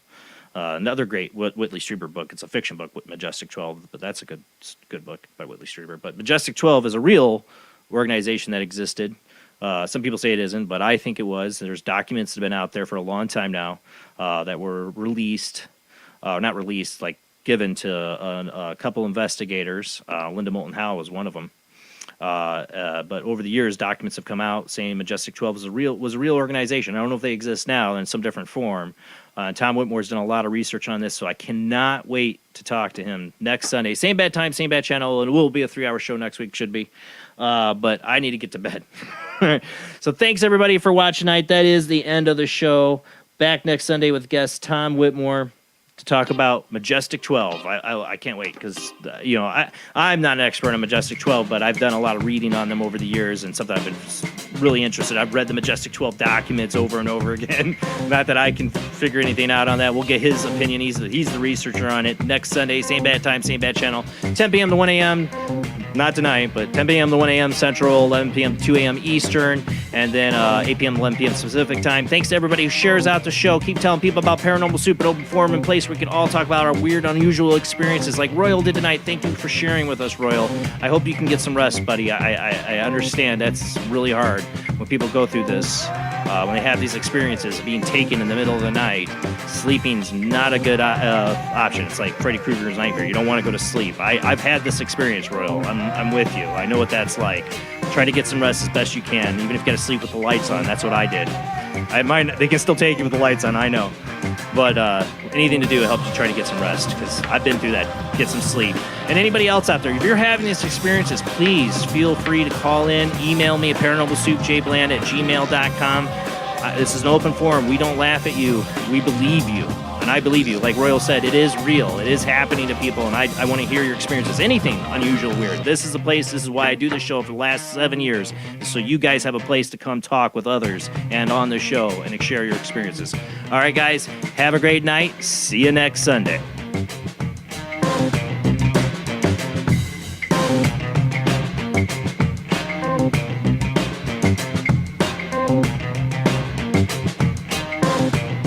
Another great Whitley Strieber book. It's a fiction book with Majestic 12, but that's a good book by Whitley Strieber. But Majestic 12 is a real organization that existed. Some people say it isn't, but I think it was. There's documents that have been out there for a long time now that were released, not released, like given to a couple investigators. Linda Moulton Howe was one of them. But over the years, documents have come out saying Majestic 12 was a real organization. I don't know if they exist now in some different form. Tom Whitmore's done a lot of research on this, so I cannot wait to talk to him next Sunday. Same bad time, same bad channel, and it will be a 3-hour show next week, should be. But I need to get to bed. So thanks, everybody, for watching tonight. That is the end of the show. Back next Sunday with guest Tom Whitmore to talk about Majestic 12. I can't wait because, I'm not an expert on Majestic 12, but I've done a lot of reading on them over the years and something I've been really interested. I've read the Majestic 12 documents over and over again. Not that I can figure anything out on that. We'll get his opinion. He's the researcher on it. Next Sunday, same bad time, same bad channel, 10 p.m. to 1 a.m. Not tonight, but 10 p.m. to 1 a.m. Central, 11 p.m. to 2 a.m. Eastern, and then 8 p.m. to 11 p.m. Pacific time. Thanks to everybody who shares out the show. Keep telling people about Paranormal Soup, an open forum and place where we can all talk about our weird, unusual experiences like Royal did tonight. Thank you for sharing with us, Royal. I hope you can get some rest, buddy. I understand that's really hard. when people go through this, when they have these experiences of being taken in the middle of the night, sleeping's not a good option. It's like Freddy Krueger's nightmare. You don't want to go to sleep. I've had this experience, Royal. I'm with you. I know what that's like. Try to get some rest as best you can, even if you got to sleep with the lights on. That's what I did. They can still take you with the lights on, I know. But anything to do to help you try to get some rest, because I've been through that. Get some sleep. And anybody else out there, if you're having these experiences, please feel free to call in, email me at paranormalsoup, jbland@gmail.com. This is an open forum. We don't laugh at you. We believe you. And I believe you. Like Royal said, it is real. It is happening to people, and I want to hear your experiences. Anything unusual, weird. This is the place. This is why I do this show for the last 7 years, so you guys have a place to come talk with others and on the show and share your experiences. All right, guys, have a great night. See you next Sunday.